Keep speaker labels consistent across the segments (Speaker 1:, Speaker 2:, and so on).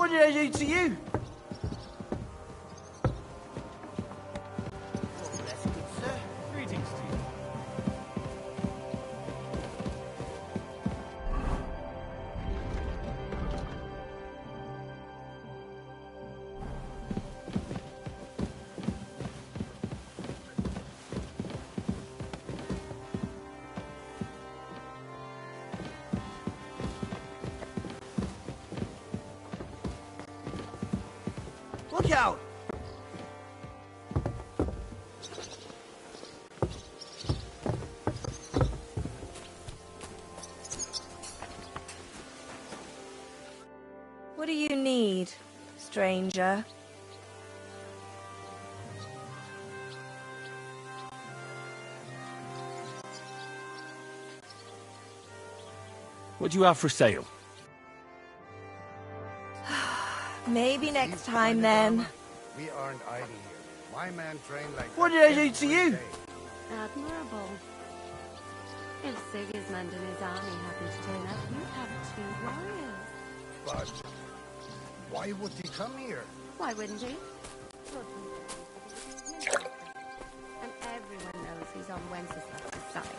Speaker 1: What did I do to you? Oh, that's good, sir. Greetings to you. Look out!
Speaker 2: What do you need, stranger?
Speaker 3: What do you have for sale?
Speaker 2: Maybe next time, then.
Speaker 4: We aren't idle here. My man trained like
Speaker 1: What did I do to you?
Speaker 5: Admirable. If Sigismund and his army happen to turn up, you have 2 warriors.
Speaker 4: But why would he come here?
Speaker 5: Why wouldn't he? And everyone knows he's on Wenceslas's side.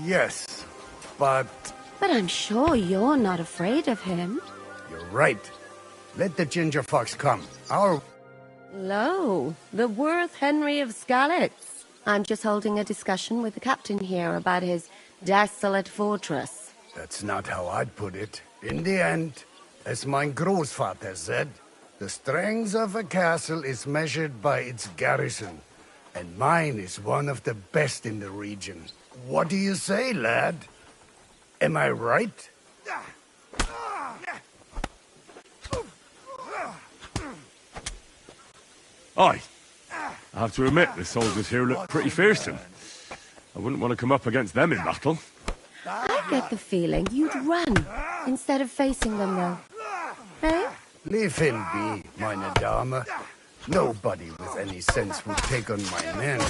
Speaker 4: Yes, but
Speaker 5: But I'm sure you're not afraid of him.
Speaker 4: you're right. Let the ginger fox come.
Speaker 5: Lo, the Worth Henry of Skalitz. I'm just holding a discussion with the captain here about his desolate fortress.
Speaker 4: That's not how I'd put it. In the end, as my großvater said, the strength of a castle is measured by its garrison, and mine is one of the best in the region. What do you say, lad? Am I right?
Speaker 3: Aye. I have to admit, the soldiers here look pretty fearsome. I wouldn't want to come up against them in battle.
Speaker 5: I get the feeling you'd run instead of facing them, though. Eh?
Speaker 4: Leave him be, meine Dame. Nobody with any sense would take on my men.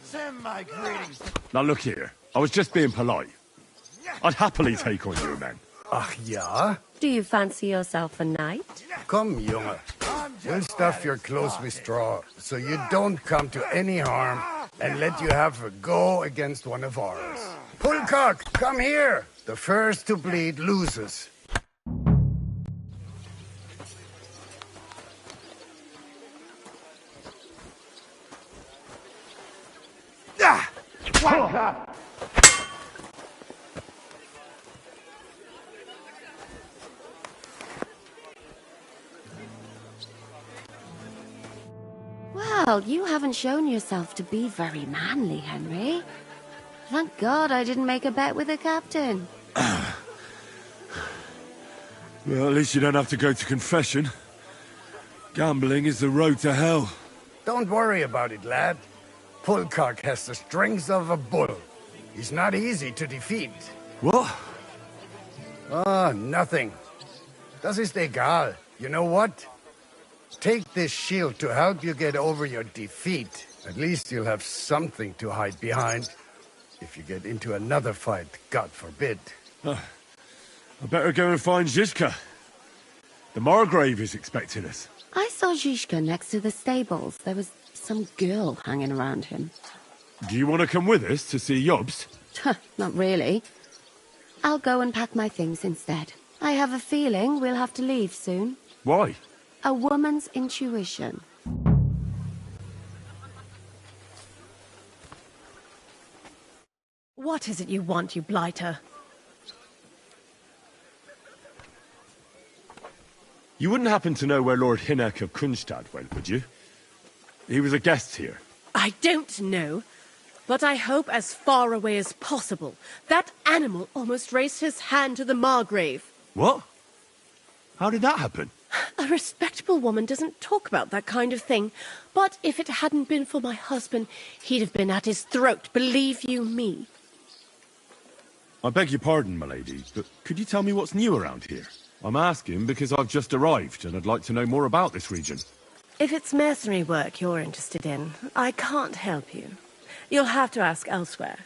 Speaker 1: Send my greetings.
Speaker 3: Now look here, I was just being polite. I'd happily take on your men.
Speaker 4: Ach ja?
Speaker 5: Do you fancy yourself a knight?
Speaker 4: Come, Junge. We'll stuff your clothes with straw, so you don't come to any harm, and let you have a go against one of ours. Pulcock, come here! The first to bleed loses.
Speaker 5: Well, you haven't shown yourself to be very manly, Henry. Thank God I didn't make a bet with the captain.
Speaker 3: Well, at least you don't have to go to confession. Gambling is the road to hell.
Speaker 4: Don't worry about it, lad. Pulcock has the strength of a bull. He's not easy to defeat.
Speaker 3: What?
Speaker 4: Ah, nothing. Das ist egal. You know what? Take this shield to help you get over your defeat. At least you'll have something to hide behind. If you get into another fight, God forbid.
Speaker 3: I better go and find Zizka. The Margrave is expecting us.
Speaker 5: I saw Zizka next to the stables. There was some girl hanging around him.
Speaker 3: Do you want to come with us to see Jobst?
Speaker 5: Not really. I'll go and pack my things instead. I have a feeling we'll have to leave soon.
Speaker 3: Why?
Speaker 5: A woman's intuition.
Speaker 6: What is it you want, you blighter?
Speaker 3: You wouldn't happen to know where Lord Hinnek of Kunstad went, would you? He was a guest here.
Speaker 6: I don't know, but I hope as far away as possible. That animal almost raised his hand to the Margrave.
Speaker 3: What? How did that happen?
Speaker 6: A respectable woman doesn't talk about that kind of thing. But if it hadn't been for my husband, he'd have been at his throat, believe you me.
Speaker 3: I beg your pardon, my lady, but could you tell me what's new around here? I'm asking because I've just arrived and I'd like to know more about this region.
Speaker 6: If it's mercenary work you're interested in, I can't help you. You'll have to ask elsewhere.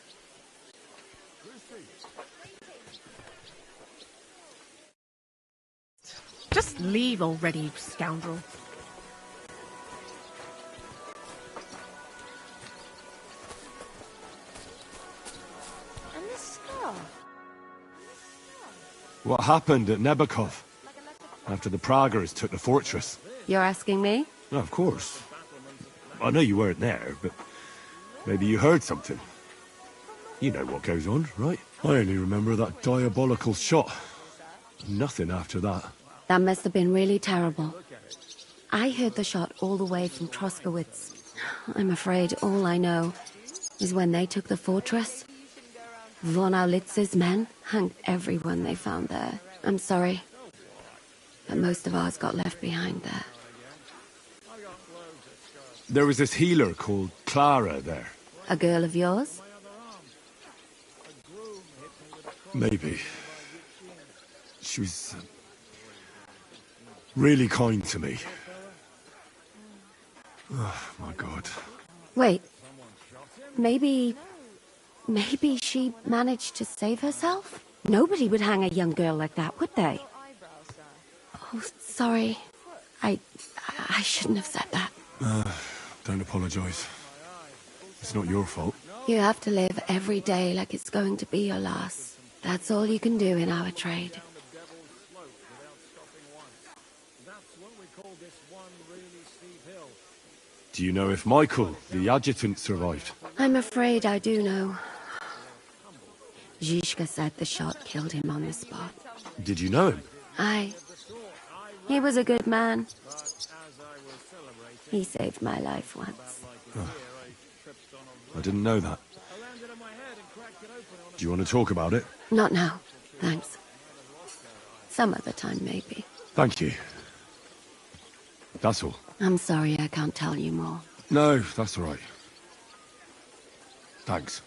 Speaker 6: Just leave already, you scoundrel.
Speaker 5: And this scar?
Speaker 3: What happened at Nebakov? After the Praguers took the fortress?
Speaker 5: You're asking me?
Speaker 3: No, of course. I know you weren't there, but maybe you heard something. You know what goes on, right? I only remember that diabolical shot. Nothing after that.
Speaker 5: That must have been really terrible. I heard the shot all the way from Troskowitz. I'm afraid all I know is when they took the fortress, Von Aulitz's men hanged everyone they found there. I'm sorry, but most of ours got left behind there.
Speaker 3: There was this healer called Clara there.
Speaker 5: A girl of yours?
Speaker 3: Maybe. She was really kind to me. Oh, my God.
Speaker 5: Wait. Maybe she managed to save herself? Nobody would hang a young girl like that, would they? Oh, sorry. I shouldn't have said that.
Speaker 3: Don't apologize. It's not your fault.
Speaker 5: You have to live every day like it's going to be your last. That's all you can do in our trade.
Speaker 3: Do you know if Michael, the adjutant, survived?
Speaker 5: I'm afraid I do know. Zhishka said the shot killed him on the spot.
Speaker 3: Did you know him?
Speaker 5: He was a good man. He saved my life once.
Speaker 3: I didn't know that. Do you want to talk about it?
Speaker 5: Not now, thanks. Some other time, maybe.
Speaker 3: Thank you. That's all.
Speaker 5: I'm sorry I can't tell you more.
Speaker 3: No, that's all right. Thanks.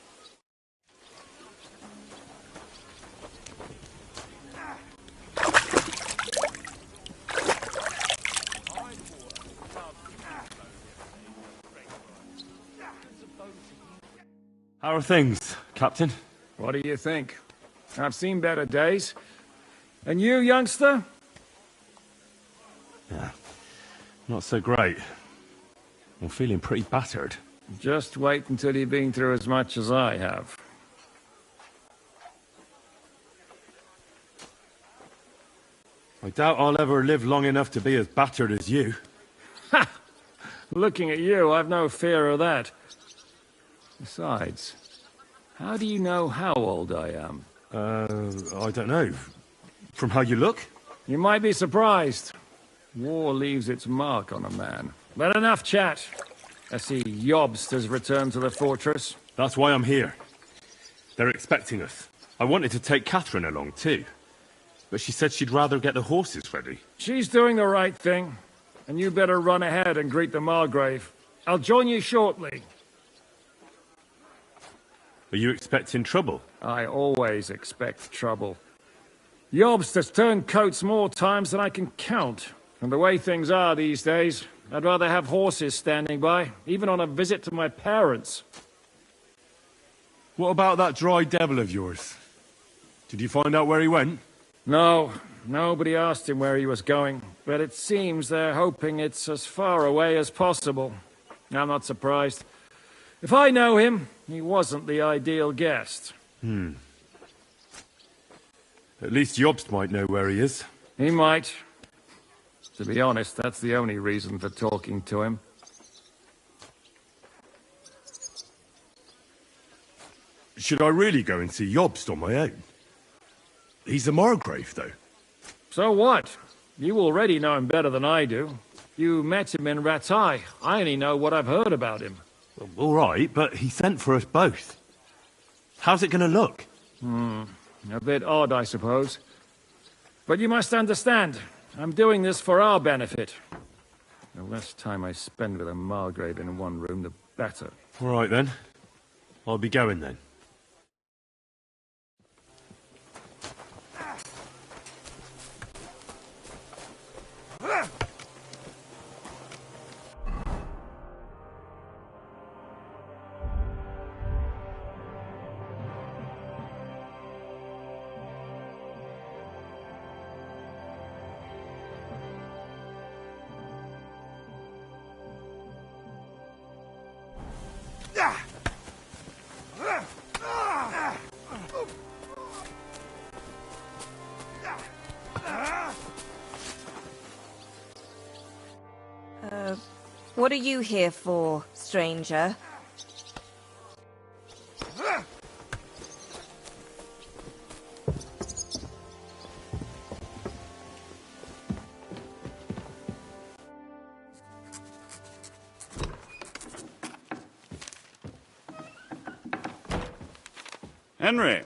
Speaker 3: How are things, Captain?
Speaker 7: What do you think? I've seen better days. And you, youngster?
Speaker 3: Yeah, not so great. I'm feeling pretty battered.
Speaker 7: Just wait until you've been through as much as I have.
Speaker 3: I doubt I'll ever live long enough to be as battered as you.
Speaker 7: Ha! Looking at you, I've no fear of that. Besides, how do you know how old I am?
Speaker 3: I don't know. From how you look?
Speaker 7: You might be surprised. War leaves its mark on a man. But enough chat. I see Jobst has returned to the fortress.
Speaker 3: That's why I'm here. They're expecting us. I wanted to take Catherine along too, but she said she'd rather get the horses ready.
Speaker 7: She's doing the right thing, and you better run ahead and greet the Margrave. I'll join you shortly.
Speaker 3: Are you expecting trouble?
Speaker 7: I always expect trouble. Jobst has turned coats more times than I can count. And the way things are these days, I'd rather have horses standing by, even on a visit to my parents.
Speaker 3: What about that dry devil of yours? Did you find out where he went?
Speaker 7: No, nobody asked him where he was going, but it seems they're hoping it's as far away as possible. I'm not surprised. If I know him, he wasn't the ideal guest.
Speaker 3: At least Jobst might know where he is.
Speaker 7: He might. To be honest, that's the only reason for talking to him.
Speaker 3: Should I really go and see Jobst on my own? He's a Margrave, though.
Speaker 7: So what? You already know him better than I do. You met him in Ratai. I only know what I've heard about him.
Speaker 3: Well, all right, but he sent for us both. How's it going to look?
Speaker 7: A bit odd, I suppose. But you must understand, I'm doing this for our benefit. The less time I spend with a Margrave in one room, the better.
Speaker 3: All right, then. I'll be going, then.
Speaker 2: What are you here for, stranger?
Speaker 8: Henry.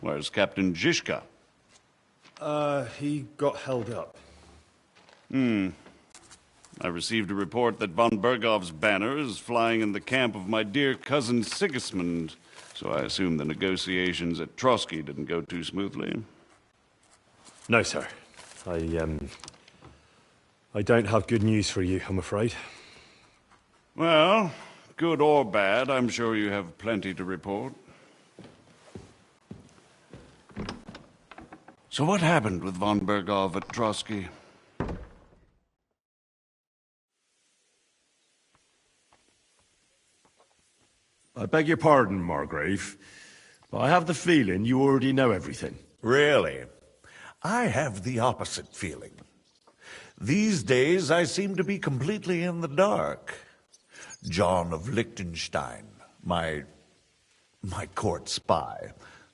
Speaker 8: Where's Captain Zizka?
Speaker 3: He got held up.
Speaker 8: I received a report that von Bergov's banner is flying in the camp of my dear cousin Sigismund, so I assume the negotiations at Trotsky didn't go too smoothly.
Speaker 3: No, sir. I don't have good news for you, I'm afraid.
Speaker 8: Well, good or bad, I'm sure you have plenty to report. So what happened with von Bergov at Trotsky?
Speaker 3: I beg your pardon, Margrave, but I have the feeling you already know everything.
Speaker 9: Really? I have the opposite feeling. These days, I seem to be completely in the dark. John of Liechtenstein, my court spy,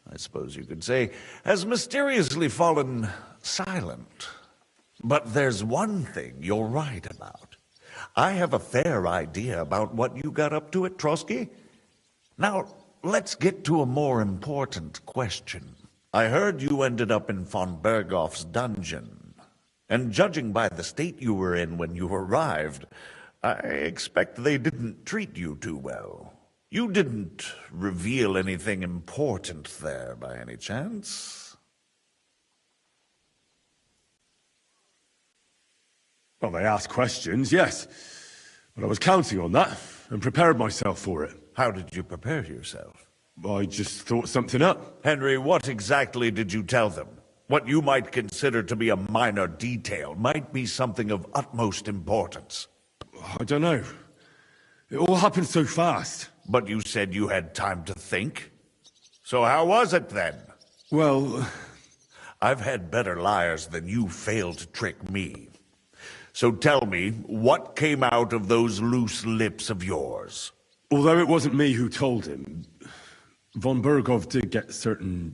Speaker 9: I suppose you could say, has mysteriously fallen silent. But there's one thing you're right about. I have a fair idea about what you got up to at Trotsky. Now, let's get to a more important question. I heard you ended up in von Bergov's dungeon. And judging by the state you were in when you arrived, I expect they didn't treat you too well. You didn't reveal anything important there by any chance?
Speaker 3: Well, they asked questions, yes. But I was counting on that, and prepared myself for it.
Speaker 9: How did you prepare yourself?
Speaker 3: I just thought something up.
Speaker 9: Henry, what exactly did you tell them? What you might consider to be a minor detail might be something of utmost importance.
Speaker 3: I don't know. It all happened so fast.
Speaker 9: But you said you had time to think. So how was it then?
Speaker 3: Well,
Speaker 9: I've had better liars than you failed to trick me. So tell me, what came out of those loose lips of yours?
Speaker 3: although it wasn't me who told him, von Bergov did get certain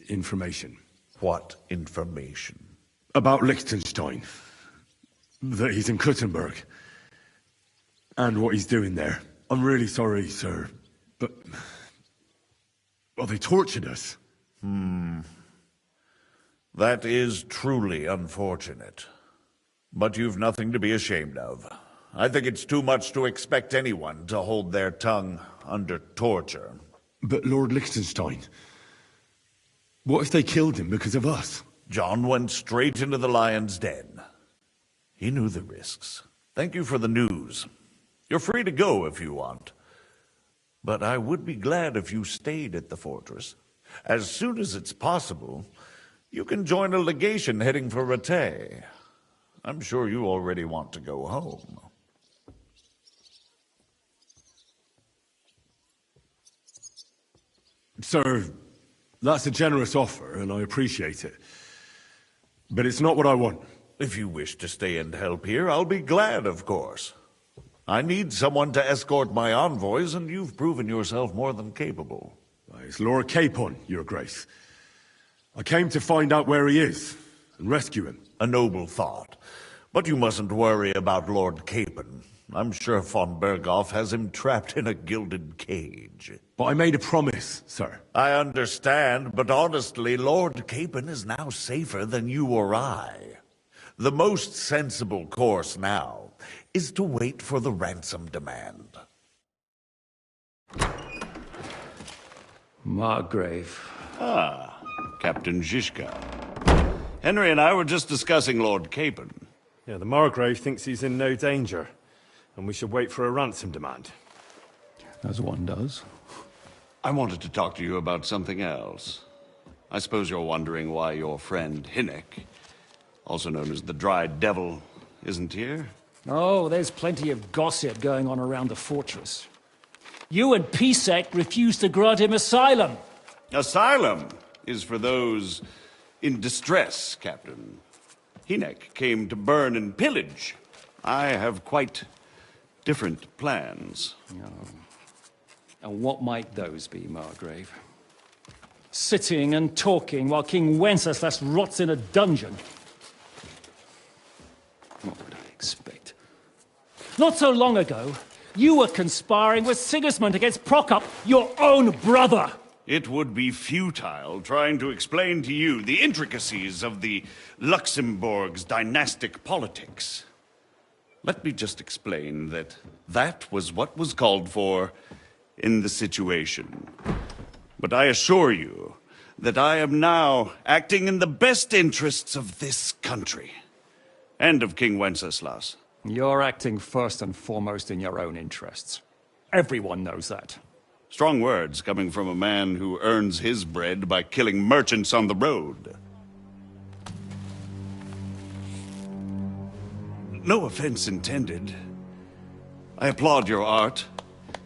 Speaker 3: information.
Speaker 9: What information?
Speaker 3: About Liechtenstein. That he's in Kuttenberg. And what he's doing there. I'm really sorry, sir, but... well, they tortured us.
Speaker 9: That is truly unfortunate. But you've nothing to be ashamed of. I think it's too much to expect anyone to hold their tongue under torture.
Speaker 3: But Lord Liechtenstein... what if they killed him because of us?
Speaker 9: John went straight into the lion's den. He knew the risks. Thank you for the news. You're free to go if you want. But I would be glad if you stayed at the fortress. As soon as it's possible, you can join a legation heading for Rattay. I'm sure you already want to go home.
Speaker 3: Sir, that's a generous offer, and I appreciate it. But it's not what I want.
Speaker 9: If you wish to stay and help here, I'll be glad, of course. I need someone to escort my envoys, and you've proven yourself more than capable.
Speaker 3: It's Lord Capon, Your Grace. I came to find out where he is, and rescue him.
Speaker 9: A noble thought. But you mustn't worry about Lord Capon. I'm sure von Bergov has him trapped in a gilded cage.
Speaker 3: But I made a promise, sir.
Speaker 9: I understand, but honestly, Lord Capon is now safer than you or I. The most sensible course now is to wait for the ransom demand.
Speaker 7: Margrave.
Speaker 8: Ah, Captain Zizka. Henry and I were just discussing Lord Capon.
Speaker 3: Yeah, the Margrave thinks he's in no danger, and we should wait for a ransom demand.
Speaker 7: As one does.
Speaker 8: I wanted to talk to you about something else. I suppose you're wondering why your friend Hinnek, also known as the Dry Devil, isn't here?
Speaker 7: Oh, there's plenty of gossip going on around the fortress. You and Pisek refused to grant him asylum.
Speaker 8: Asylum is for those in distress, Captain. Hinek came to burn and pillage. I have quite different plans.
Speaker 7: Oh. And what might those be, Margrave? Sitting and talking while King Wenceslas rots in a dungeon. What would I expect? Not so long ago, you were conspiring with Sigismund against Prokop, your own brother!
Speaker 8: It would be futile trying to explain to you the intricacies of the Luxembourg's dynastic politics. Let me just explain that that was what was called for in the situation. But I assure you that I am now acting in the best interests of this country and of King Wenceslas.
Speaker 7: You're acting first and foremost in your own interests. Everyone knows that.
Speaker 8: Strong words coming from a man who earns his bread by killing merchants on the road. No offense intended. I applaud your art.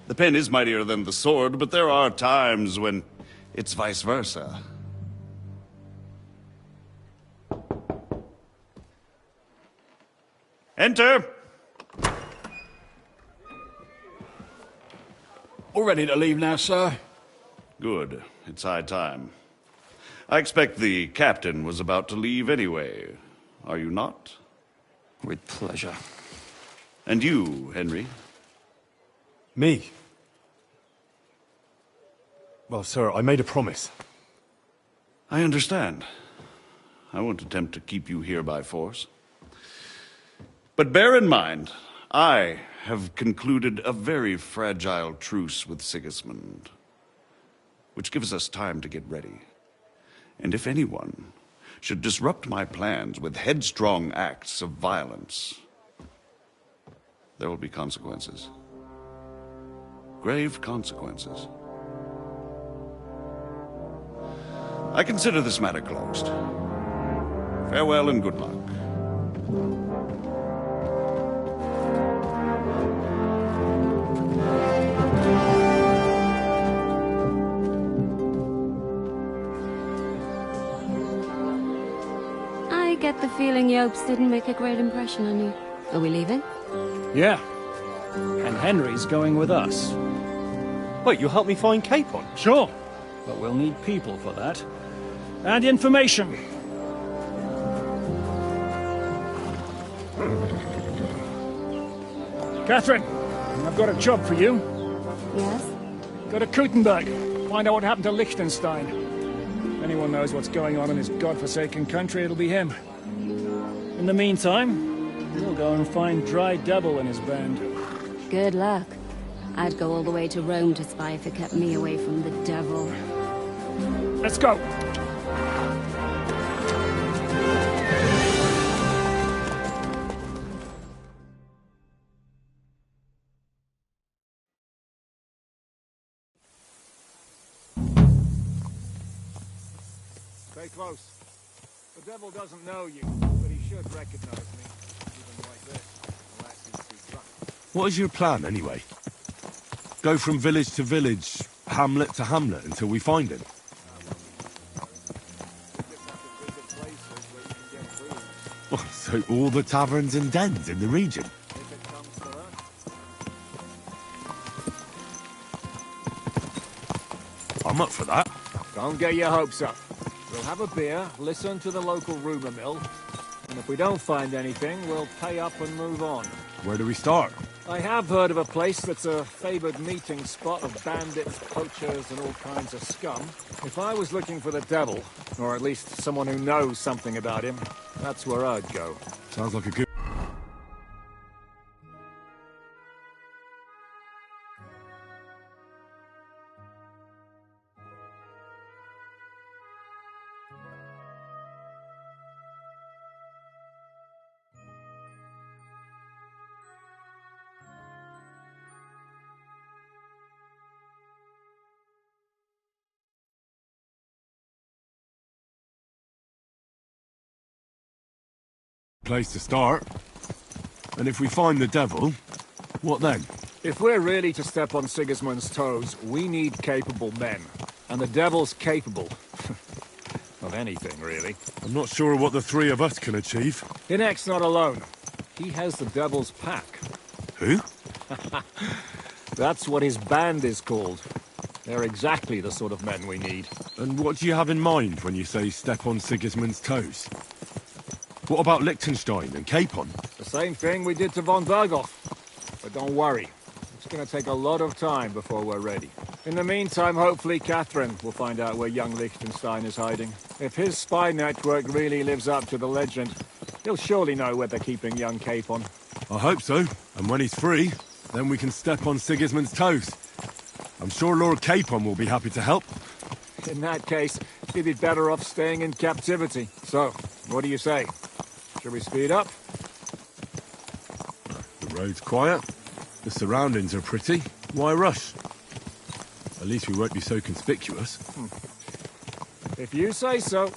Speaker 8: The pen is mightier than the sword, but there are times when it's vice versa. Enter!
Speaker 1: All ready to leave now, sir?
Speaker 8: Good. It's high time. I expect the captain was about to leave anyway. Are you not?
Speaker 7: With pleasure.
Speaker 8: And you, Henry?
Speaker 3: Me? Well, sir, I made a promise.
Speaker 8: I understand. I won't attempt to keep you here by force. But bear in mind, I have concluded a very fragile truce with Sigismund, which gives us time to get ready. And if anyone should disrupt my plans with headstrong acts of violence, there will be consequences. Grave consequences. I consider this matter closed. Farewell and good luck.
Speaker 5: I get the feeling Yopes didn't make a great impression on you. Are we leaving?
Speaker 7: Yeah. And Henry's going with us.
Speaker 3: Wait, you'll help me find Capon?
Speaker 7: Sure. But we'll need people for that. And information. Catherine, I've got a job for you.
Speaker 5: Yes?
Speaker 7: Go to Kuttenberg. Find out what happened to Liechtenstein. If anyone knows what's going on in this godforsaken country, it'll be him. In the meantime, we'll go and find Dry Devil and his band.
Speaker 5: Good luck. I'd go all the way to Rome to spy if it kept me away from the devil.
Speaker 7: Let's go! Stay close. The devil doesn't know you, but he should recognize me. Even like this. Unless he's too drunk.
Speaker 3: What is your plan, anyway? Go from village to village, hamlet to hamlet, until we find him? Oh, so all the taverns and dens in the region? I'm up for that.
Speaker 7: Don't get your hopes up. We'll have a beer, listen to the local rumour mill, and if we don't find anything, we'll pay up and move on.
Speaker 3: Where do we start?
Speaker 7: I have heard of a place that's a favoured meeting spot of bandits, poachers, and all kinds of scum. If I was looking for the devil, or at least someone who knows something about him, that's where I'd go.
Speaker 3: Sounds like a good... place to start. And if we find the devil, what then?
Speaker 7: If we're really to step on Sigismund's toes, we need capable men. And the devil's capable. Of anything, really.
Speaker 3: I'm not sure what the three of us can achieve.
Speaker 7: Inek's not alone. He has the devil's pack.
Speaker 3: Who?
Speaker 7: That's what his band is called. They're exactly the sort of men we need.
Speaker 3: And what do you have in mind when you say step on Sigismund's toes? What about Liechtenstein and Capon?
Speaker 7: The same thing we did to von Berghoff. But don't worry. It's gonna take a lot of time before we're ready. In the meantime, hopefully Catherine will find out where young Liechtenstein is hiding. If his spy network really lives up to the legend, he'll surely know where they're keeping young Capon.
Speaker 3: I hope so. And when he's free, then we can step on Sigismund's toes. I'm sure Lord Capon will be happy to help.
Speaker 7: In that case, he'd be better off staying in captivity. So, what do you say? Should we speed up?
Speaker 3: The road's quiet. The surroundings are pretty. Why rush? At least we won't be so conspicuous.
Speaker 7: If you say so.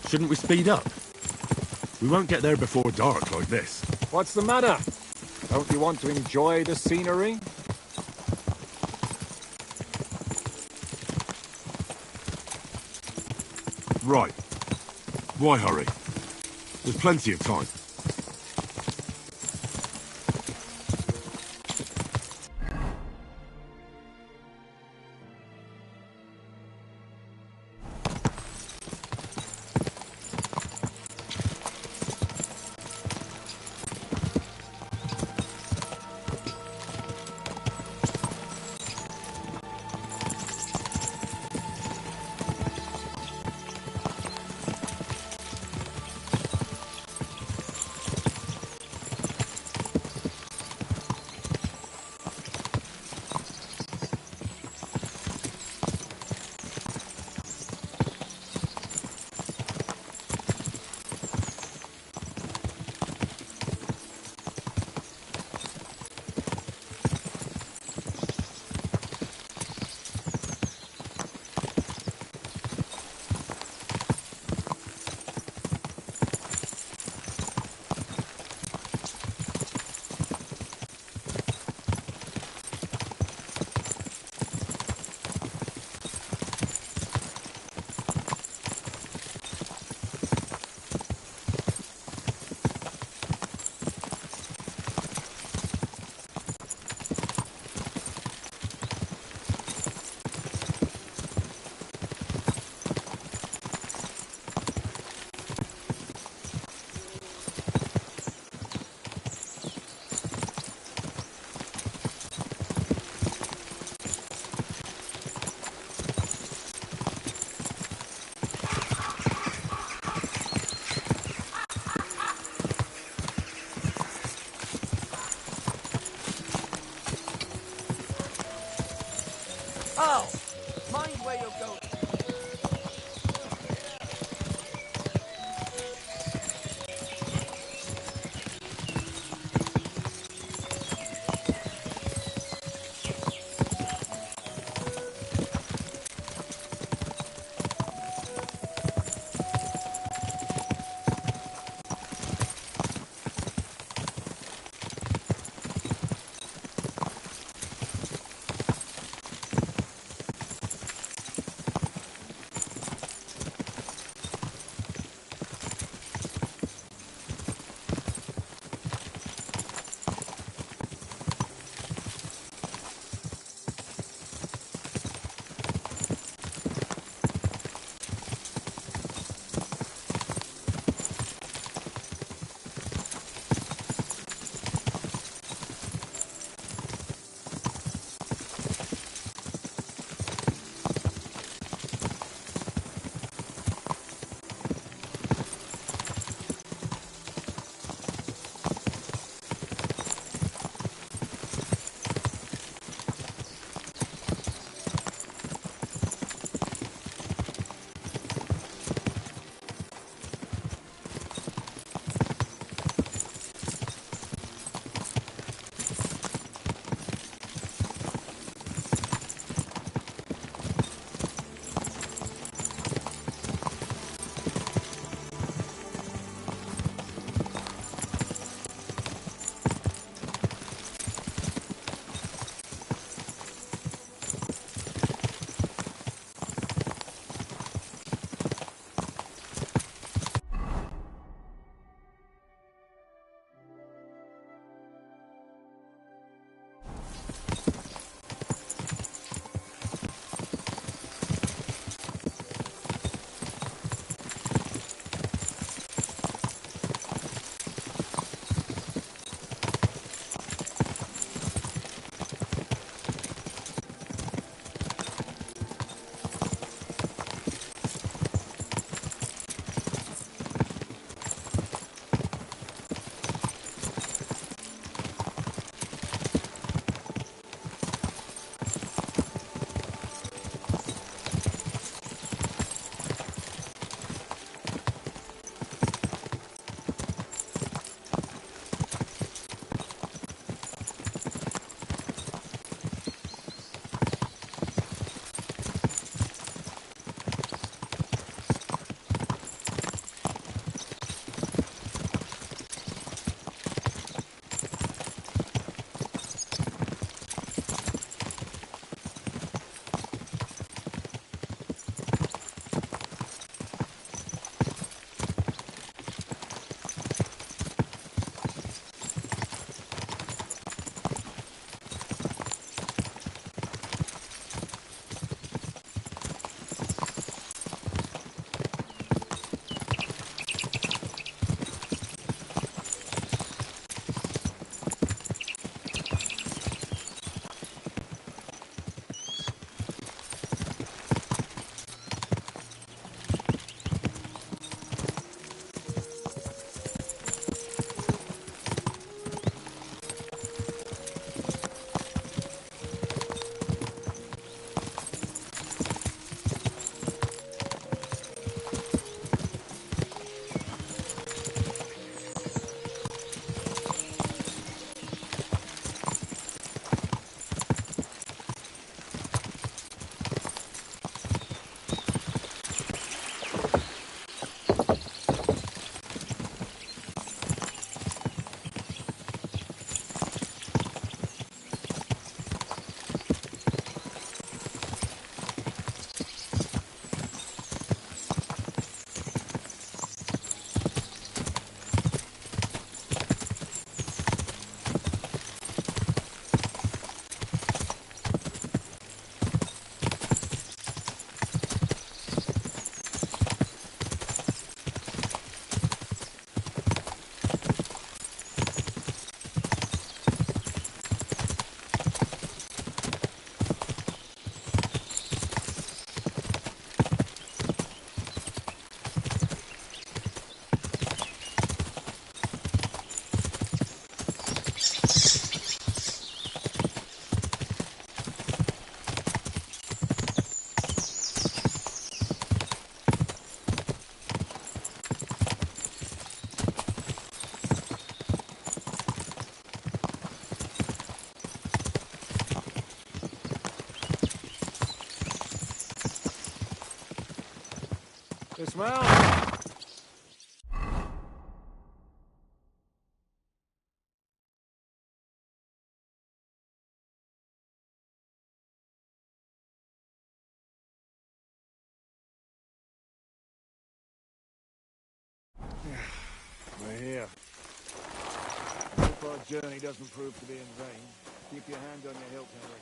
Speaker 3: Shouldn't we speed up? We won't get there before dark like this.
Speaker 7: What's the matter? Don't you want to enjoy the scenery?
Speaker 3: Right. Why hurry? There's plenty of time.
Speaker 1: Oh! Mind where you're going.
Speaker 7: Dismount! We're here. Hope our journey doesn't prove to be in vain. Keep your hand on your hilt, Henry.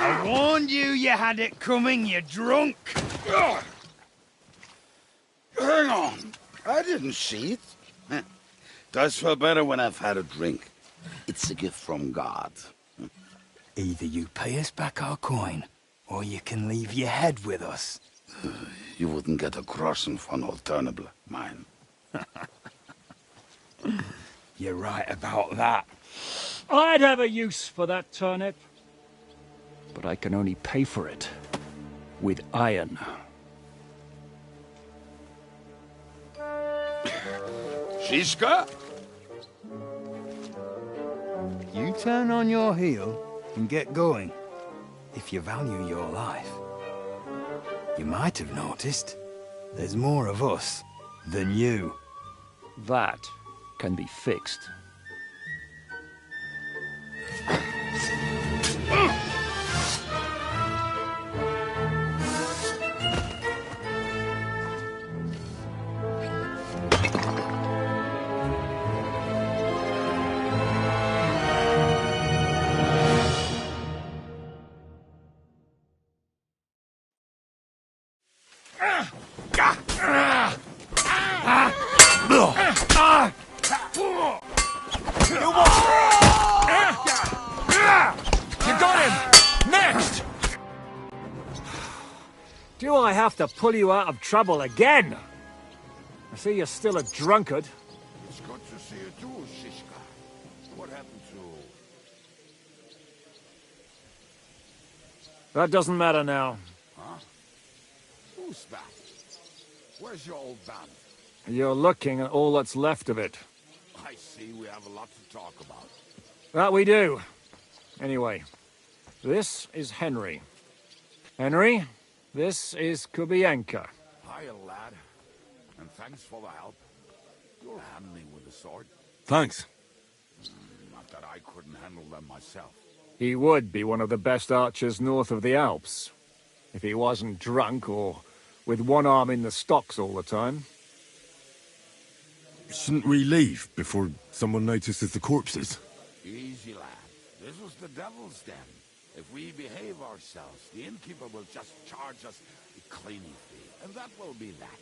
Speaker 1: I warned you you had it coming, you drunk!
Speaker 10: Hang on. I didn't see it. Does feel better when I've had a drink. It's a gift from God.
Speaker 1: Either you pay us back our coin, or you can leave your head with us.
Speaker 10: You wouldn't get a groschen von Alternable, mine.
Speaker 1: You're right about that.
Speaker 7: I'd have a use for that turnip. But I can only pay for it with iron.
Speaker 10: Shiska?
Speaker 1: You turn on your heel and get going. If you value your life. You might have noticed there's more of us than you.
Speaker 7: That can be fixed. Do I have to pull you out of trouble again? I see you're still a drunkard.
Speaker 10: It's good to see you too, Shiska. What happened to...
Speaker 7: That doesn't matter now.
Speaker 10: Huh? Who's that? Where's your old band?
Speaker 7: You're looking at all that's left of it.
Speaker 10: I see we have a lot to talk about.
Speaker 7: That we do. Anyway, this is Henry. Henry, this is Kubienka.
Speaker 10: Hiya, lad. And thanks for the help. You'll hand me with the sword.
Speaker 3: Thanks.
Speaker 10: Not that I couldn't handle them myself.
Speaker 7: He would be one of the best archers north of the Alps. If he wasn't drunk or with one arm in the stocks all the time.
Speaker 3: Shouldn't we leave before someone notices the corpses?
Speaker 10: Easy, lad. This was the devil's den. If we behave ourselves, the innkeeper will just charge us a cleaning fee, and that will be that.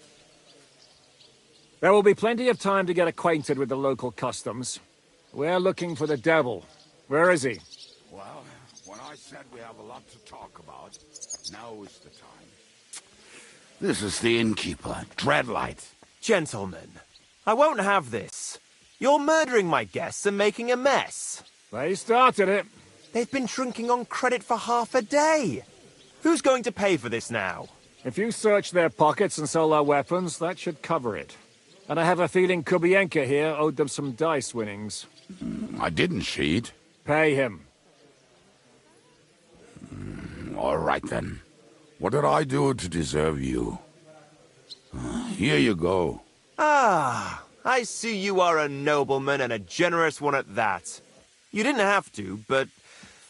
Speaker 7: There will be plenty of time to get acquainted with the local customs. We're looking for the devil. Where is he?
Speaker 10: Well, when I said we have a lot to talk about, now is the time. This is the innkeeper, Dreadlight.
Speaker 11: Gentlemen, I won't have this. You're murdering my guests and making a mess.
Speaker 7: They started it.
Speaker 11: They've been drinking on credit for half a day. Who's going to pay for this now?
Speaker 7: If you search their pockets and sell their weapons, that should cover it. And I have a feeling Kubienka here owed them some dice winnings.
Speaker 10: I didn't cheat.
Speaker 7: Pay him.
Speaker 10: All right, then. What did I do to deserve you? Here you go.
Speaker 11: Ah, I see you are a nobleman and a generous one at that. You didn't have to, but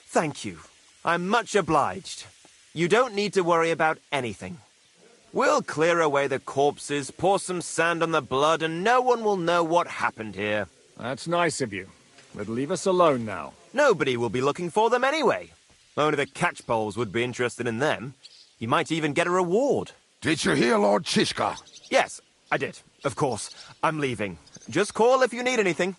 Speaker 11: thank you. I'm much obliged. You don't need to worry about anything. We'll clear away the corpses, pour some sand on the blood, and no one will know what happened here.
Speaker 7: That's nice of you. But leave us alone now.
Speaker 11: Nobody will be looking for them anyway. Only the catchpoles would be interested in them. You might even get a reward.
Speaker 10: Did you hear Lord Chishka?
Speaker 11: Yes, I did. Of course. I'm leaving. Just call if you need anything.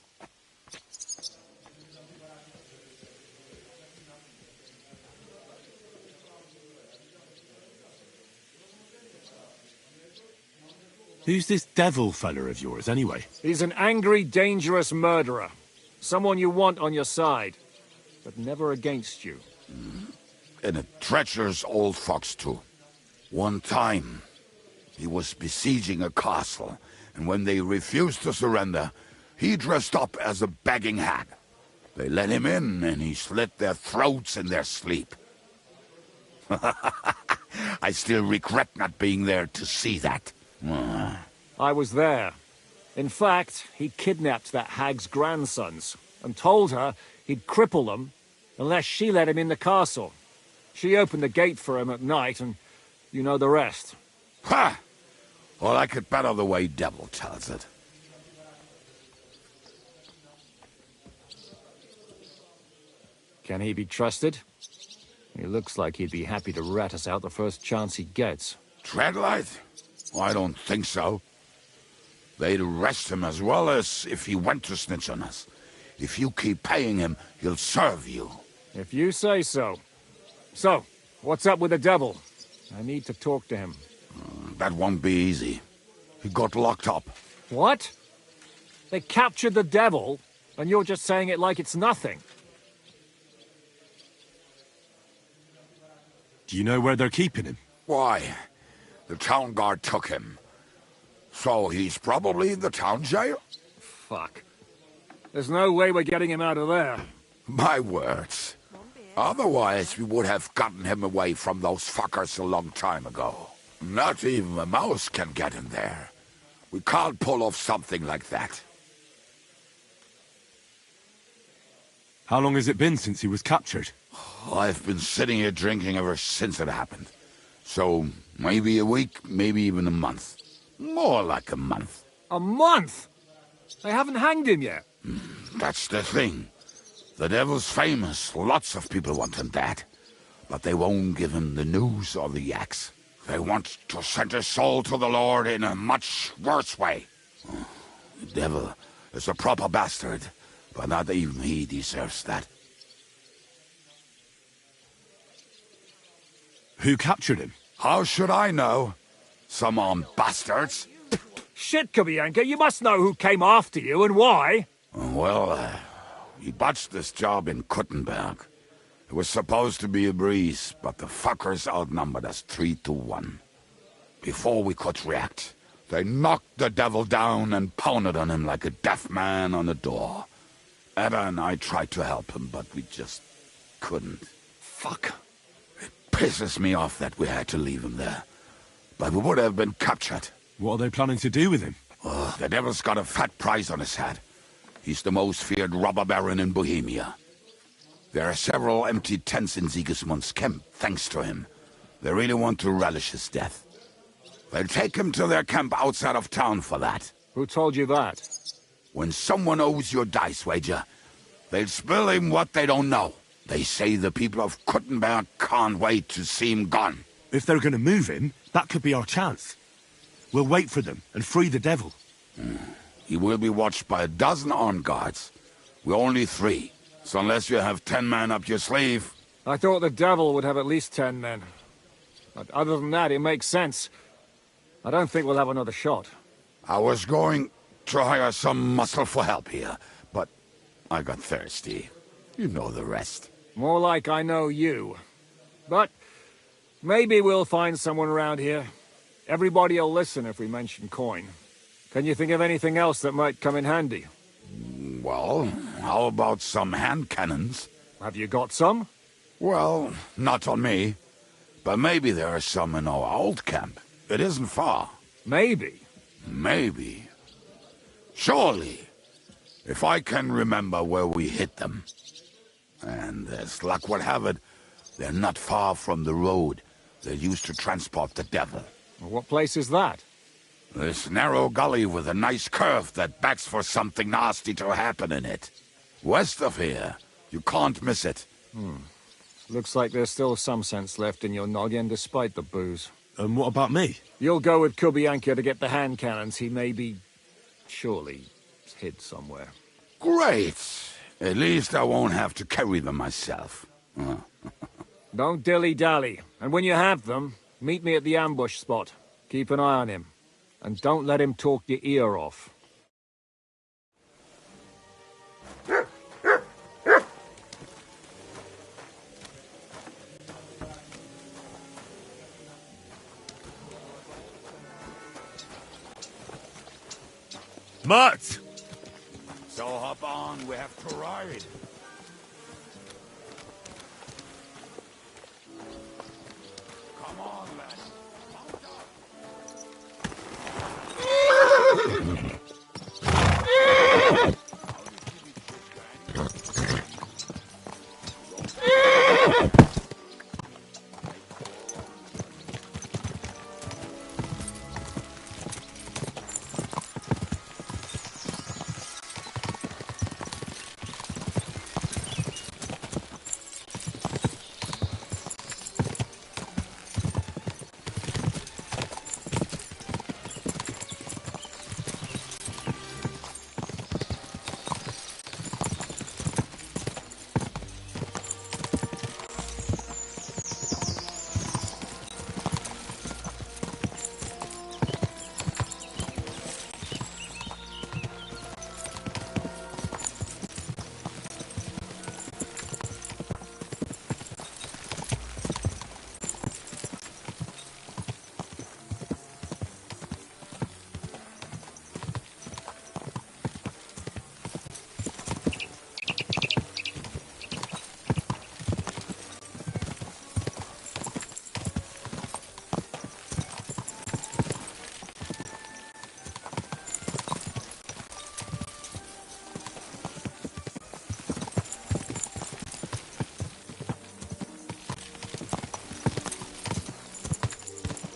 Speaker 3: Who's this devil fella of yours, anyway?
Speaker 7: He's an angry, dangerous murderer. Someone you want on your side, but never against you.
Speaker 10: And a treacherous old fox, too. One time, he was besieging a castle, and when they refused to surrender, he dressed up as a begging hag. They let him in, and he slit their throats in their sleep. I still regret not being there to see that.
Speaker 7: I was there. In fact, he kidnapped that hag's grandsons and told her he'd cripple them unless she let him in the castle. She opened the gate for him at night, and you know the rest.
Speaker 10: Ha! Well, I could better the way Devil tells it.
Speaker 7: Can he be trusted? He looks like he'd be happy to rat us out the first chance he gets.
Speaker 10: Treadlight? I don't think so. They'd arrest him as well as if he went to snitch on us. If you keep paying him, he'll serve you.
Speaker 7: If you say so. So, what's up with the devil? I need to talk to him.
Speaker 10: That won't be easy. He got locked up.
Speaker 7: What? They captured the devil, and you're just saying it like it's nothing.
Speaker 3: Do you know where they're keeping him?
Speaker 10: Why? The town guard took him. So he's probably in the town jail?
Speaker 7: Fuck. There's no way we're getting him out of there.
Speaker 10: My words. Otherwise, we would have gotten him away from those fuckers a long time ago. Not even a mouse can get in there. We can't pull off something like that.
Speaker 3: How long has it been since he was captured?
Speaker 10: I've been sitting here drinking ever since it happened. So, maybe a week, maybe even a month. More like a month.
Speaker 7: A month? They haven't hanged him yet.
Speaker 10: That's the thing. The devil's famous. Lots of people want him dead. But they won't give him the news or the axe. They want to send his soul to the Lord in a much worse way. The devil is a proper bastard, but not even he deserves that.
Speaker 3: Who captured him?
Speaker 10: How should I know? Some armed bastards.
Speaker 7: Shit, Kubienka, you must know who came after you and why.
Speaker 10: Well, we botched this job in Kuttenberg. It was supposed to be a breeze, but the fuckers outnumbered us 3-1. Before we could react, they knocked the devil down and pounded on him like a deaf man on a door. Ada and I tried to help him, but we just couldn't.
Speaker 7: Fuck.
Speaker 10: It pisses me off that we had to leave him there. But we would have been captured.
Speaker 3: What are they planning to do with him?
Speaker 10: The devil's got a fat price on his head. He's the most feared robber baron in Bohemia. There are several empty tents in Sigismund's camp, thanks to him. They really want to relish his death. They'll take him to their camp outside of town for that.
Speaker 7: Who told you that?
Speaker 10: When someone owes you a dice wager, they'll spill him what they don't know. They say the people of Kuttenberg can't wait to see him gone.
Speaker 3: If they're going to move him, that could be our chance. We'll wait for them and free the devil.
Speaker 10: He will be watched by 12 armed guards. We're only 3. So unless you have 10 men up your sleeve...
Speaker 7: I thought the devil would have at least 10 men. But other than that, it makes sense. I don't think we'll have another shot.
Speaker 10: I was going to hire some muscle for help here, but I got thirsty. You know the rest.
Speaker 7: More like I know you. But maybe we'll find someone around here. Everybody'll listen if we mention coin. Can you think of anything else that might come in handy?
Speaker 10: Well, how about some hand cannons?
Speaker 7: Have you got some?
Speaker 10: Well, not on me. But maybe there are some in our old camp. It isn't far.
Speaker 7: Maybe.
Speaker 10: Maybe. Surely. If I can remember where we hit them. And as luck would have it, they're not far from the road they used to transport the devil.
Speaker 7: What place is that?
Speaker 10: This narrow gully with a nice curve that backs for something nasty to happen in it. West of here. You can't miss it.
Speaker 7: Looks like there's still some sense left in your noggin despite the booze.
Speaker 3: And what about me?
Speaker 7: You'll go with Kubianka to get the hand cannons. He may be... surely hid somewhere.
Speaker 10: Great. At least I won't have to carry them myself.
Speaker 7: Don't dilly-dally. And when you have them, meet me at the ambush spot. Keep an eye on him. And don't let him talk your ear off.
Speaker 3: Mutt!
Speaker 10: So hop on, we have to ride. Come on, lad. Mount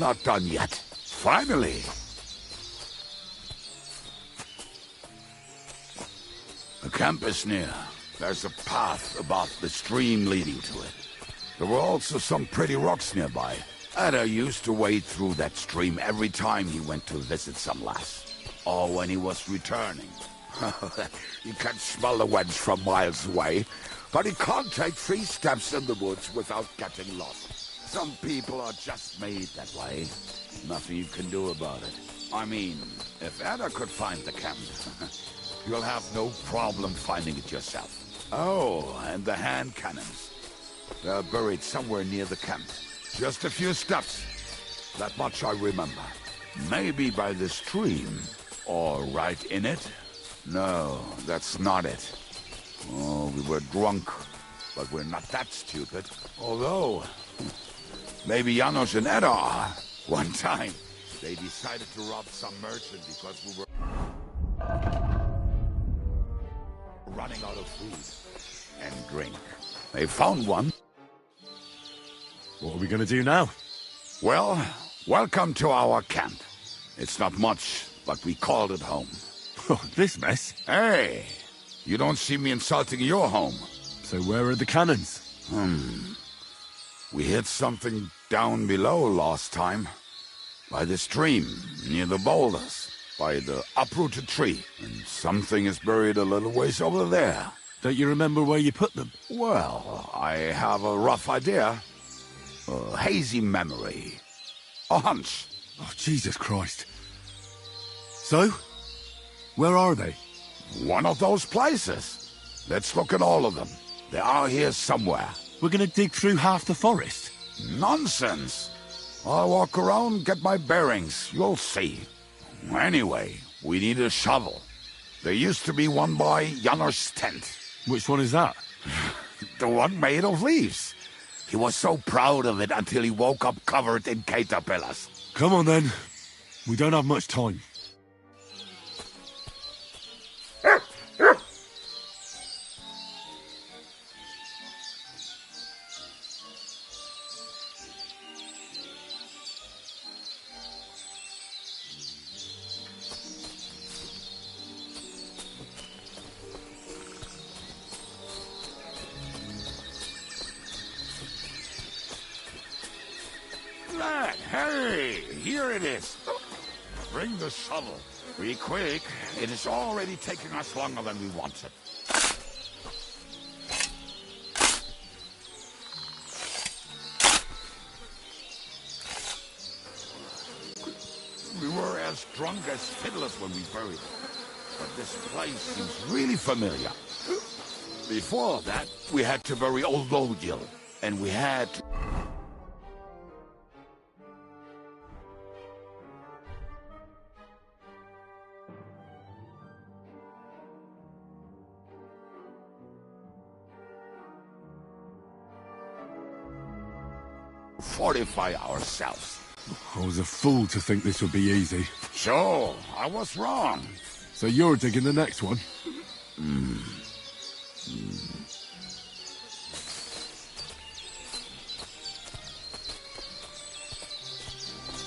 Speaker 10: Not done yet. Finally! The camp is near. There's a path above the stream leading to it. There were also some pretty rocks nearby. Ada used to wade through that stream every time he went to visit some lass. Or when he was returning. You can smell the wench from miles away. but he can't take 3 steps in the woods without getting lost. Some people are just made that way. Nothing you can do about it. I mean, if Ada could find the camp, you'll have no problem finding it yourself. Oh, and the hand cannons. They're buried somewhere near the camp. Just a few steps. That much I remember. Maybe by the stream. Or right in it? No, that's not it. Oh, we were drunk. But we're not that stupid. Although, maybe Janos and Ed are. One time, they decided to rob some merchant because we were running out of food and drink. They found one.
Speaker 3: What are we gonna do now?
Speaker 10: Well, welcome to our camp. It's not much, but we called it home.
Speaker 3: Oh, this mess?
Speaker 10: Hey, you don't see me insulting your home.
Speaker 3: So where are the cannons?
Speaker 10: We hit something down below last time. By the stream, near the boulders. By the uprooted tree. And something is buried a little ways over there.
Speaker 3: Don't you remember where you put them?
Speaker 10: Well, I have a rough idea. A hazy memory. A hunch.
Speaker 3: Oh, Jesus Christ. So? Where are they?
Speaker 10: One of those places. Let's look at all of them. They are here somewhere.
Speaker 3: We're gonna dig through half the forest.
Speaker 10: Nonsense. I'll walk around, get my bearings. You'll see. Anyway, we need a shovel. There used to be one by Janos' tent.
Speaker 3: Which one is that?
Speaker 10: The one made of leaves. He was so proud of it until he woke up covered in caterpillars.
Speaker 3: Come on then. We don't have much time.
Speaker 10: Lad, hey, here it is. Bring the shovel. Be quick. It is already taking us longer than we wanted. We were as drunk as fiddlers when we buried it. But this place seems really familiar. Before that, we had to bury old Lodil. And we had to... fortify ourselves.
Speaker 3: I was a fool to think this would be easy.
Speaker 10: Sure, I was wrong.
Speaker 3: So you're digging the next one?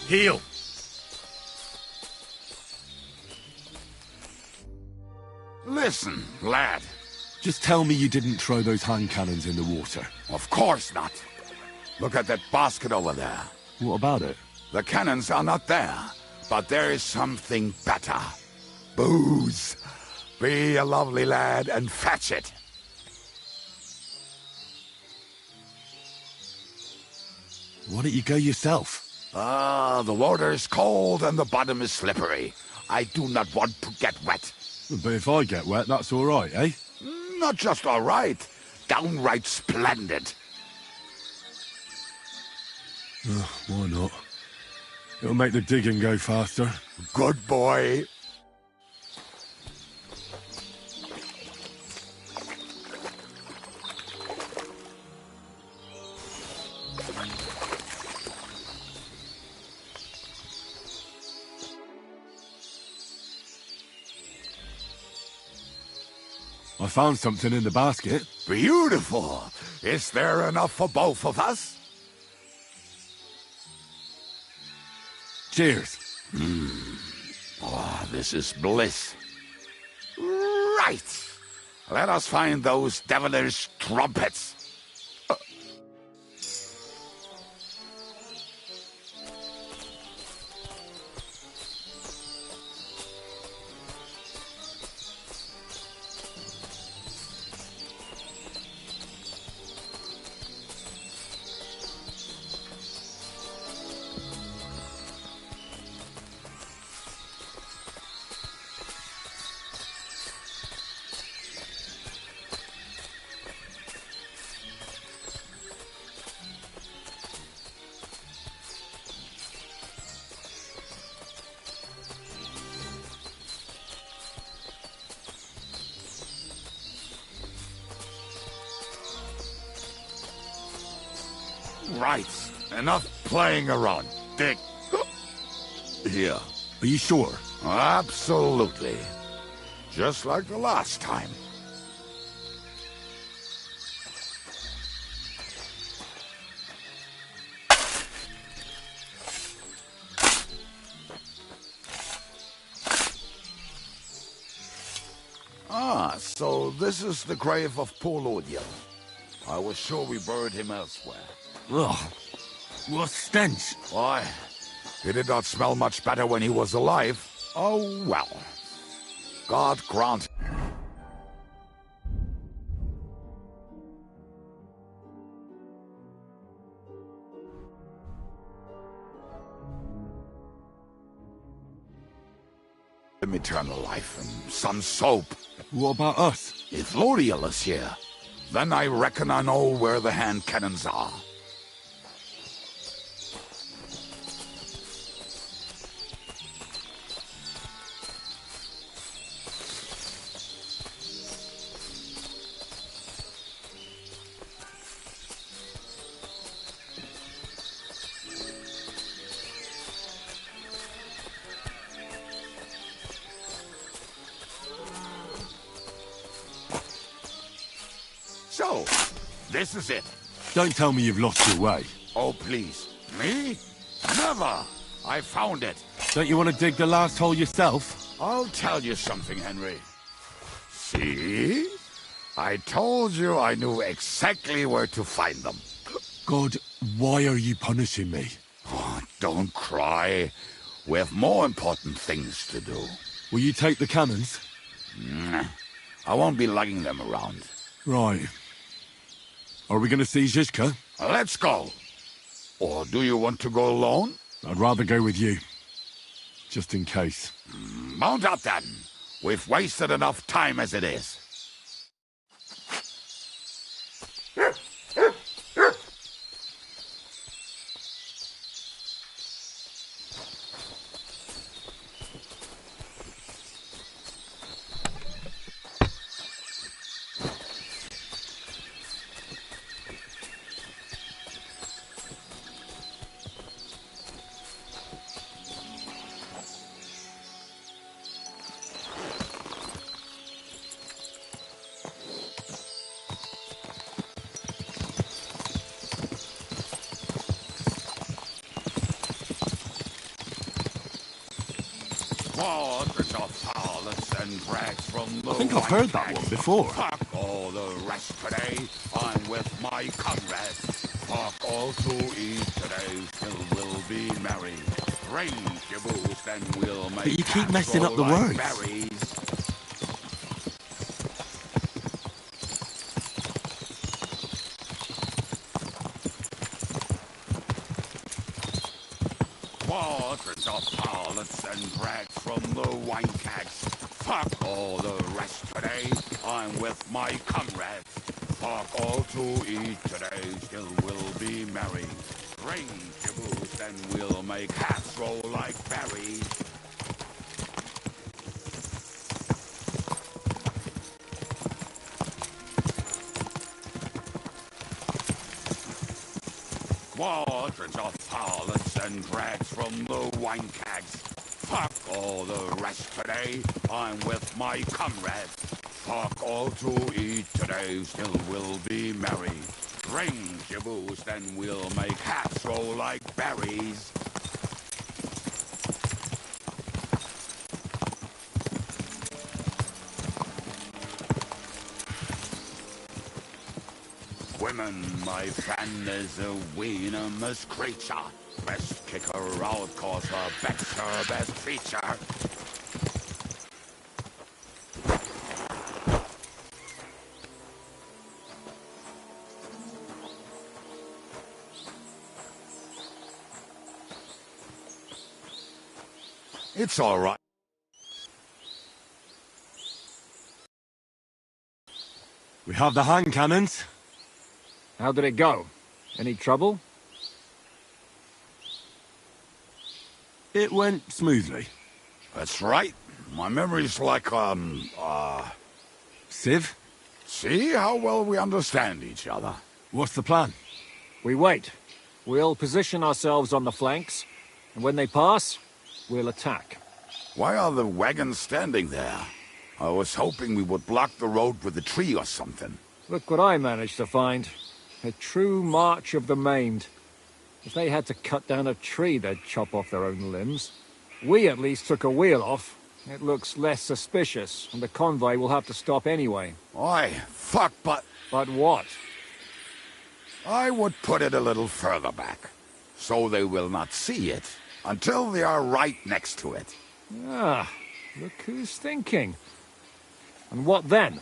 Speaker 9: Heal.
Speaker 10: Listen, lad.
Speaker 3: Just tell me you didn't throw those hand cannons in the water.
Speaker 10: Of course not. Look at that basket over there.
Speaker 3: What about it?
Speaker 10: The cannons are not there, but there is something better. Booze. Be a lovely lad and fetch it.
Speaker 3: Why don't you go yourself?
Speaker 10: The water is cold and the bottom is slippery. I do not want to get wet.
Speaker 3: But if I get wet, that's all right, eh?
Speaker 10: Not just all right. Downright splendid.
Speaker 3: Why not? It'll make the digging go faster.
Speaker 10: Good boy.
Speaker 3: I found something in the basket.
Speaker 10: Beautiful. Is there enough for both of us?
Speaker 3: Cheers.
Speaker 10: Oh, this is bliss. Right. Let us find those devilish trumpets. right. Enough playing around, Dick. Here.
Speaker 3: Are you sure?
Speaker 10: Absolutely. Just like the last time. Ah, so this is the grave of poor Lord Yell. I was sure we buried him elsewhere.
Speaker 3: Ugh. What stench.
Speaker 10: Why? He did not smell much better when he was alive. Oh, well. God grant... him eternal life and some soap.
Speaker 3: What about us?
Speaker 10: If Lodiel is here, then I reckon I know where the hand cannons are. So, this is it.
Speaker 3: Don't tell me you've lost your way.
Speaker 10: Oh, please. Me? Never! I found it.
Speaker 3: Don't you want to dig the last hole yourself?
Speaker 10: I'll tell you something, Henry. See? I told you I knew exactly where to find them.
Speaker 3: God, why are you punishing me?
Speaker 10: Oh, don't cry. We have more important things to do.
Speaker 3: Will you take the cannons?
Speaker 10: I won't be lugging them around.
Speaker 3: Right. Are we going to see Zizka?
Speaker 10: Let's go. Or do you want to go alone?
Speaker 3: I'd rather go with you. Just in case.
Speaker 10: Mount up then. We've wasted enough time as it is. Quadrants of harlots and drags from the
Speaker 3: I think I've heard that one before.
Speaker 10: Fuck all the rest today. I'm with my comrades. Fuck all to eat today. Still we'll be merry. Range your boost and we'll make.
Speaker 3: But you keep messing up the
Speaker 10: like
Speaker 3: words.
Speaker 10: berries. Quadrants of harlots and drags from the wine kegs. Fuck all the rest today. I'm with my comrades. Fuck all to eat today. Still we'll be merry. Range your boost and we'll make hats roll like berries. Quadrants of harlots and drags from the wine kegs. Fuck all the rest today. I'm with my comrades. Fuck all to eat today. Still we'll be merry. Range your boost and we'll make hats roll like berries. Women, my friend, is a venomous creature. Best kick her out, cause her back's her best feature. It's all right.
Speaker 3: We have the hand cannons.
Speaker 7: How did it go? Any trouble?
Speaker 3: It went smoothly.
Speaker 10: That's right. My memory's like,
Speaker 3: Civ?
Speaker 10: See how well we understand each other.
Speaker 3: What's the plan?
Speaker 7: We wait. We'll position ourselves on the flanks, and when they pass, we'll attack.
Speaker 10: Why are the wagons standing there? I was hoping we would block the road with a tree or something.
Speaker 7: Look what I managed to find. A true march of the maimed. If they had to cut down a tree, they'd chop off their own limbs. We at least took a wheel off. It looks less suspicious, and the convoy will have to stop anyway.
Speaker 10: Oi, fuck, but...
Speaker 7: But what?
Speaker 10: I would put it a little further back, so they will not see it until they are right next to it.
Speaker 7: Ah, look who's thinking. And what then?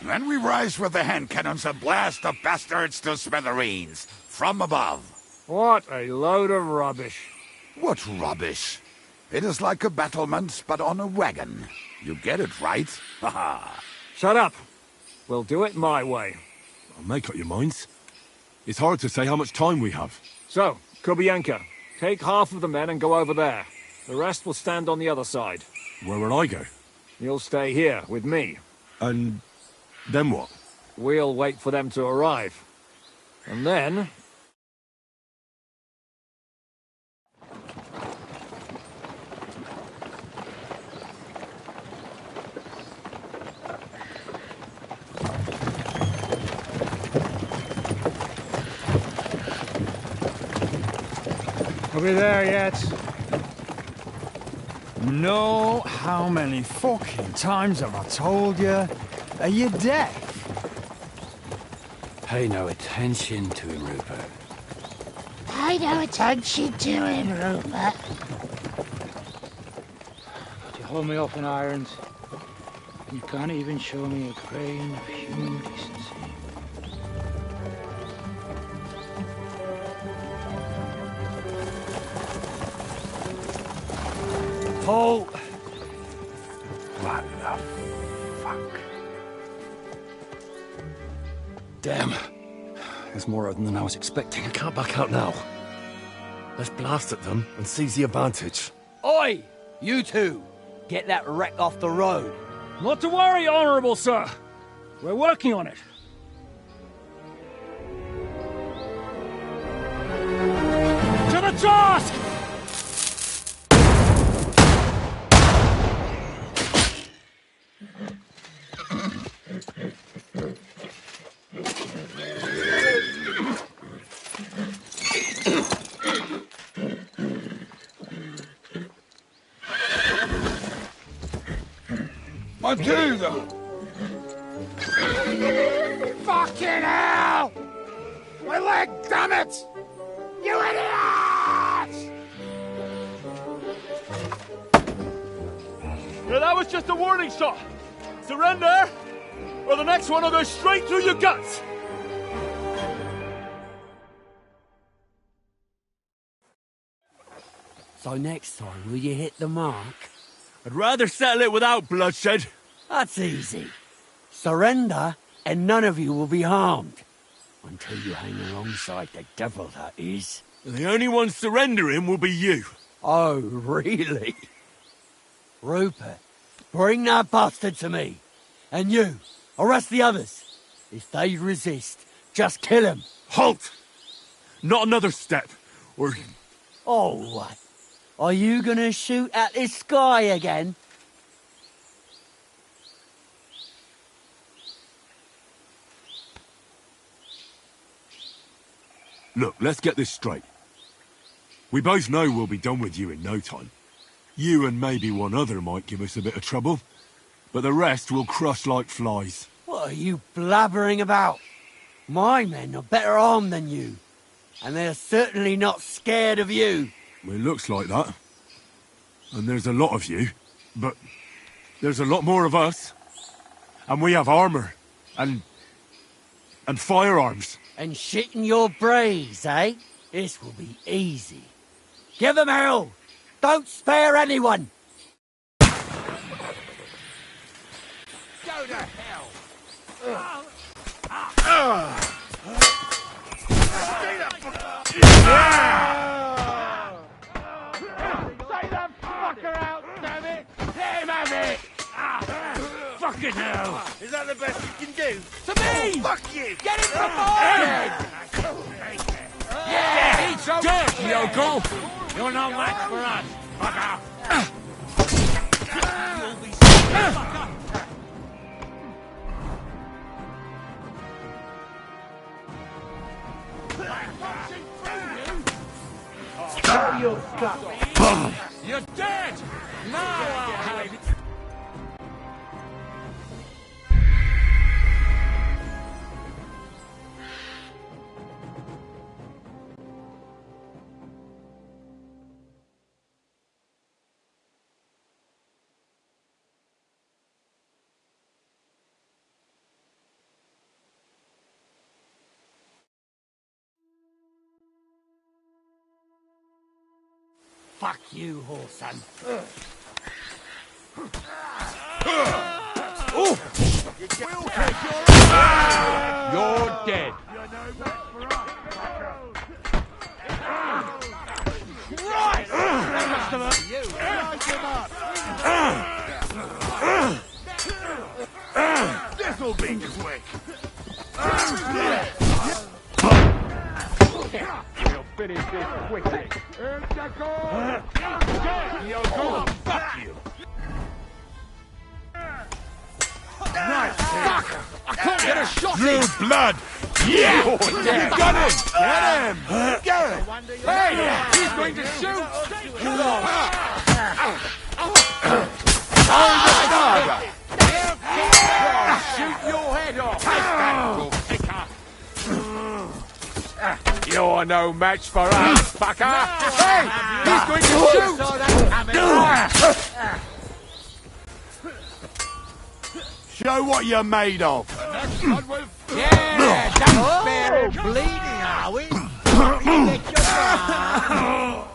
Speaker 10: Then we rise with the hand cannons and blast the bastards to smithereens, from above.
Speaker 7: What a load of rubbish.
Speaker 10: What rubbish? It is like a battlement, but on a wagon. You get it, right? Haha.
Speaker 7: Shut up. We'll do it my way.
Speaker 3: I'll make up your minds. It's hard to say how much time we have.
Speaker 7: So, Kubienka, take half of the men and go over there. The rest will stand on the other side.
Speaker 3: Where will I go?
Speaker 7: You'll stay here, with me.
Speaker 3: And then what?
Speaker 7: We'll wait for them to arrive. And then...
Speaker 1: Are we there yet? No, how many fucking times have I told you? Are you deaf?
Speaker 12: Pay no attention to him, Rupert.
Speaker 13: Pay no attention to him, Rupert.
Speaker 12: But you hold me up in irons. You can't even show me a grain of human decency.
Speaker 1: Paul!
Speaker 12: What the fuck? Damn. There's more of them than I was expecting.
Speaker 14: We can't back out now. Let's blast at them and seize the advantage.
Speaker 15: Oi! You two! Get that wreck off the road.
Speaker 7: Not to worry, Honourable Sir. We're working on it. To the task!
Speaker 10: My dude! Fucking hell! My leg, damn it! You idiots!
Speaker 7: Yeah, that was just a warning shot. Surrender, or the next one will go straight through your guts.
Speaker 15: So next time, will you hit the mark?
Speaker 14: I'd rather settle it without bloodshed.
Speaker 15: That's easy. Surrender, and none of you will be harmed. Until you hang alongside the devil, that is.
Speaker 3: The only one surrendering will be you.
Speaker 15: Oh, really? Rupert, bring that bastard to me. And you, arrest the others. If they resist, just kill him.
Speaker 3: Halt! Not another step, or...
Speaker 15: Oh, what? Are you gonna shoot at this sky again?
Speaker 3: Look, let's get this straight. We both know we'll be done with you in no time. You and maybe one other might give us a bit of trouble, but the rest will crush like flies.
Speaker 15: What are you blabbering about? My men are better armed than you, and they're certainly not scared of you.
Speaker 3: Well, it looks like that. And there's a lot of you, but there's a lot more of us. And we have armor, and firearms.
Speaker 15: And shit in your brains, eh? This will be easy. Give them hell! Don't spare anyone!
Speaker 10: Go to hell!
Speaker 13: Say that fucker out, damn it! Let him have it!
Speaker 14: Fucking hell!
Speaker 13: Is that the best you can do?
Speaker 15: To me!
Speaker 13: Fuck you!
Speaker 15: Get him promoted!
Speaker 13: Dead, yokel! You're no match for us, fucker! You'll be fucker! You're dead! Now I'll have you!
Speaker 15: Fuck you, whoreson.
Speaker 13: You're dead. Right!
Speaker 10: This'll be quick.
Speaker 13: We'll finish this quickly. Yokel! Fuck you! Nice! Fuck! I can't get a shot in!
Speaker 10: Drew blood! Yeah!
Speaker 13: You got him!
Speaker 10: Get him!
Speaker 13: Hey! He's going to shoot! Shoot your head off! You're no match for us, fucker! Hey! He's going to shoot!
Speaker 10: Show what you're made of.
Speaker 15: Yeah, don't spare him. Bleeding, are we? You get your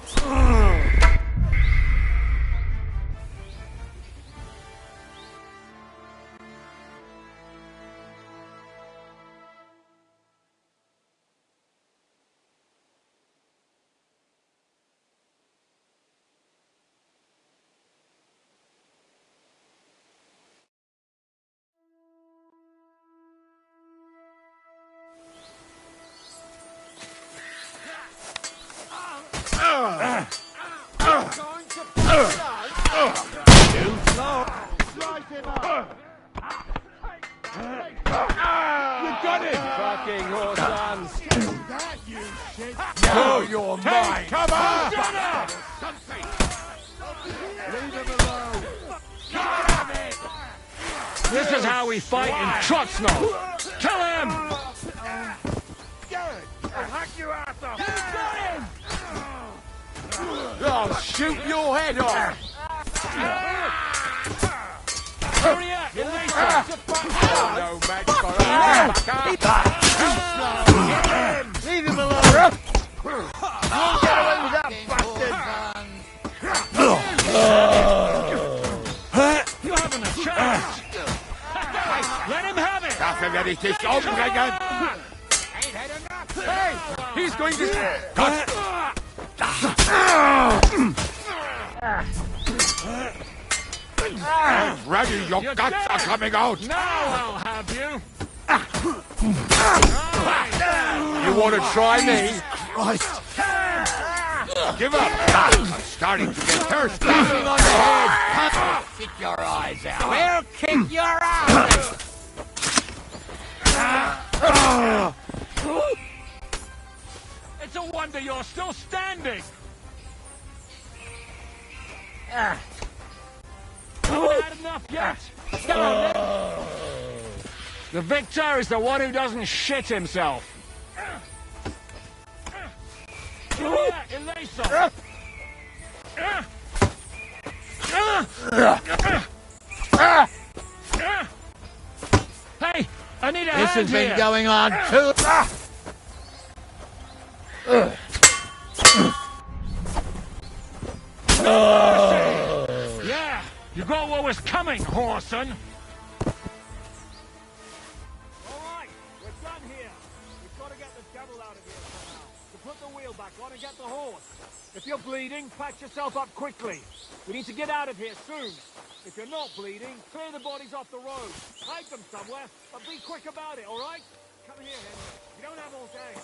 Speaker 13: Fucking whoresons!
Speaker 10: No, you're mine. Come on!
Speaker 13: Leave him alone! This is how we fight in Trotsnov! Kill him!
Speaker 10: I'll hack your ass off!
Speaker 13: I'll shoot your head off! Hurry up! No match for us, fucker!
Speaker 15: Leave him alone. Won't get away with that bastard.
Speaker 13: You haven't a chance! Let him have it!
Speaker 10: Dafür werde ich dich umbringen!
Speaker 13: Hey! He's going to...
Speaker 10: Ready, your guts are coming out!
Speaker 13: Now I'll have you!
Speaker 10: You want to try me? Christ! Give up! I'm starting to get thirsty!
Speaker 15: On the head. Kick your eyes out. We'll kick your eyes.
Speaker 13: It's a wonder you're still standing! Haven't had enough yet! Come on, then. The victor is the one who doesn't shit himself! Elisa! Hey, I need a hand
Speaker 15: This has been
Speaker 13: here.
Speaker 15: going on too.
Speaker 13: Yeah, you got what was coming, whoreson. All right, we're done here. We've got to get the devil out of here somehow. To put the wheel back on and get the horse. If you're bleeding, patch yourself up quickly. We need to get out of here soon. If you're not bleeding, clear the bodies off the road. Hide them somewhere, but be quick about it, all right? Come here, Henry. You don't have all day.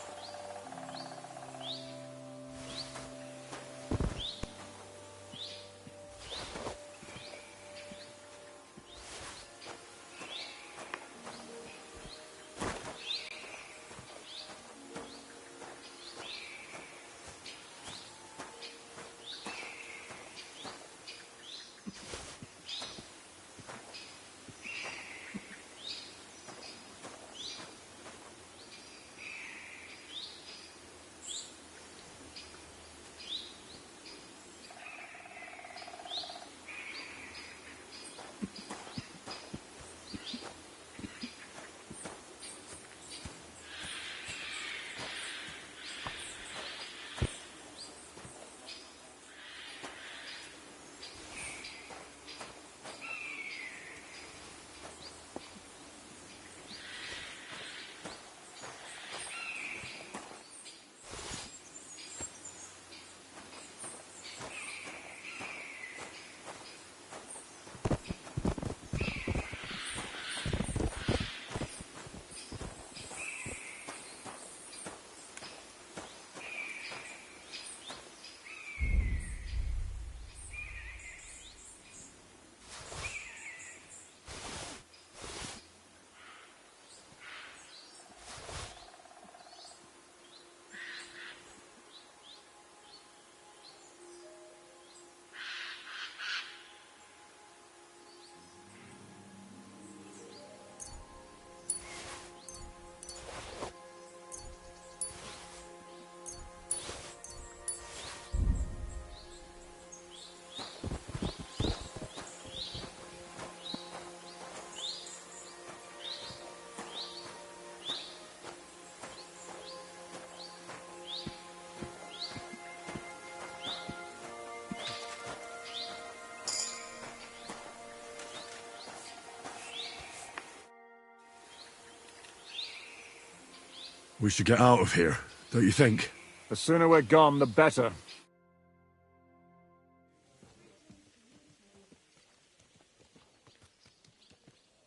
Speaker 3: We should get out of here, don't you think?
Speaker 7: The sooner we're gone, the better.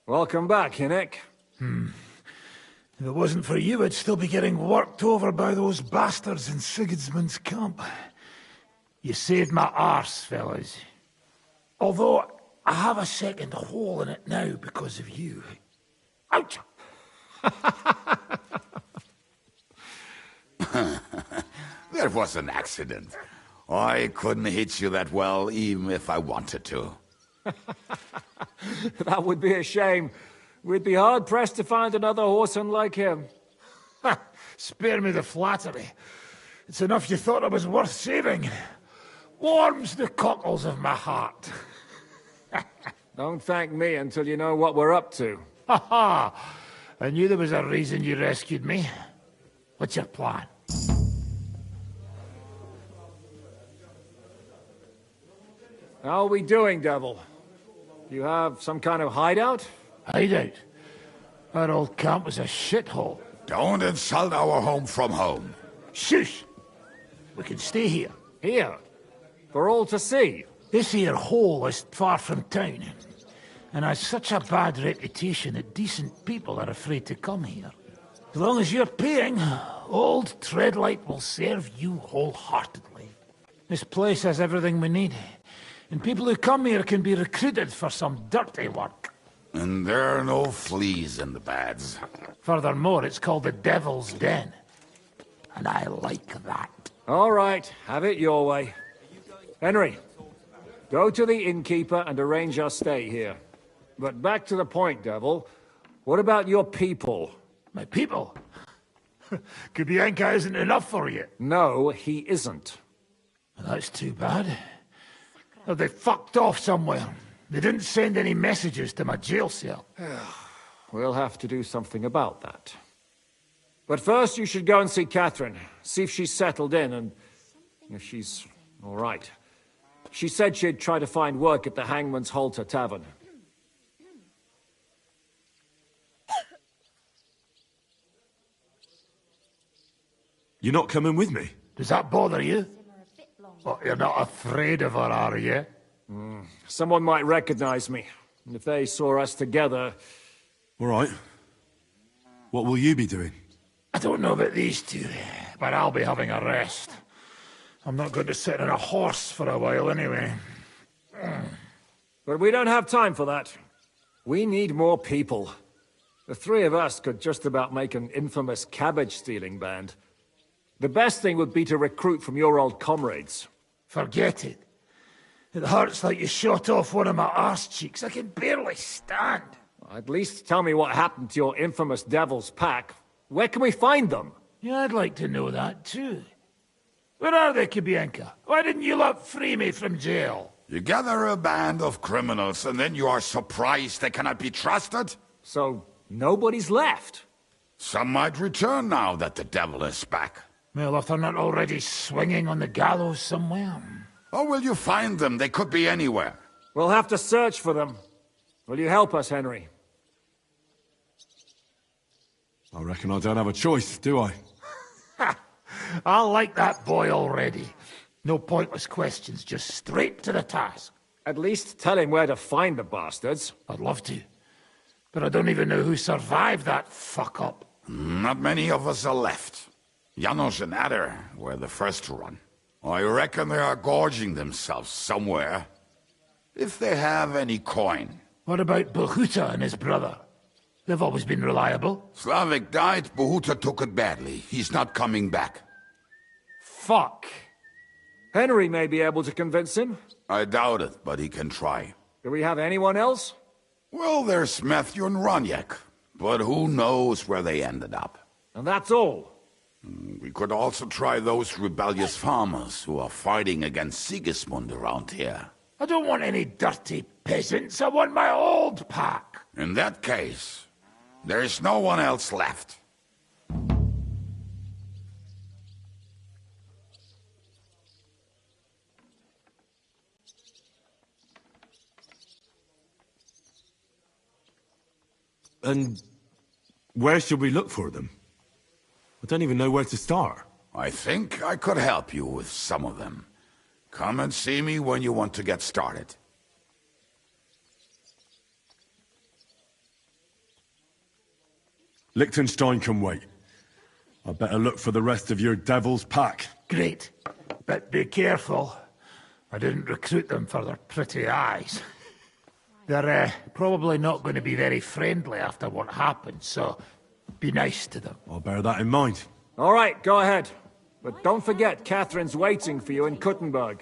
Speaker 7: Welcome back, Hinnick.
Speaker 16: If it wasn't for you, I'd still be getting worked over by those bastards in Sigismund's camp. You saved my arse, fellas. Although, I have a second hole in it now because of you. Ouch!
Speaker 10: That was an accident. I couldn't hit you that well, even if I wanted to.
Speaker 7: That would be a shame. We'd be hard-pressed to find another horseman like him.
Speaker 16: Spare me the flattery. It's enough you thought I was worth saving. Warms the cockles of my heart.
Speaker 7: Don't thank me until you know what we're up to.
Speaker 16: Ha ha! I knew there was a reason you rescued me. What's your plan?
Speaker 7: How are we doing, Devil? You have some kind of hideout?
Speaker 16: Hideout? Our old camp was a shithole.
Speaker 10: Don't insult our home from home.
Speaker 16: Shush! We can stay here.
Speaker 7: Here? For all to see?
Speaker 16: This here hole is far from town, and has such a bad reputation that decent people are afraid to come here. As long as you're paying, old Treadlight will serve you wholeheartedly. This place has everything we need, and people who come here can be recruited for some dirty work.
Speaker 10: And there are no fleas in the beds.
Speaker 16: Furthermore, it's called the Devil's Den, and I like that.
Speaker 7: All right, have it your way. Henry, go to the innkeeper and arrange our stay here. But back to the point, Devil. What about your people?
Speaker 16: My people? Kubienka isn't enough for you.
Speaker 7: No, he isn't.
Speaker 16: That's too bad. Oh, they fucked off somewhere. They didn't send any messages to my jail cell.
Speaker 7: We'll have to do something about that. But first you should go and see Catherine. See if she's settled in and if she's all right. She said she'd try to find work at the Hangman's Halter Tavern.
Speaker 3: You're not coming with me?
Speaker 16: Does that bother you? Well, you're not afraid of her, are you?
Speaker 7: Someone might recognize me. And if they saw us together...
Speaker 3: All right. What will you be doing?
Speaker 16: I don't know about these two, but I'll be having a rest. I'm not going to sit on a horse for a while anyway.
Speaker 7: But we don't have time for that. We need more people. The three of us could just about make an infamous cabbage-stealing band. The best thing would be to recruit from your old comrades.
Speaker 16: Forget it. It hurts like you shot off one of my arse cheeks. I can barely stand.
Speaker 7: At least tell me what happened to your infamous Devil's Pack. Where can we find them?
Speaker 16: Yeah, I'd like to know that too. Where are they, Kubienka? Why didn't you lot free me from jail?
Speaker 10: You gather a band of criminals and then you are surprised they cannot be trusted?
Speaker 7: So, nobody's left?
Speaker 10: Some might return now that the devil is back.
Speaker 16: Well, if they're not already swinging on the gallows somewhere.
Speaker 10: How will you find them? They could be anywhere.
Speaker 7: We'll have to search for them. Will you help us, Henry?
Speaker 3: I reckon I don't have a choice, do I?
Speaker 16: I like that boy already. No pointless questions, just straight to the task.
Speaker 7: At least tell him where to find the bastards.
Speaker 16: I'd love to. But I don't even know who survived that fuck-up.
Speaker 10: Not many of us are left. Janos and Adder were the first to run. I reckon they are gorging themselves somewhere. If they have any coin.
Speaker 16: What about Bohuta and his brother? They've always been reliable.
Speaker 10: Slavik died, Bohuta took it badly. He's not coming back.
Speaker 7: Fuck. Henry may be able to convince him.
Speaker 10: I doubt it, but he can try.
Speaker 7: Do we have anyone else?
Speaker 10: Well, there's Matthew and Roniak, but who knows where they ended up.
Speaker 7: And that's all.
Speaker 10: We could also try those rebellious farmers who are fighting against Sigismund around here.
Speaker 16: I don't want any dirty peasants. I want my old pack.
Speaker 10: In that case, there is no one else left.
Speaker 3: And where should we look for them? don't even know where to start.
Speaker 10: I think I could help you with some of them. Come and see me when you want to get started.
Speaker 3: Liechtenstein can wait. I better look for the rest of your devil's pack.
Speaker 16: Great. But be careful. I didn't recruit them for their pretty eyes. They're probably not going to be very friendly after what happened, so be nice to them.
Speaker 3: I'll bear that in mind.
Speaker 7: All right, go ahead. But don't forget, Catherine's waiting for you in Kuttenberg.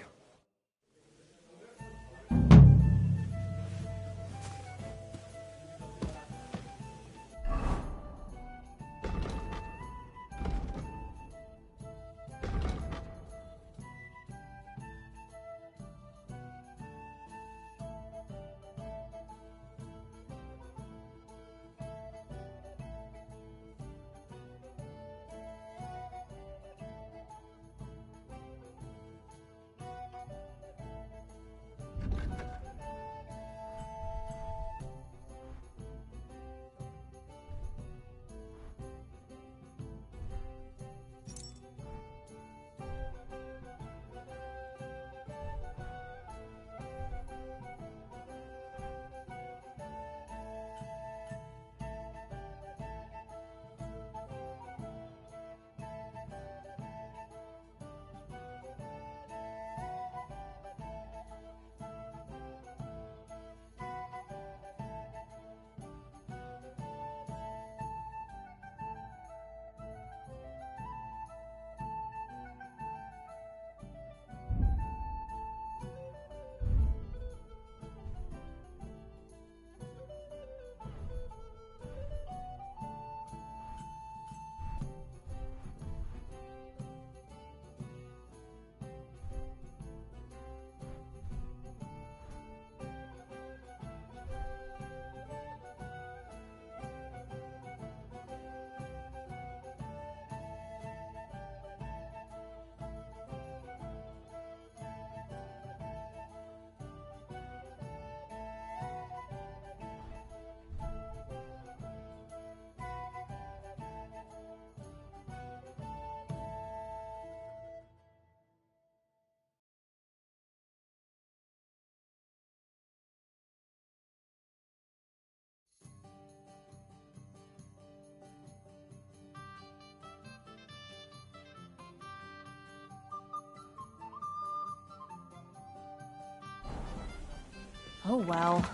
Speaker 2: Oh well.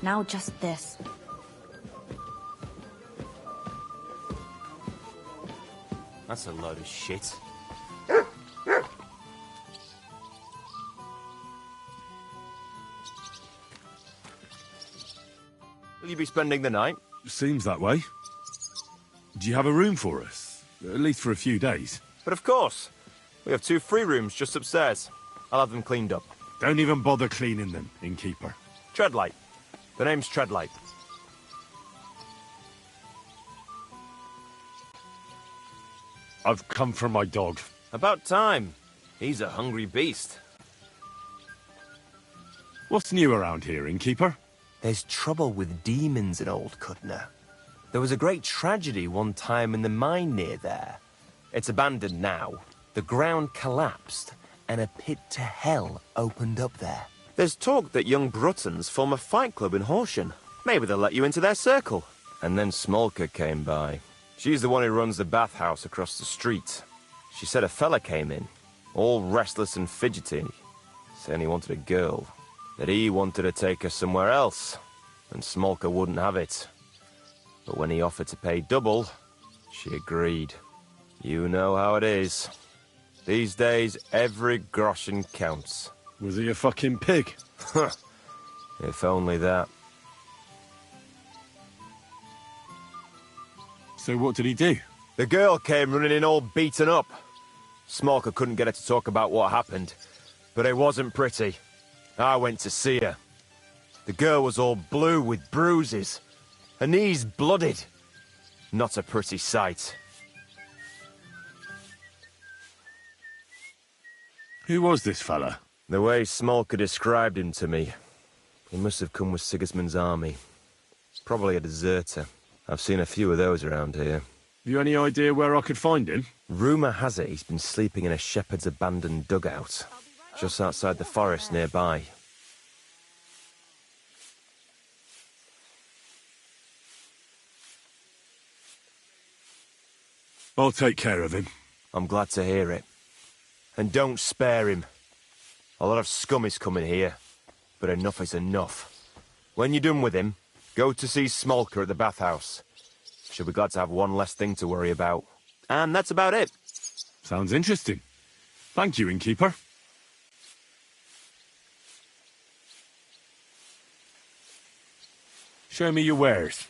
Speaker 2: Now just this.
Speaker 11: That's a load of shit. Will you be spending the night?
Speaker 3: Seems that way. Do you have a room for us? At least for a few days.
Speaker 11: But of course. We have 2 free rooms just upstairs. I'll have them cleaned up.
Speaker 3: Don't even bother cleaning them, innkeeper.
Speaker 11: Treadlight. The name's Treadlight.
Speaker 3: I've come for my dog.
Speaker 11: About time. He's a hungry beast.
Speaker 3: What's new around here, innkeeper?
Speaker 11: There's trouble with demons in Old Kutner. There was a great tragedy one time in the mine near there. It's abandoned now. The ground collapsed, and a pit to hell opened up there. There's talk that young Bruttons form a fight club in Horsham. Maybe they'll let you into their circle. And then Smolka came by. She's the one who runs the bathhouse across the street. She said a fella came in, all restless and fidgety, saying he wanted a girl. That he wanted to take her somewhere else, and Smolka wouldn't have it. But when he offered to pay double, she agreed. You know how it is. These days, every groschen counts.
Speaker 3: Was he a fucking pig?
Speaker 11: If only that.
Speaker 3: So what did he do?
Speaker 11: The girl came running in all beaten up. Smolka couldn't get her to talk about what happened, but it wasn't pretty. I went to see her. The girl was all blue with bruises. Her knees blooded. Not a pretty sight.
Speaker 3: Who was this fella?
Speaker 11: The way Smolka described him to me, he must have come with Sigismund's army. Probably a deserter. I've seen a few of those around here.
Speaker 3: Have you any idea where I could find him?
Speaker 11: Rumour has it he's been sleeping in a shepherd's abandoned dugout, just outside the forest nearby.
Speaker 3: I'll take care of him.
Speaker 11: I'm glad to hear it. And don't spare him. A lot of scum is coming here, but enough is enough. When you're done with him, go to see Smolker at the bathhouse. She'll be glad to have one less thing to worry about. And that's about it.
Speaker 3: Sounds interesting. Thank you, innkeeper. Show me your wares.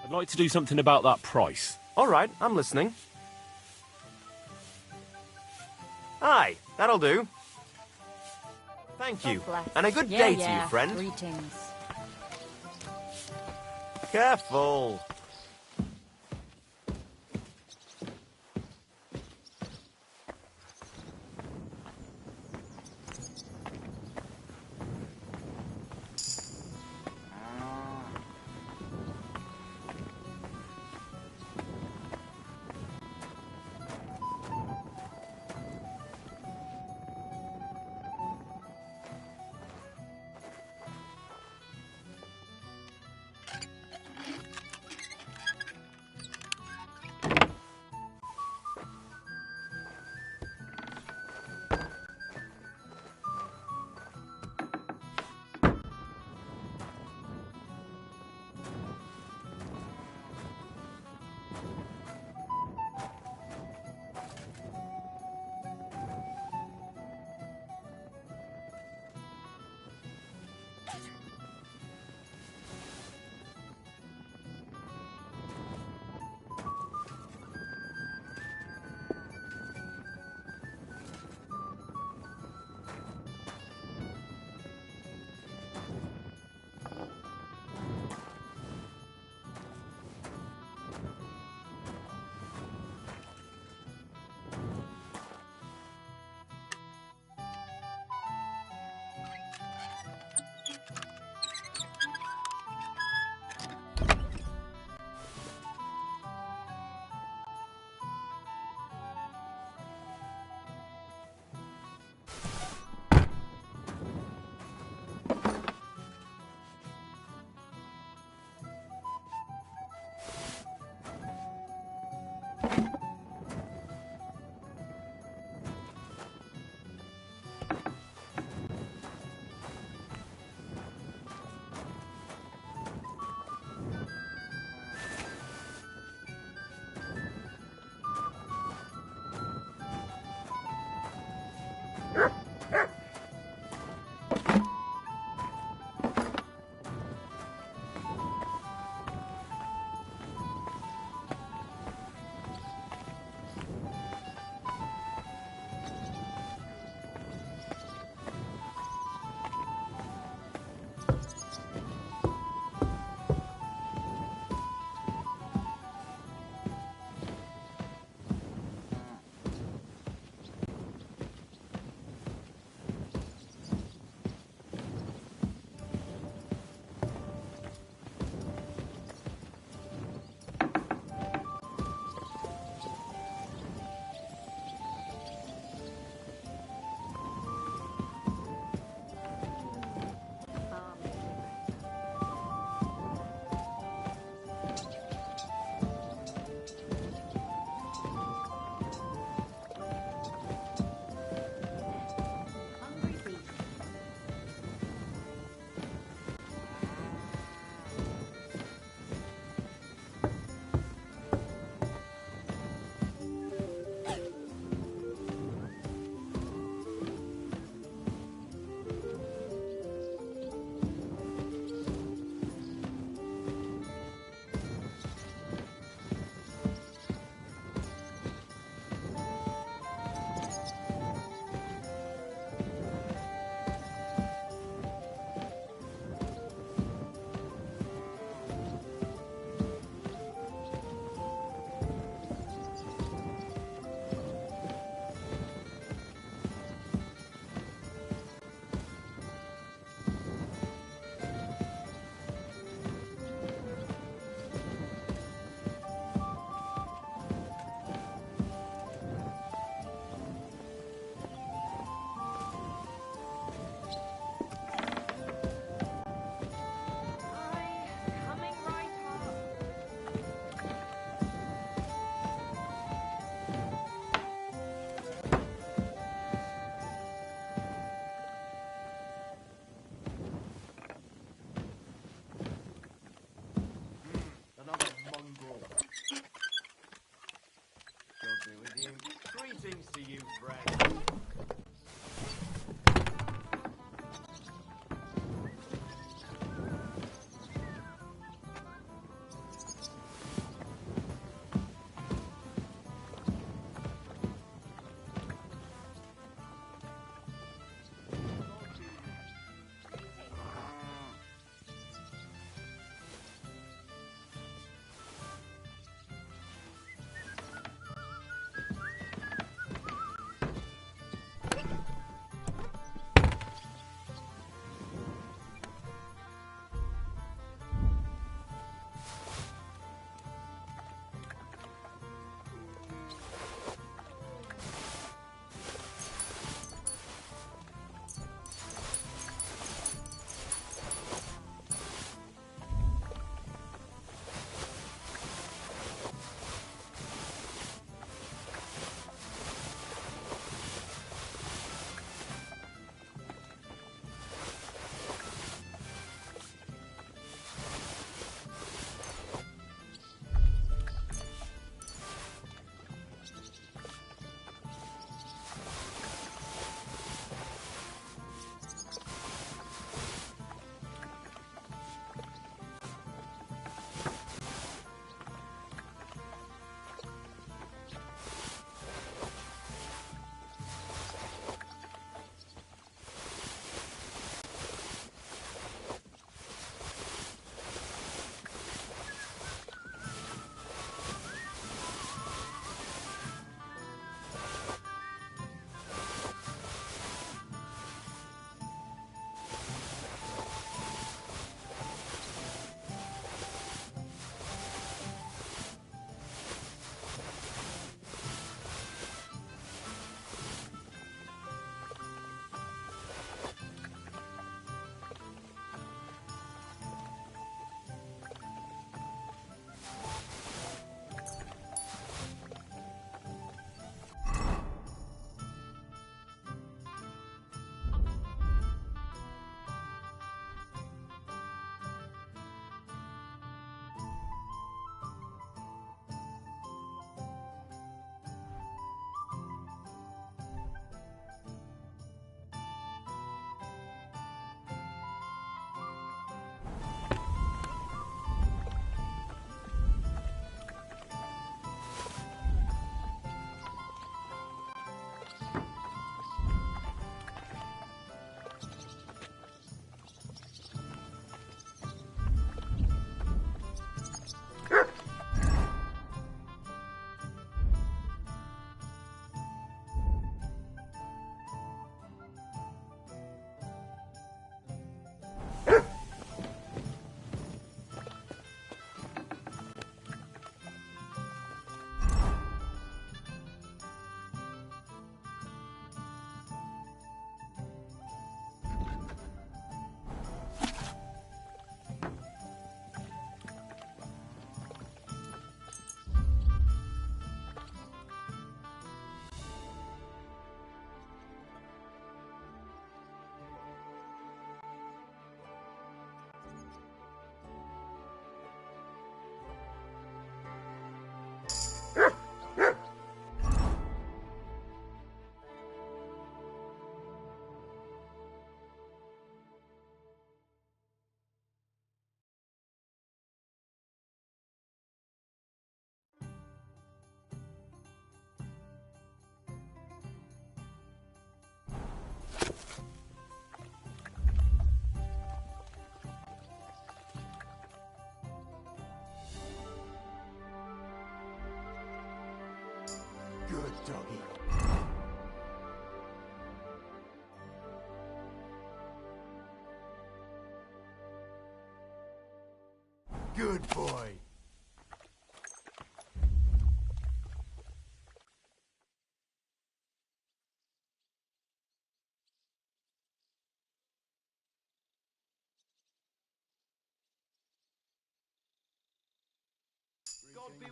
Speaker 3: I'd like to do something about that price.
Speaker 11: All right, I'm listening. Aye, that'll do. Thank you. And a good day to you, friend.
Speaker 2: Greetings.
Speaker 11: Careful.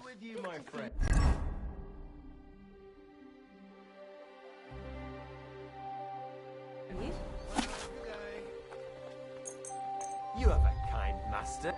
Speaker 11: with you, my friend. You have a kind master.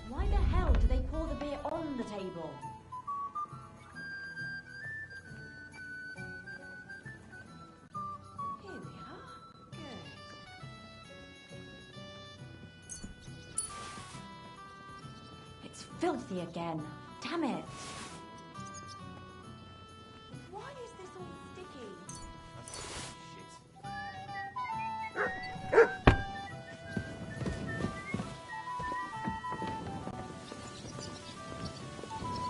Speaker 17: Why the hell do they pour the beer on the table? Here we are. Good. It's filthy again. Damn it. Why is this all sticky?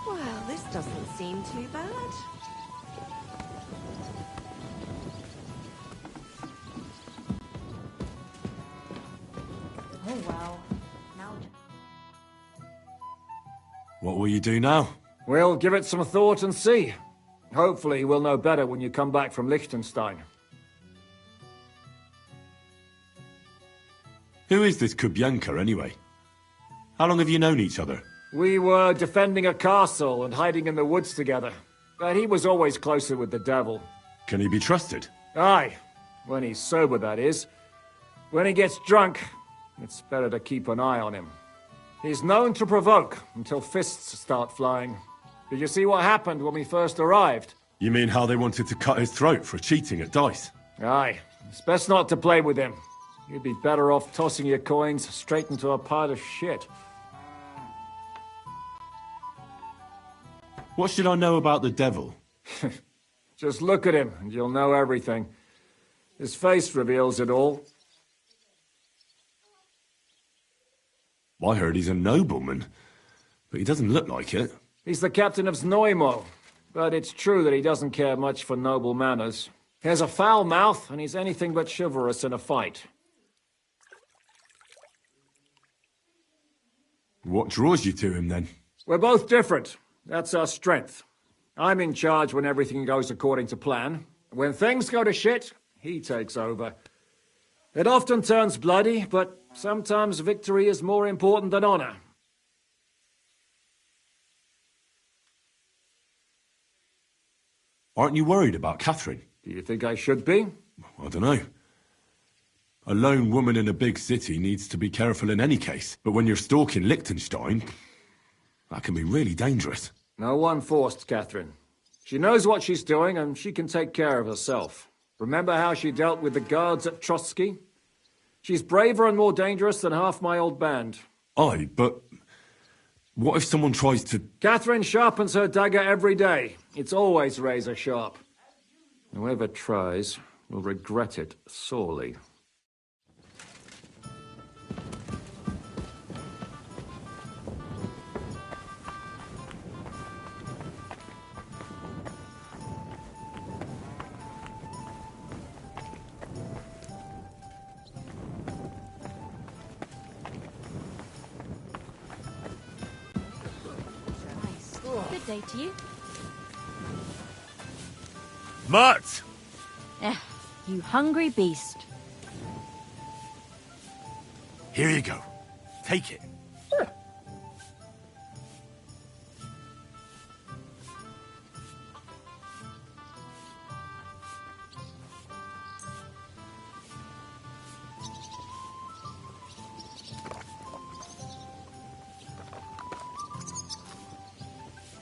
Speaker 2: Well, this doesn't seem too bad.
Speaker 17: Oh well. Now
Speaker 3: What will you do now?
Speaker 7: We'll give it some thought and see. Hopefully we'll know better when you come back from Liechtenstein.
Speaker 3: Who is this Kubyanka, anyway? How long have you known each other?
Speaker 7: We were defending a castle and hiding in the woods together. But he was always closer with the devil.
Speaker 3: Can he be trusted?
Speaker 7: Aye. When he's sober, that is. When he gets drunk, it's better to keep an eye on him. He's known to provoke until fists start flying. Did you see what happened when we first arrived?
Speaker 3: You mean how they wanted to cut his throat for cheating at dice?
Speaker 7: Aye. It's best not to play with him. You'd be better off tossing your coins straight into a pile of shit.
Speaker 3: What should I know about the devil?
Speaker 7: Just look at him and you'll know everything. His face reveals it all.
Speaker 3: I heard he's a nobleman, but he doesn't look like it.
Speaker 7: He's the captain of Znojmo, but it's true that he doesn't care much for noble manners. He has a foul mouth, and he's anything but chivalrous in a fight.
Speaker 3: What draws you to him, then?
Speaker 7: We're both different. That's our strength. I'm in charge when everything goes according to plan. When things go to shit, he takes over. It often turns bloody, but sometimes victory is more important than honor.
Speaker 3: Aren't you worried about Catherine?
Speaker 7: Do you think I should be?
Speaker 3: I don't know. A lone woman in a big city needs to be careful in any case. But when you're stalking Liechtenstein, that can be really dangerous.
Speaker 7: No one forced Catherine. She knows what she's doing, and she can take care of herself. Remember how she dealt with the guards at Trotsky? She's braver and more dangerous than half my old band.
Speaker 3: Aye, but what if someone tries to...
Speaker 7: Catherine sharpens her dagger every day. It's always razor sharp. Whoever tries will regret it sorely.
Speaker 18: Good day to you.
Speaker 3: Mutt!
Speaker 18: You hungry beast.
Speaker 3: Here you go. Take it.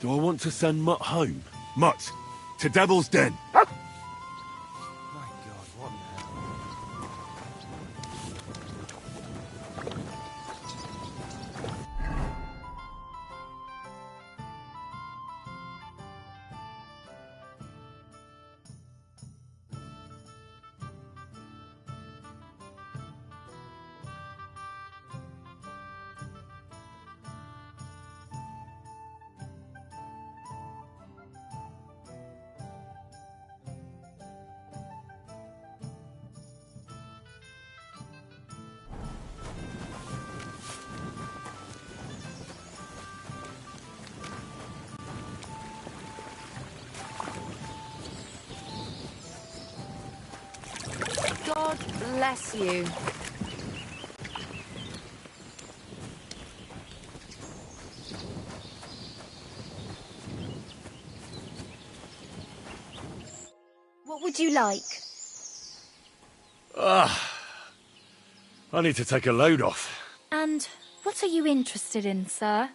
Speaker 3: Do I want to send Mutt home? Mutt, to Devil's Den.
Speaker 2: God bless you.
Speaker 18: What would you like?
Speaker 3: I need to take a load off.
Speaker 18: And what are you interested in, sir?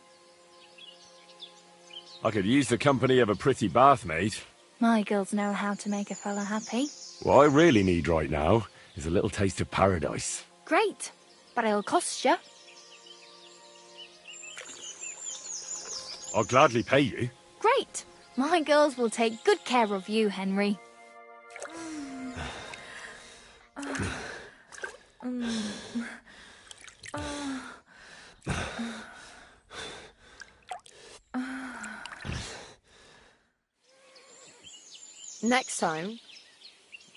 Speaker 3: I could use the company of a pretty bathmaid.
Speaker 18: My girls know how to make a fella happy.
Speaker 3: What I really need right now is a little taste of paradise.
Speaker 18: Great, but it'll cost you.
Speaker 3: I'll gladly pay you.
Speaker 18: Great. My girls will take good care of you, Henry.
Speaker 2: Next time,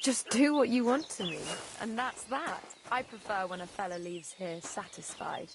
Speaker 2: just do what you want to me, and that's that. I prefer when a fella leaves here satisfied.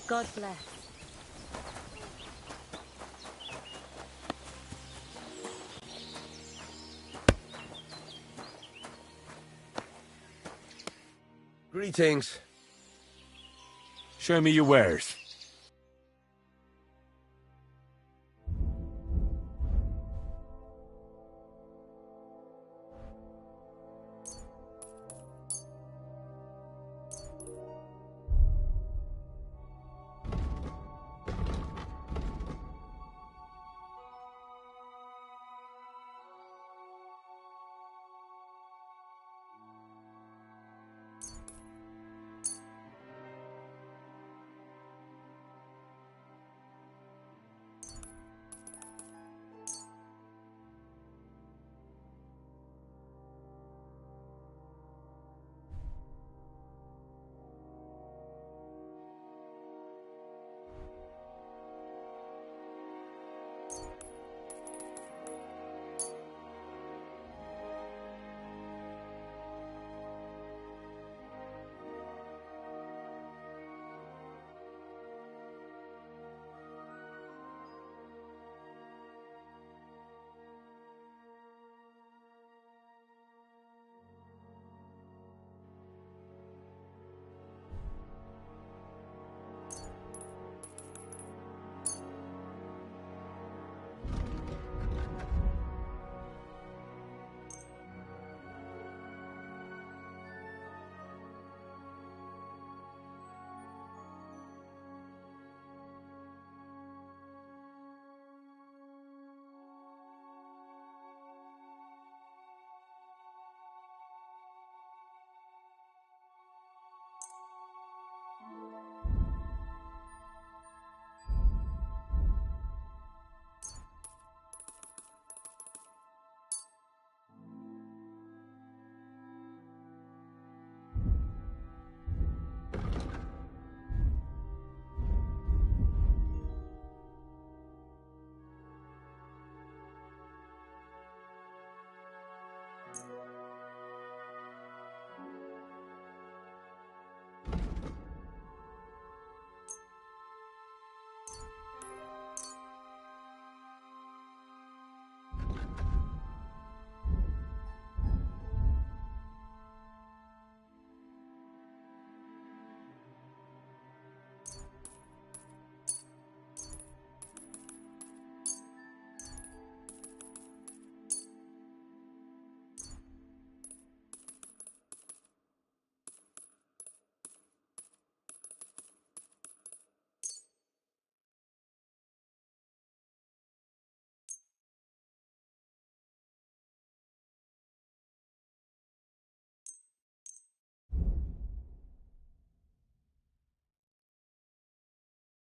Speaker 18: God bless.
Speaker 14: Greetings.
Speaker 3: Show me your wares.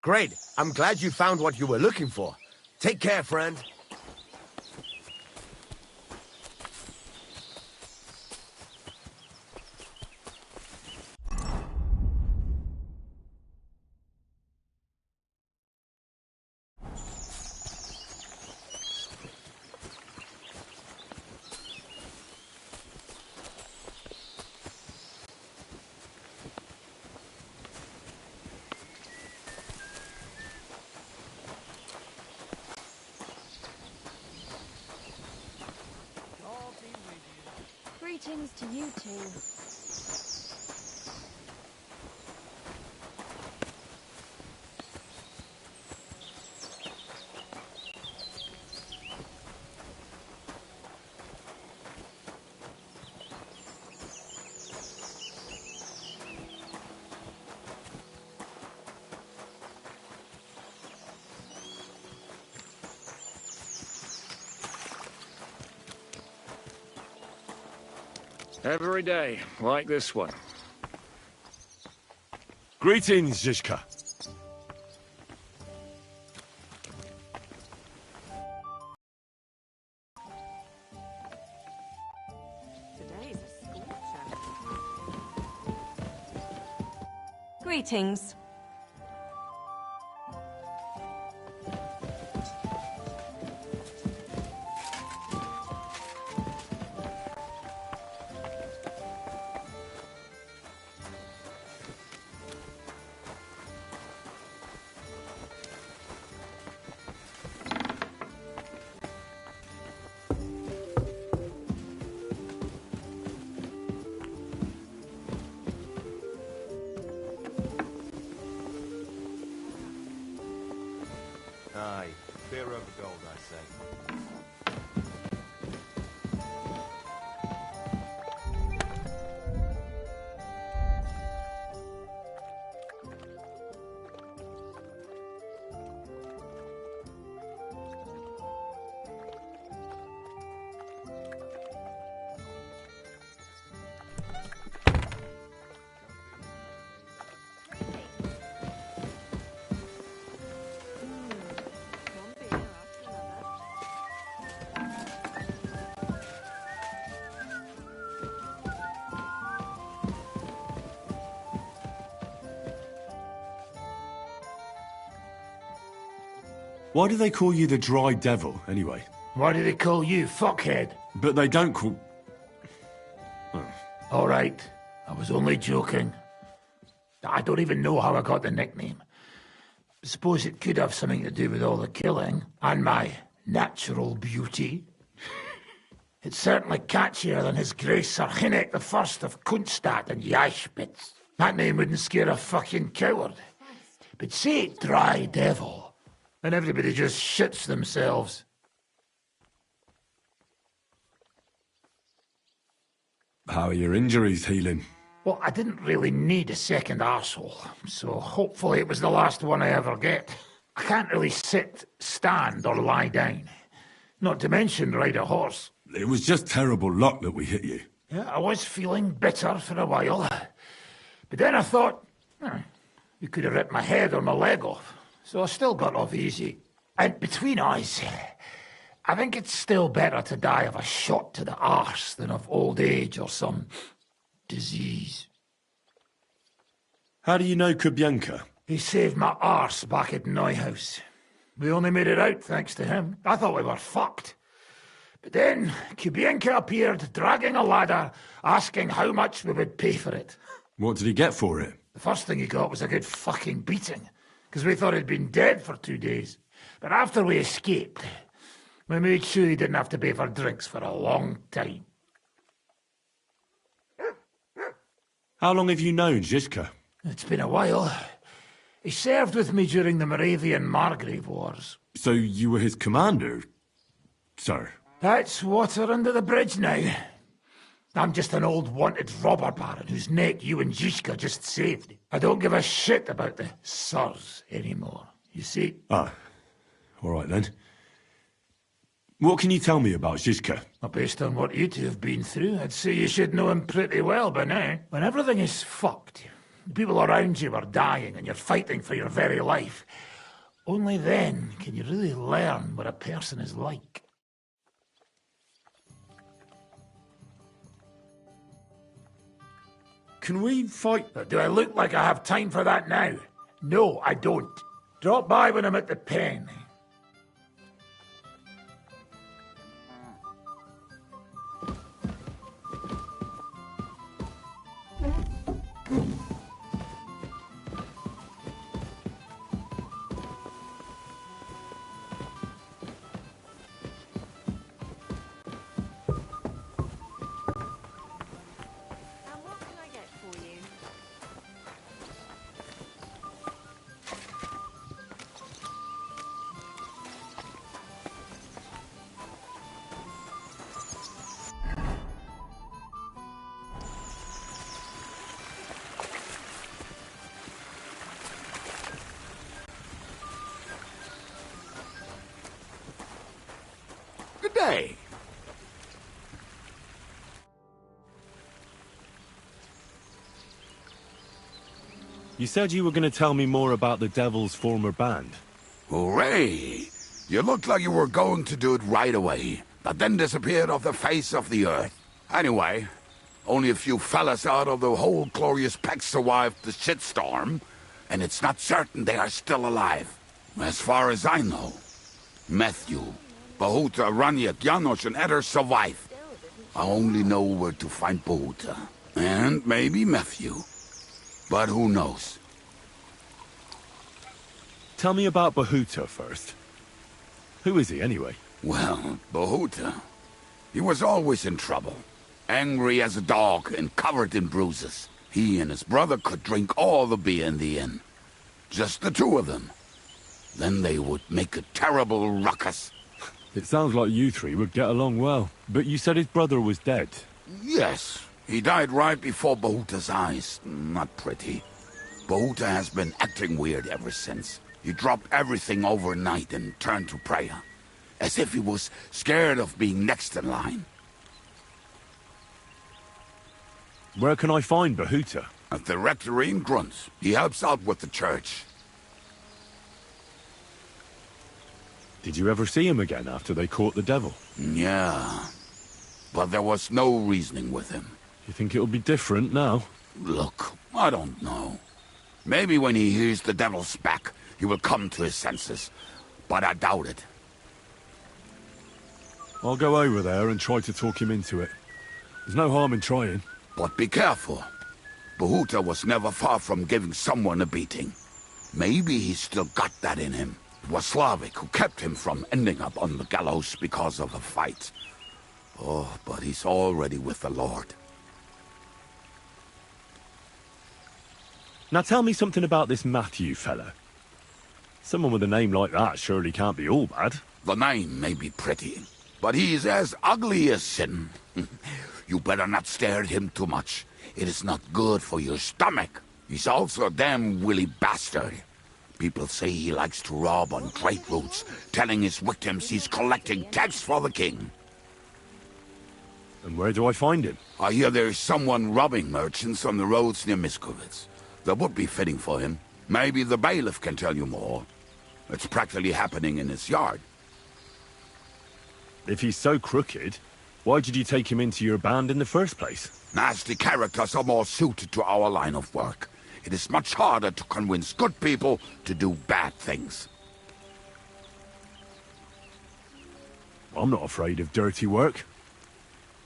Speaker 19: Great. I'm glad you found what you were looking for. Take care, friend.
Speaker 17: Greetings to you two.
Speaker 7: Every day, like this one.
Speaker 3: Greetings, Zizka.
Speaker 17: Today's a scorcher. Greetings.
Speaker 19: Aye, beer over gold, I say.
Speaker 3: Why do they call you the Dry Devil, anyway?
Speaker 16: Why do they call you fuckhead?
Speaker 3: But they don't call...
Speaker 16: All right, I was only joking. I don't even know how I got the nickname. Suppose it could have something to do with all the killing and my natural beauty. It's certainly catchier than His Grace Sir Hinnek the First of Kunststadt and Yashpitz. That name wouldn't scare a fucking coward. But say Dry Devil, and everybody just shits themselves.
Speaker 3: How are your injuries healing?
Speaker 16: Well, I didn't really need a second arsehole, so hopefully it was the last one I ever get. I can't really sit, stand, or lie down. Not to mention ride a horse.
Speaker 3: It was just terrible luck that we hit you.
Speaker 16: Yeah, I was feeling bitter for a while. But then I thought, you could have ripped my head or my leg off. So I still got off easy. And between us, I think it's still better to die of a shot to the arse than of old age or some disease.
Speaker 3: How do you know Kubyanka?
Speaker 16: He saved my arse back at Neuhaus. We only made it out thanks to him. I thought we were fucked. But then Kubyanka appeared, dragging a ladder, asking how much we would pay for it.
Speaker 3: What did he get for it?
Speaker 16: The first thing he got was a good fucking beating, because we thought he'd been dead for 2 days. But after we escaped, we made sure he didn't have to pay for drinks for a long time.
Speaker 3: How long have you known Zizka?
Speaker 16: It's been a while. He served with me during the Moravian-Margrave Wars.
Speaker 3: So you were his commander, sir?
Speaker 16: That's water under the bridge now. I'm just an old wanted robber baron whose neck you and Zizka just saved. I don't give a shit about the sirs anymore, you see?
Speaker 3: Ah, all right then. What can you tell me about Zizka?
Speaker 16: Well, based on what you two have been through, I'd say you should know him pretty well by now. When everything is fucked, the people around you are dying and you're fighting for your very life. Only then can you really learn what a person is like.
Speaker 3: Can we fight?
Speaker 16: Do I look like I have time for that now? No, I don't. Drop by when I'm at the pen.
Speaker 10: Good day.
Speaker 3: You said you were going to tell me more about the Devil's former band.
Speaker 10: Hooray! You looked like you were going to do it right away, but then disappeared off the face of the earth. Anyway, only a few fellas out of the whole glorious pack survived the shitstorm, and it's not certain they are still alive. As far as I know, Matthew, Bahuta, Raniak, Janos, and Eder survive. I only know where to find Bahuta. And maybe Matthew. But who knows?
Speaker 3: Tell me about Bahuta first. Who is he, anyway?
Speaker 10: Well, Bahuta, he was always in trouble. Angry as a dog and covered in bruises. He and his brother could drink all the beer in the inn. Just the two of them. Then they would make a terrible ruckus.
Speaker 3: It sounds like you three would get along well. But you said his brother was dead.
Speaker 10: Yes, he died right before Bahuta's eyes. Not pretty. Bahuta has been acting weird ever since. He dropped everything overnight and turned to prayer. As if he was scared of being next in line.
Speaker 3: Where can I find Bahuta?
Speaker 10: At the rectory in Grunt. He helps out with the church.
Speaker 3: Did you ever see him again after they caught the devil?
Speaker 10: Yeah. But there was no reasoning with him.
Speaker 3: You think it'll be different now?
Speaker 10: Look, I don't know. Maybe when he hears the devil's back, he will come to his senses. But I doubt it.
Speaker 3: I'll go over there and try to talk him into it. There's no harm in trying.
Speaker 10: But be careful. Bahuta was never far from giving someone a beating. Maybe he's still got that in him. It was Slavic who kept him from ending up on the gallows because of a fight. Oh, but he's already with the Lord.
Speaker 3: Now tell me something about this Matthew fella. Someone with a name like that surely can't be all bad.
Speaker 10: The name may be pretty, but he's as ugly as sin. You better not stare at him too much. It is not good for your stomach. He's also a damn willy bastard. People say he likes to rob on trade routes, telling his victims he's collecting tax for the king.
Speaker 3: And where do I find him?
Speaker 10: I hear there's someone robbing merchants on the roads near Miskovitz. That would be fitting for him. Maybe the bailiff can tell you more. It's practically happening in his yard.
Speaker 3: If he's so crooked, why did you take him into your band in the first place?
Speaker 10: Nasty characters are more suited to our line of work. It is much harder to convince good people to do bad things.
Speaker 3: I'm not afraid of dirty work.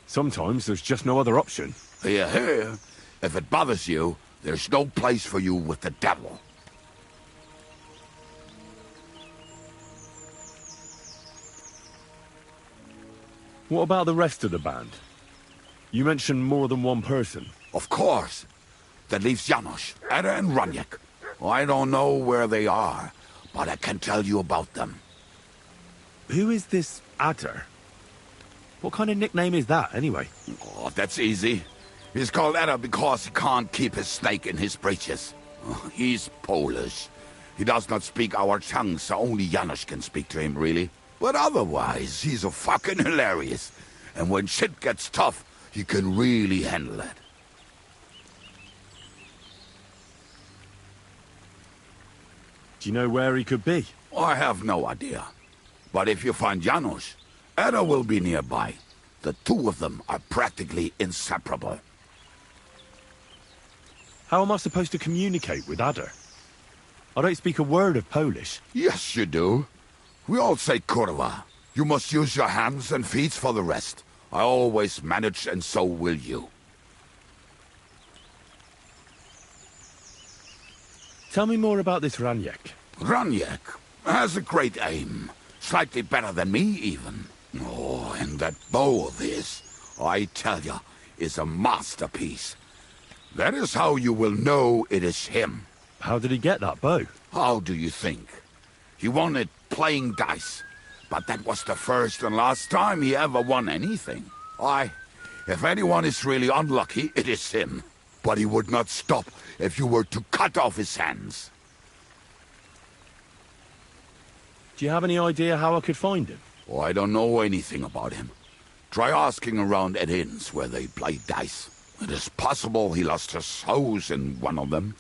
Speaker 3: Sometimes there's just no other option.
Speaker 10: Hear, hear. If it bothers you, there's no place for you with the devil.
Speaker 3: What about the rest of the band? You mentioned more than one person.
Speaker 10: Of course. That leaves Janos, Eder and Raniak. I don't know where they are, but I can tell you about them.
Speaker 3: Who is this Eder? What kind of nickname is that, anyway?
Speaker 10: Oh, that's easy. He's called Eder because he can't keep his snake in his breeches. He's Polish. He does not speak our tongue, so only Janos can speak to him, really. But otherwise, he's a fucking hilarious. And when shit gets tough, he can really handle it.
Speaker 3: Do you know where he could be?
Speaker 10: I have no idea. But if you find Janos, Ada will be nearby. The two of them are practically inseparable.
Speaker 3: How am I supposed to communicate with Ada? I don't speak a word of Polish.
Speaker 10: Yes, you do. We all say kurwa. You must use your hands and feet for the rest. I always manage, and so will you.
Speaker 3: Tell me more about this Raniek.
Speaker 10: Raniek has a great aim. Slightly better than me, even. Oh, and that bow of his, I tell ya, is a masterpiece. That is how you will know it is him.
Speaker 3: How did he get that bow?
Speaker 10: How do you think? He won it playing dice. But that was the first and last time he ever won anything. If anyone is really unlucky, it is him. But he would not stop if you were to cut off his hands.
Speaker 3: Do you have any idea how I could find him?
Speaker 10: Oh, I don't know anything about him. Try asking around at inns where they play dice. It is possible he lost his hose in one of them.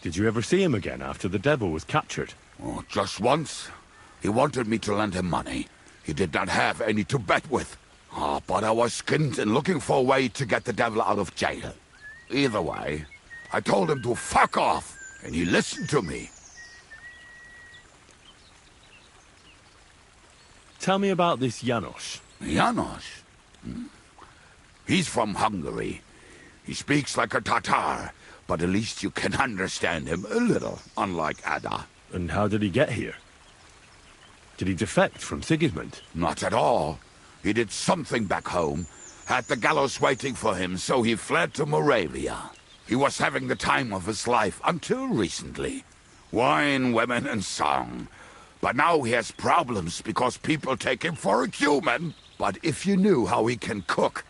Speaker 3: Did you ever see him again after the devil was captured?
Speaker 10: Oh, just once. He wanted me to lend him money. He did not have any to bet with. But I was skinned and looking for a way to get the devil out of jail. Either way, I told him to fuck off, and he listened to me.
Speaker 3: Tell me about this Janos.
Speaker 10: Janos? He's from Hungary. He speaks like a Tatar, but at least you can understand him a little, unlike Ada.
Speaker 3: And how did he get here? Did he defect from Sigismund?
Speaker 10: Not at all. He did something back home, had the gallows waiting for him, so he fled to Moravia. He was having the time of his life until recently. Wine, women, and song. But now he has problems because people take him for a human. But if you knew how he can cook,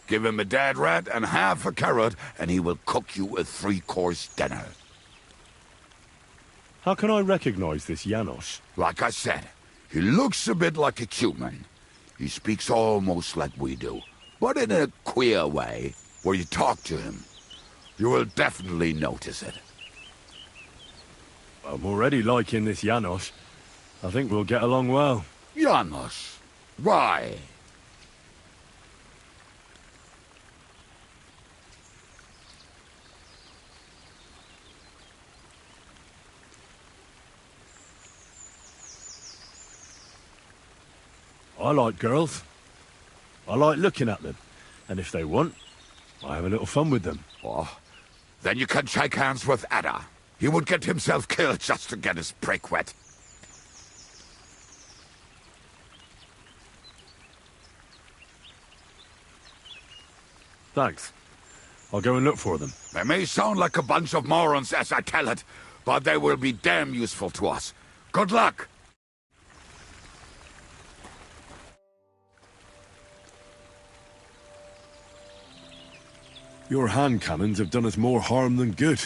Speaker 10: give him a dead rat and half a carrot, and he will cook you a 3-course dinner.
Speaker 3: How can I recognize this Janos?
Speaker 10: Like I said, he looks a bit like a human. He speaks almost like we do, but in a queer way, where you talk to him. You will definitely notice it.
Speaker 3: I'm already liking this Janos. I think we'll get along well.
Speaker 10: Janos? Why?
Speaker 3: I like girls. I like looking at them. And if they want, I have a little fun with them.
Speaker 10: Oh, then you can shake hands with Ada. He would get himself killed just to get his prick wet.
Speaker 3: Thanks. I'll go and look for them.
Speaker 10: They may sound like a bunch of morons as I tell it, but they will be damn useful to us. Good luck!
Speaker 3: Your hand cannons have done us more harm than good.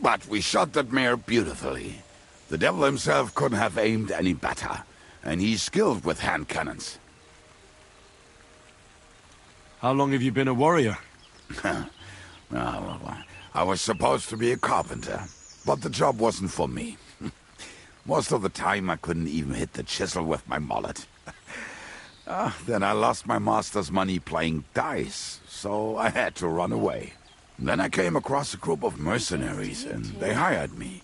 Speaker 10: But we shot that mare beautifully. The devil himself couldn't have aimed any better, and he's skilled with hand cannons.
Speaker 3: How long have you been a warrior?
Speaker 10: I was supposed to be a carpenter, but the job wasn't for me. Most of the time I couldn't even hit the chisel with my mallet. Then I lost my master's money playing dice, so I had to run away. Then I came across a group of mercenaries, and they hired me.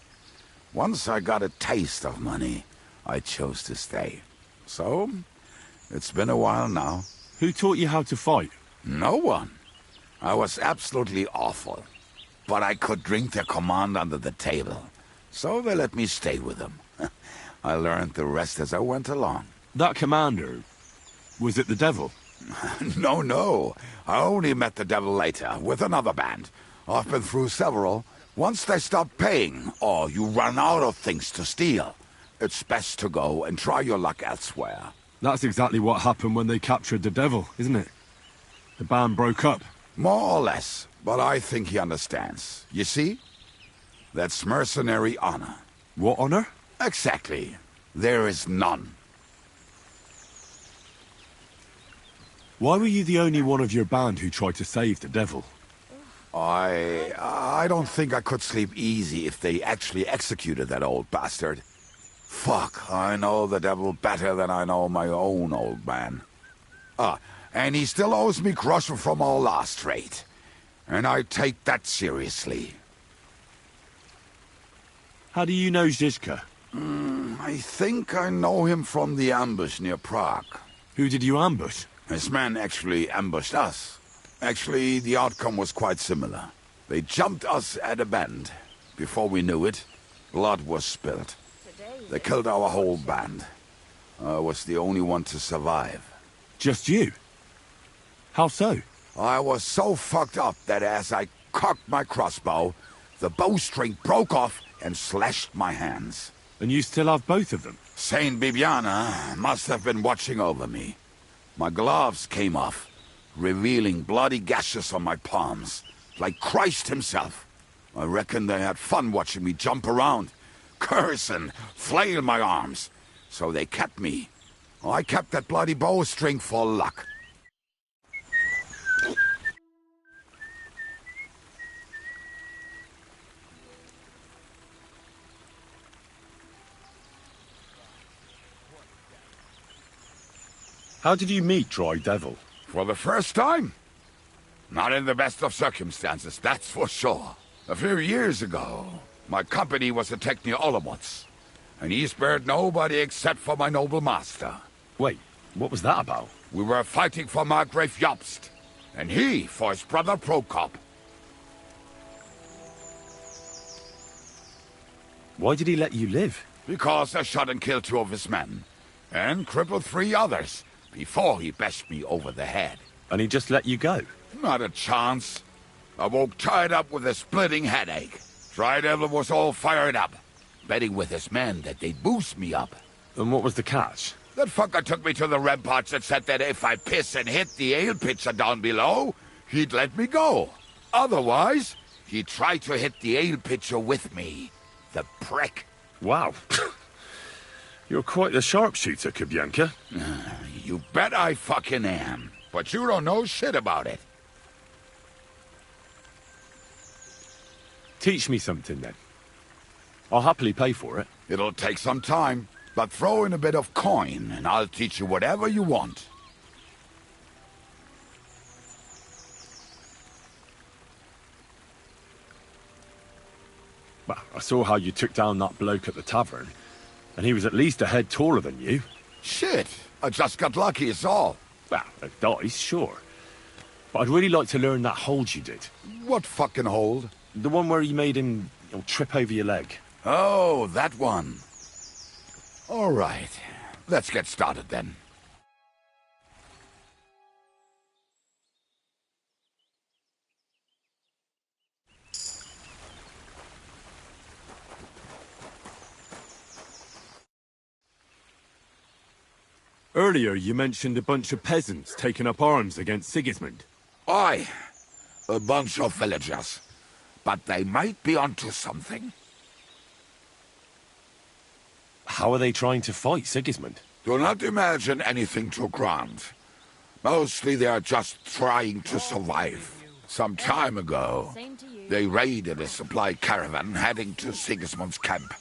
Speaker 10: Once I got a taste of money, I chose to stay. So, it's been a while now.
Speaker 3: Who taught you how to fight?
Speaker 10: No one. I was absolutely awful. But I could drink their command under the table, so they let me stay with them. I learned the rest as I went along.
Speaker 3: That commander, was it the devil?
Speaker 10: No. I only met the devil later, with another band. I've been through several. Once they stop paying, or you run out of things to steal, it's best to go and try your luck elsewhere.
Speaker 3: That's exactly what happened when they captured the devil, isn't it? The band broke up.
Speaker 10: More or less, but I think he understands. You see? That's mercenary honor.
Speaker 3: What honor?
Speaker 10: Exactly. There is none.
Speaker 3: Why were you the only one of your band who tried to save the devil?
Speaker 10: I don't think I could sleep easy if they actually executed that old bastard. Fuck, I know the devil better than I know my own old man. And he still owes me groschen from our last trade. And I take that seriously.
Speaker 3: How do you know Zizka?
Speaker 10: I think I know him from the ambush near Prague.
Speaker 3: Who did you ambush?
Speaker 10: His men actually ambushed us. Actually, the outcome was quite similar. They jumped us at a bend. Before we knew it, blood was spilled. They killed our whole band. I was the only one to survive.
Speaker 3: Just you? How so?
Speaker 10: I was so fucked up that as I cocked my crossbow, the bowstring broke off and slashed my hands.
Speaker 3: And you still have both of them?
Speaker 10: Saint Bibiana must have been watching over me. My gloves came off, revealing bloody gashes on my palms, like Christ himself. I reckon they had fun watching me jump around, curse and flail my arms. So they kept me. I kept that bloody bowstring for luck.
Speaker 3: How did you meet Dry Devil?
Speaker 10: For the first time? Not in the best of circumstances, that's for sure. A few years ago, my company was attacked near Olomouc, and he spared nobody except for my noble master.
Speaker 3: Wait, what was that about?
Speaker 10: We were fighting for Margrave Jobst, and he for his brother Prokop.
Speaker 3: Why did he let you live?
Speaker 10: Because I shot and killed 2 of his men, and crippled 3 others, before he bashed me over the head.
Speaker 3: And he just let you go?
Speaker 10: Not a chance. I woke tied up with a splitting headache. Dry Devil was all fired up, betting with his men that they'd boost me up.
Speaker 3: And what was the catch?
Speaker 10: That fucker took me to the ramparts and said that if I piss and hit the ale pitcher down below, he'd let me go. Otherwise, he'd try to hit the ale pitcher with me. The prick.
Speaker 3: Wow. You're quite the sharpshooter, Kabyanka.
Speaker 10: You bet I fucking am. But you don't know shit about it.
Speaker 3: Teach me something, then. I'll happily pay for it.
Speaker 10: It'll take some time, but throw in a bit of coin, and I'll teach you whatever you want.
Speaker 3: Well, I saw how you took down that bloke at the tavern, and he was at least a head taller than you.
Speaker 10: Shit! I just got lucky, is all.
Speaker 3: Well, a dice, sure. But I'd really like to learn that hold you did.
Speaker 10: What fucking hold?
Speaker 3: The one where you made him trip over your leg.
Speaker 10: Oh, that one. All right. Let's get started then.
Speaker 3: Earlier, you mentioned a bunch of peasants taking up arms against Sigismund.
Speaker 10: Aye. A bunch of villagers. But they might be onto something.
Speaker 3: How are they trying to fight Sigismund?
Speaker 10: Do not imagine anything too grand. Mostly they are just trying to survive. Some time ago, they raided a supply caravan heading to Sigismund's camp.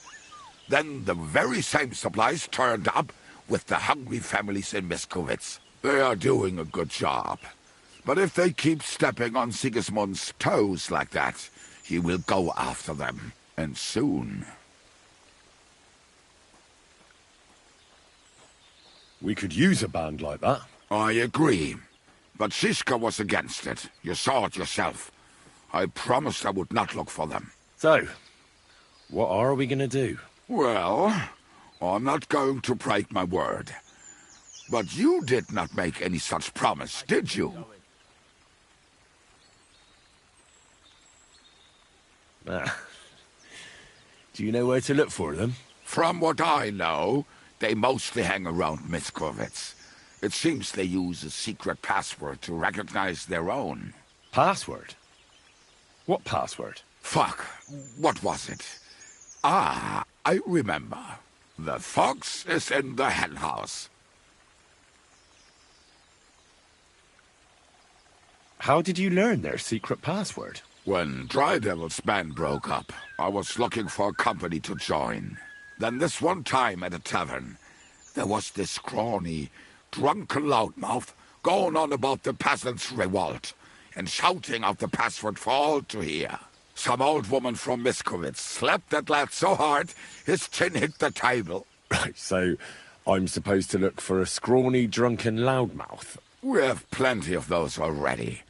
Speaker 10: Then the very same supplies turned up with the hungry families in Miskovitz. They are doing a good job. But if they keep stepping on Sigismund's toes like that, he will go after them, and soon.
Speaker 3: We could use a band like that.
Speaker 10: I agree. But Shiska was against it. You saw it yourself. I promised I would not look for them.
Speaker 3: So, what are we gonna do?
Speaker 10: Well, I'm not going to break my word. But you did not make any such promise, did you?
Speaker 3: Do you know where to look for them?
Speaker 10: From what I know, they mostly hang around Miskovitz. It seems they use a secret password to recognize their own.
Speaker 3: Password? What password?
Speaker 10: Fuck. What was it? Ah, I remember. The fox is in the henhouse.
Speaker 3: How did you learn their secret password?
Speaker 10: When Dry Devil's band broke up, I was looking for a company to join. Then this one time at a tavern, there was this scrawny, drunken loudmouth going on about the peasants' revolt and shouting out the password for all to hear. Some old woman from Miskovitz slapped that lad so hard his chin hit the table.
Speaker 14: Right, so I'm supposed to look for a scrawny, drunken loudmouth?
Speaker 10: We have plenty of those already.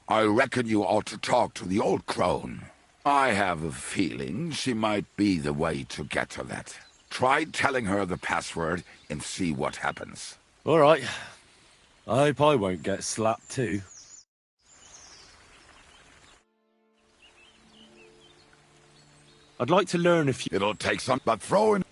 Speaker 10: I reckon you ought to talk to the old crone. I have a feeling she might be the way to get to that. Try telling her the password and see what happens.
Speaker 14: All right. I hope I won't get slapped too. I'd like to learn if you...
Speaker 10: It'll take some, but throw in...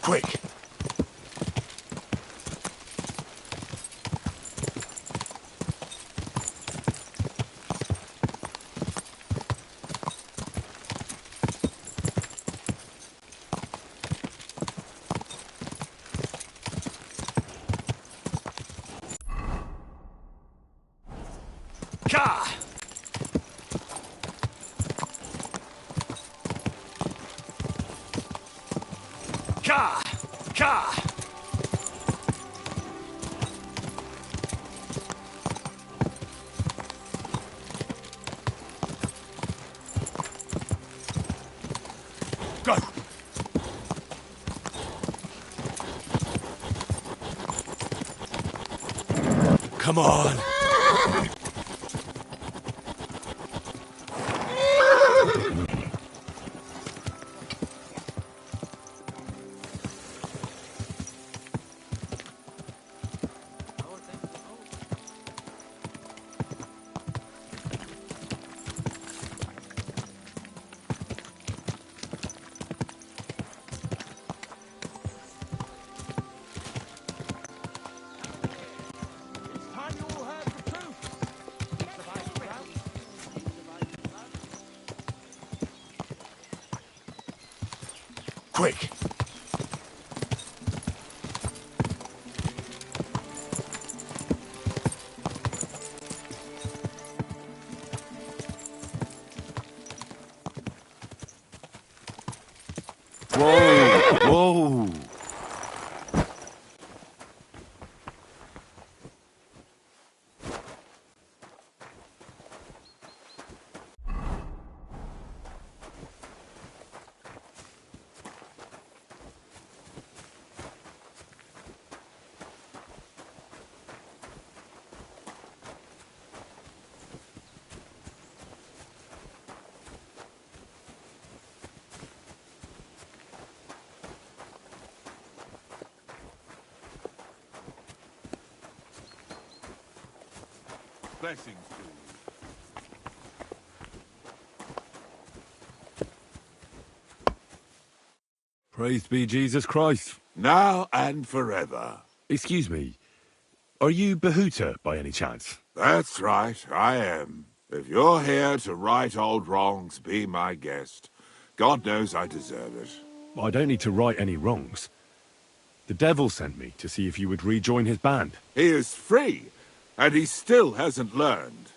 Speaker 14: Quick!
Speaker 10: Go!
Speaker 14: Come on!
Speaker 10: Blessings to you.
Speaker 3: Praised be Jesus Christ.
Speaker 10: Now and forever.
Speaker 3: Excuse me. Are you Bahuta, by any chance?
Speaker 10: That's right, I am. If you're here to right old wrongs, be my guest. God knows I deserve it.
Speaker 3: I don't need to right any wrongs. The devil sent me to see if you would rejoin his band.
Speaker 10: He is free, and he still hasn't learned.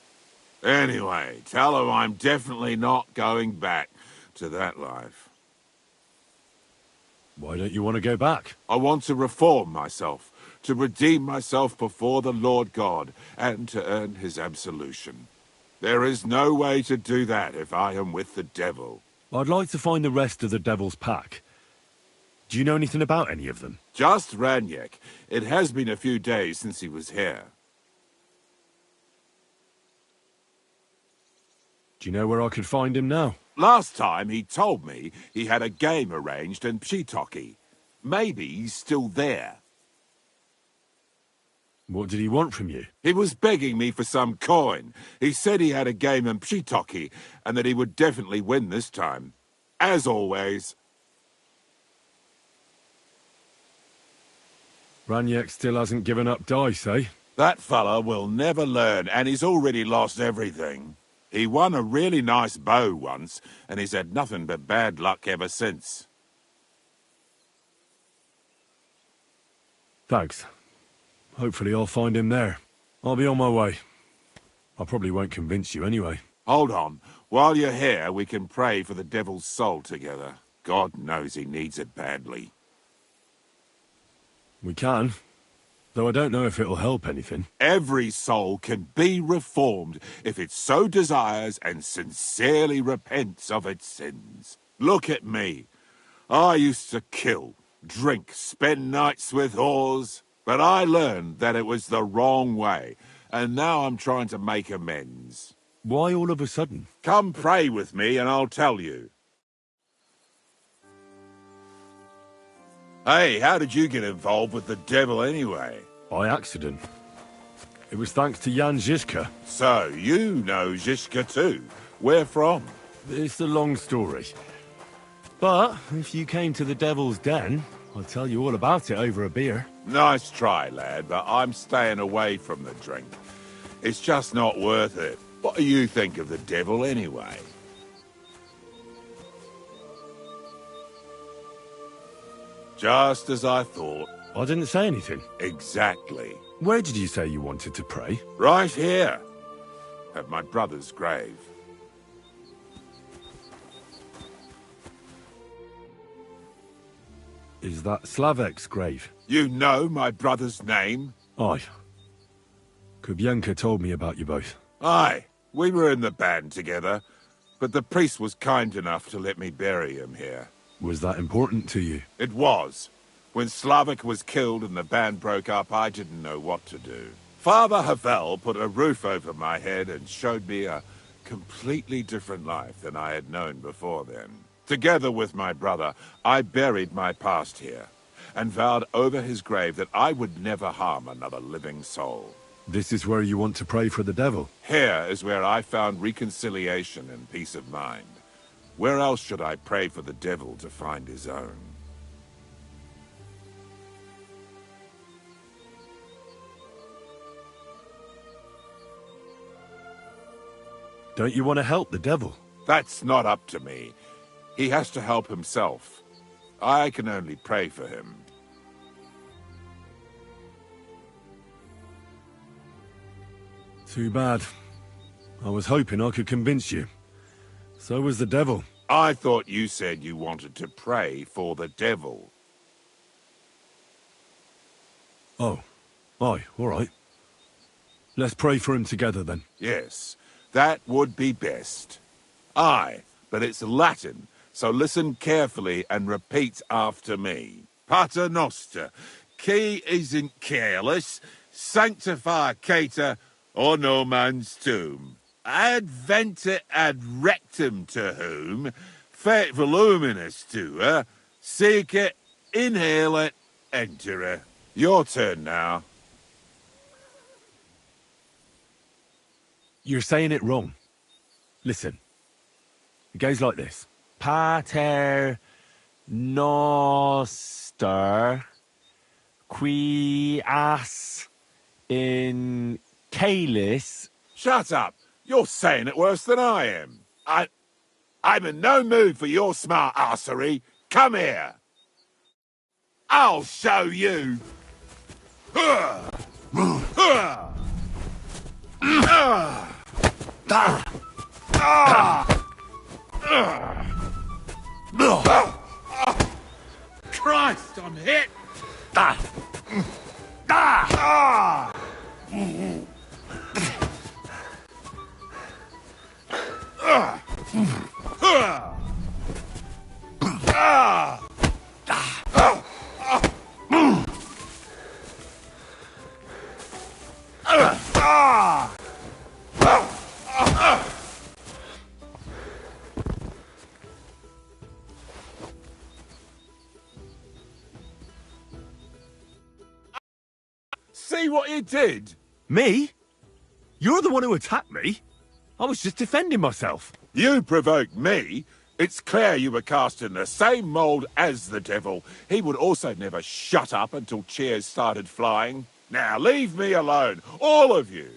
Speaker 10: Anyway, tell him I'm definitely not going back to that life.
Speaker 3: Why don't you want to go back?
Speaker 10: I want to reform myself, to redeem myself before the Lord God, and to earn his absolution. There is no way to do that if I am with the devil.
Speaker 3: I'd like to find the rest of the devil's pack. Do you know anything about any of them?
Speaker 10: Just Ranyek. It has been a few days since he was here.
Speaker 3: Do you know where I could find him now?
Speaker 10: Last time he told me he had a game arranged in Pshitoki. Maybe he's still there.
Speaker 3: What did he want from you?
Speaker 10: He was begging me for some coin. He said he had a game in Pshitoki, and that he would definitely win this time. As always.
Speaker 3: Ranyek still hasn't given up dice, eh?
Speaker 10: That fella will never learn, and he's already lost everything. He won a really nice bow once, and he's had nothing but bad luck ever since.
Speaker 3: Thanks. Hopefully I'll find him there. I'll be on my way. I probably won't convince you anyway.
Speaker 10: Hold on. While you're here, we can pray for the devil's soul together. God knows he needs it badly.
Speaker 3: We can. Though I don't know if it'll help anything.
Speaker 10: Every soul can be reformed if it so desires and sincerely repents of its sins. Look at me. I used to kill, drink, spend nights with whores, but I learned that it was the wrong way, and now I'm trying to make amends.
Speaker 3: Why all of a sudden?
Speaker 10: Come pray with me and I'll tell you. Hey, how did you get involved with the devil anyway?
Speaker 3: By accident. It was thanks to Jan Žižka.
Speaker 10: So, you know Žižka too. Where from?
Speaker 3: It's a long story. But, if you came to the Devil's Den, I'll tell you all about it over a beer.
Speaker 10: Nice try, lad, but I'm staying away from the drink. It's just not worth it. What do you think of the devil anyway? Just as I thought.
Speaker 3: I didn't say anything.
Speaker 10: Exactly.
Speaker 3: Where did you say you wanted to pray?
Speaker 10: Right here. At my brother's grave.
Speaker 3: Is that Slavek's grave?
Speaker 10: You know my brother's name?
Speaker 3: Aye. Kubienka told me about you both.
Speaker 10: Aye. We were in the band together, but the priest was kind enough to let me bury him here.
Speaker 3: Was that important to you?
Speaker 10: It was. When Slavek was killed and the band broke up, I didn't know what to do. Father Havel put a roof over my head and showed me a completely different life than I had known before then. Together with my brother, I buried my past here, and vowed over his grave that I would never harm another living soul.
Speaker 3: This is where you want to pray for the devil?
Speaker 10: Here is where I found reconciliation and peace of mind. Where else should I pray for the devil to find his own?
Speaker 3: Don't you want to help the devil?
Speaker 10: That's not up to me. He has to help himself. I can only pray for him.
Speaker 3: Too bad. I was hoping I could convince you. So was the devil.
Speaker 10: I thought you said you wanted to pray for the devil.
Speaker 3: Oh. Aye, all right. Let's pray for him together then.
Speaker 10: Yes, that would be best. Aye, but it's Latin, so listen carefully and repeat after me. Pater noster, qui is in careless, sanctificata or no man's tomb. Adventure ad rectum to whom, fet voluminous to her, seek it, inhale it, enter her. Your turn now.
Speaker 14: You're saying it wrong. Listen. It goes like this. Pater noster quias in calis.
Speaker 10: Shut up! You're saying it worse than I am. I'm in no mood for your smart arsery. Come here. I'll show you. Christ, I'm hit! See what you did?
Speaker 14: Me? You're the one who attacked me. I was just defending myself.
Speaker 10: You provoked me. It's clear you were cast in the same mould as the devil. He would also never shut up until cheers started flying. Now leave me alone, all of you.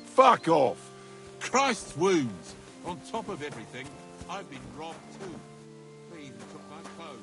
Speaker 10: Fuck off! Christ's wounds! On top of everything, I've been robbed too. They even took my clothes.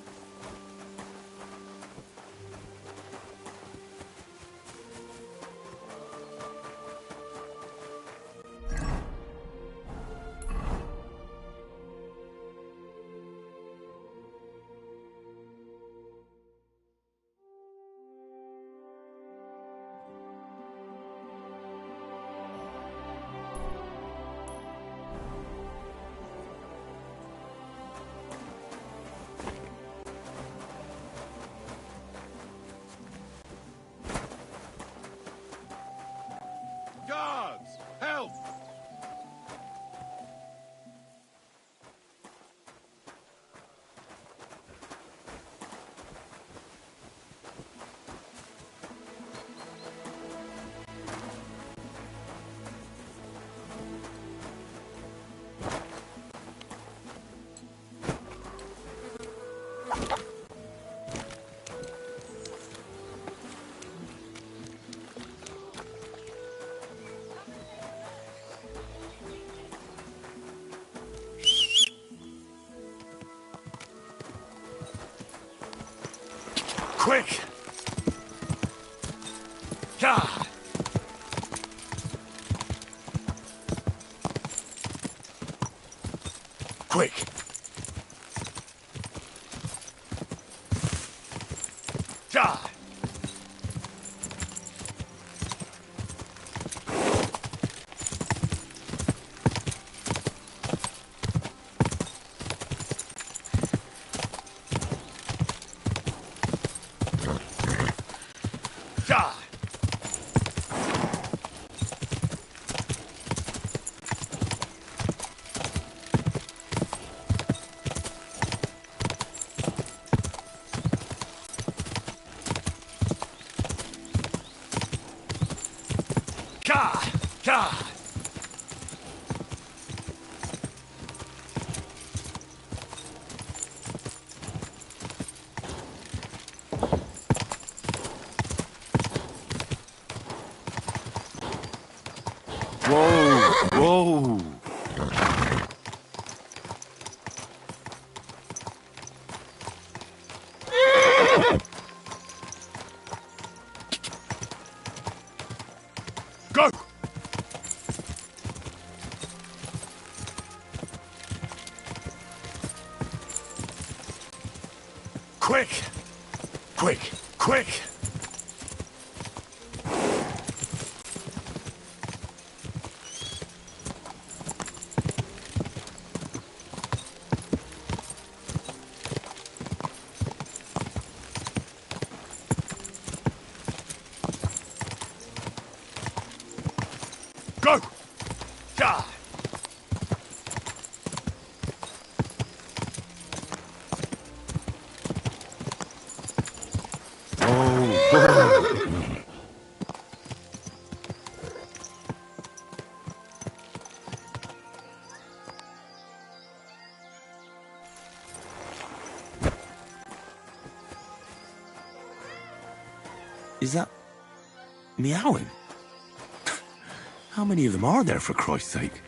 Speaker 10: Guards! Help!
Speaker 9: Quick! God! Quick! God! God!
Speaker 14: Whoa! Whoa!
Speaker 10: Go!
Speaker 9: Quick! Quick! Quick!
Speaker 3: Go! Die!
Speaker 14: Is that... meowing? How many of them are there, for Christ's sake?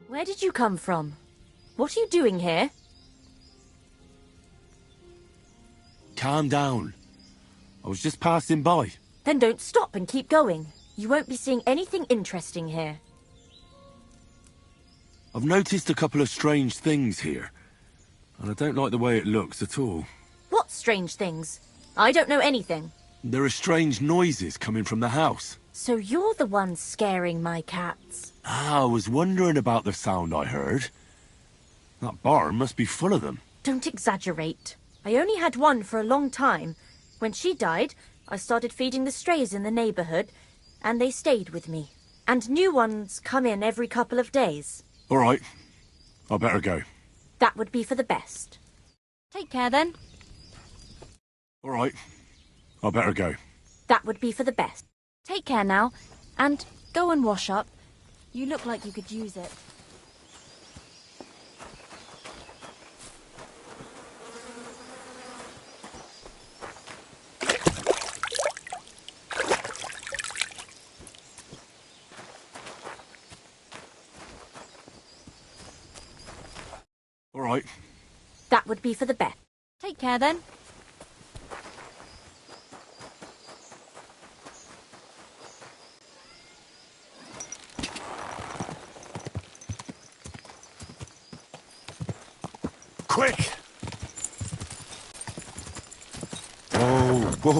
Speaker 17: Where did you come from? What are you doing here?
Speaker 14: Calm down. I was just passing by.
Speaker 17: Then don't stop and keep going. You won't be seeing anything interesting here.
Speaker 14: I've noticed a couple of strange things here, and I don't like the way it looks at all.
Speaker 17: What strange things? I don't know anything.
Speaker 14: There are strange noises coming from the house.
Speaker 17: So you're the one scaring my cats.
Speaker 14: I was wondering about the sound I heard. That barn must be full of them.
Speaker 17: Don't exaggerate. I only had one for a long time. When she died, I started feeding the strays in the neighborhood, and they stayed with me. And new ones come in every couple of days.
Speaker 14: All right. I better go.
Speaker 17: That would be for the best.
Speaker 18: Take care then.
Speaker 14: All right. I better go.
Speaker 17: That would be for the best.
Speaker 18: Take care now, and go and wash up. You look like you could use it.
Speaker 14: All right.
Speaker 17: That would be for the best.
Speaker 18: Take care then.
Speaker 3: Quick! Whoa!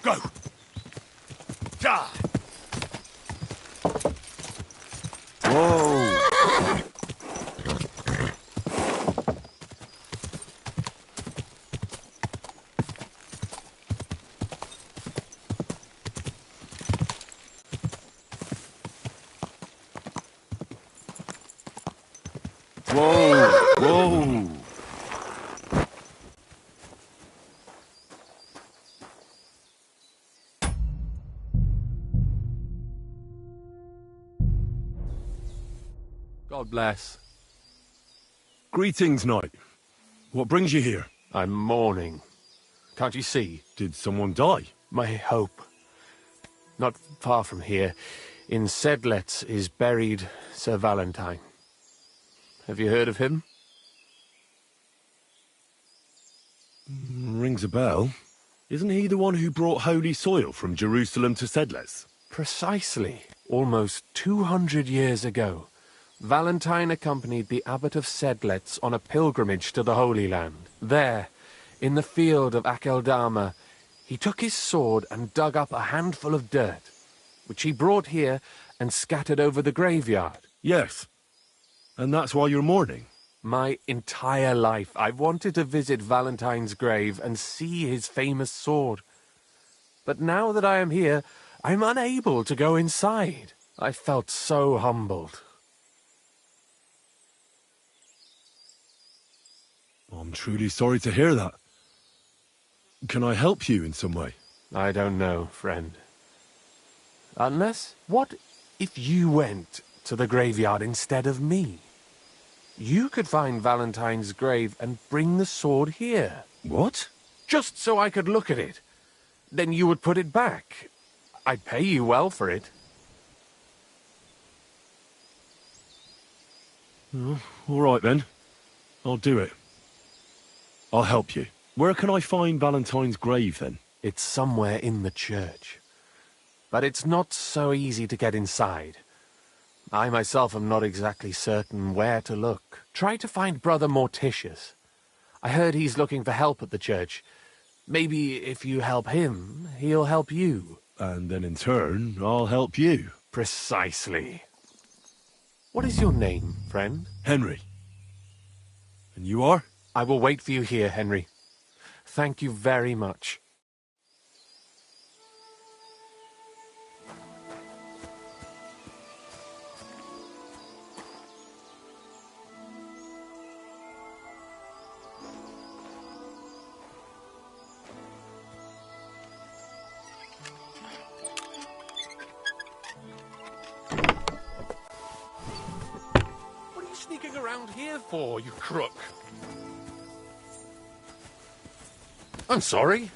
Speaker 3: Go! Die!
Speaker 14: Whoa! Whoa! Whoa!
Speaker 3: God bless.
Speaker 14: Greetings, knight. What brings you here?
Speaker 3: I'm mourning. Can't you see?
Speaker 14: Did someone die?
Speaker 3: My hope. Not far from here, in Sedlets, is buried Sir Valentine. Have you heard of him?
Speaker 14: Rings a bell. Isn't he the one who brought holy soil from Jerusalem to Sedlets?
Speaker 20: Precisely. Almost 200 years ago, Valentine accompanied the Abbot of Sedlitz on a pilgrimage to the Holy Land. There, in the field of Akeldama, he took his sword and dug up a handful of dirt, which he brought here and scattered over the graveyard.
Speaker 3: Yes. And that's why you're mourning?
Speaker 20: My entire life, I've wanted to visit Valentine's grave and see his famous sword. But now that I am here, I'm unable to go inside. I felt so humbled.
Speaker 3: I'm truly sorry to hear that. Can I help you in some way?
Speaker 20: I don't know, friend. Unless, what if you went to the graveyard instead of me? You could find Valentine's grave and bring the sword here.
Speaker 3: What?
Speaker 20: Just so I could look at it. Then you would put it back. I'd pay you well for it.
Speaker 3: Oh, all right then. I'll do it. I'll help you. Where can I find Valentine's grave then?
Speaker 20: It's somewhere in the church. But it's not so easy to get inside. I myself am not exactly certain where to look. Try to find Brother Morticius. I heard he's looking for help at the church. Maybe if you help him, he'll help you.
Speaker 3: And then in turn, I'll help you.
Speaker 20: Precisely. What is your name, friend?
Speaker 3: Henry. And you are?
Speaker 20: I will wait for you here, Henry. Thank you very much. What are you sneaking around here for, you crook? I'm sorry.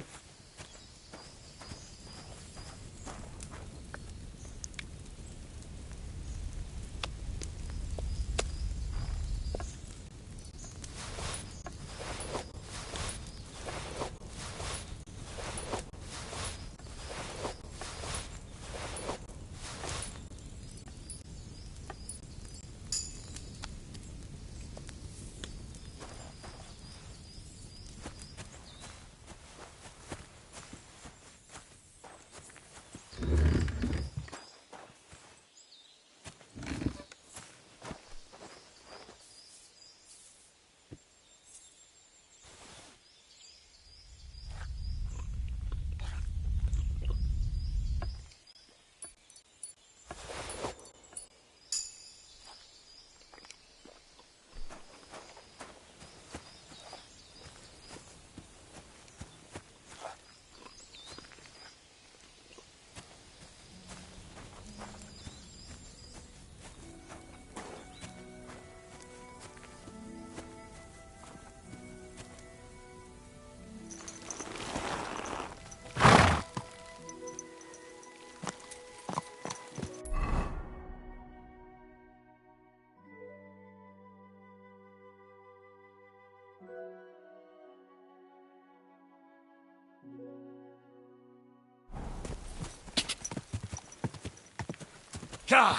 Speaker 3: God!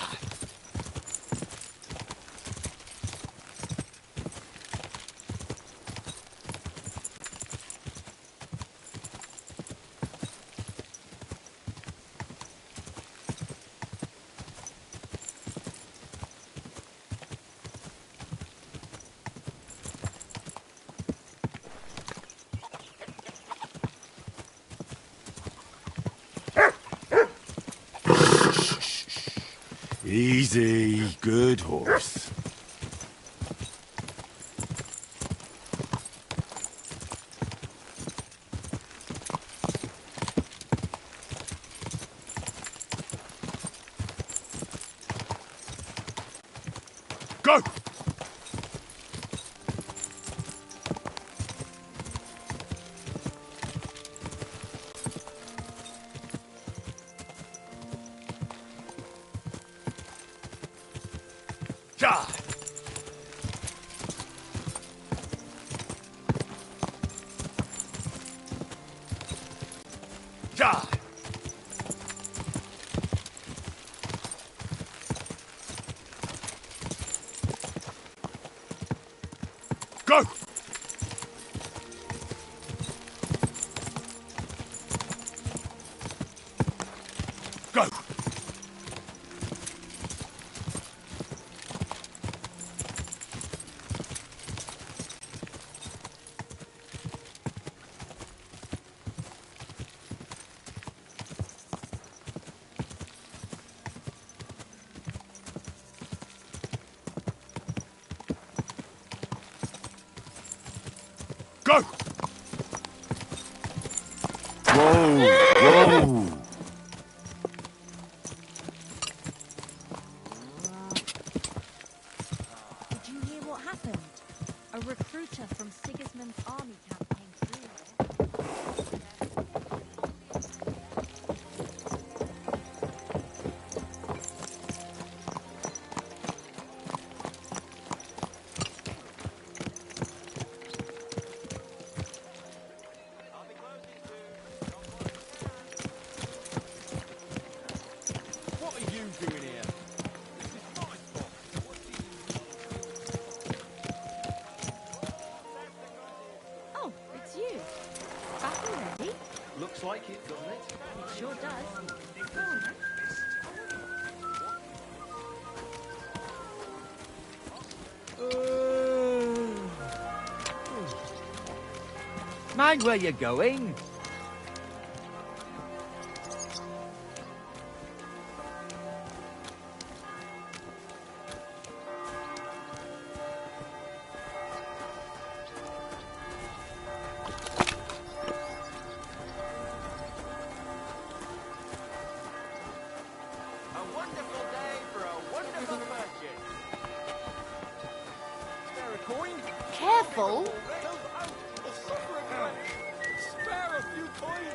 Speaker 3: Easy, good horse. Go! Ja! Ja! Whoa!
Speaker 18: Did you hear what happened? A recruiter from Sigismund's army camp came through here.
Speaker 19: What are you doing here?
Speaker 18: Oh, it's you. Back already?
Speaker 19: Looks like it, doesn't it?
Speaker 18: It sure does. Go on then.
Speaker 15: Mind where you're going?
Speaker 19: A wonderful day for a wonderful purchase. Is there a coin?
Speaker 18: Careful!
Speaker 19: Spare a few coins.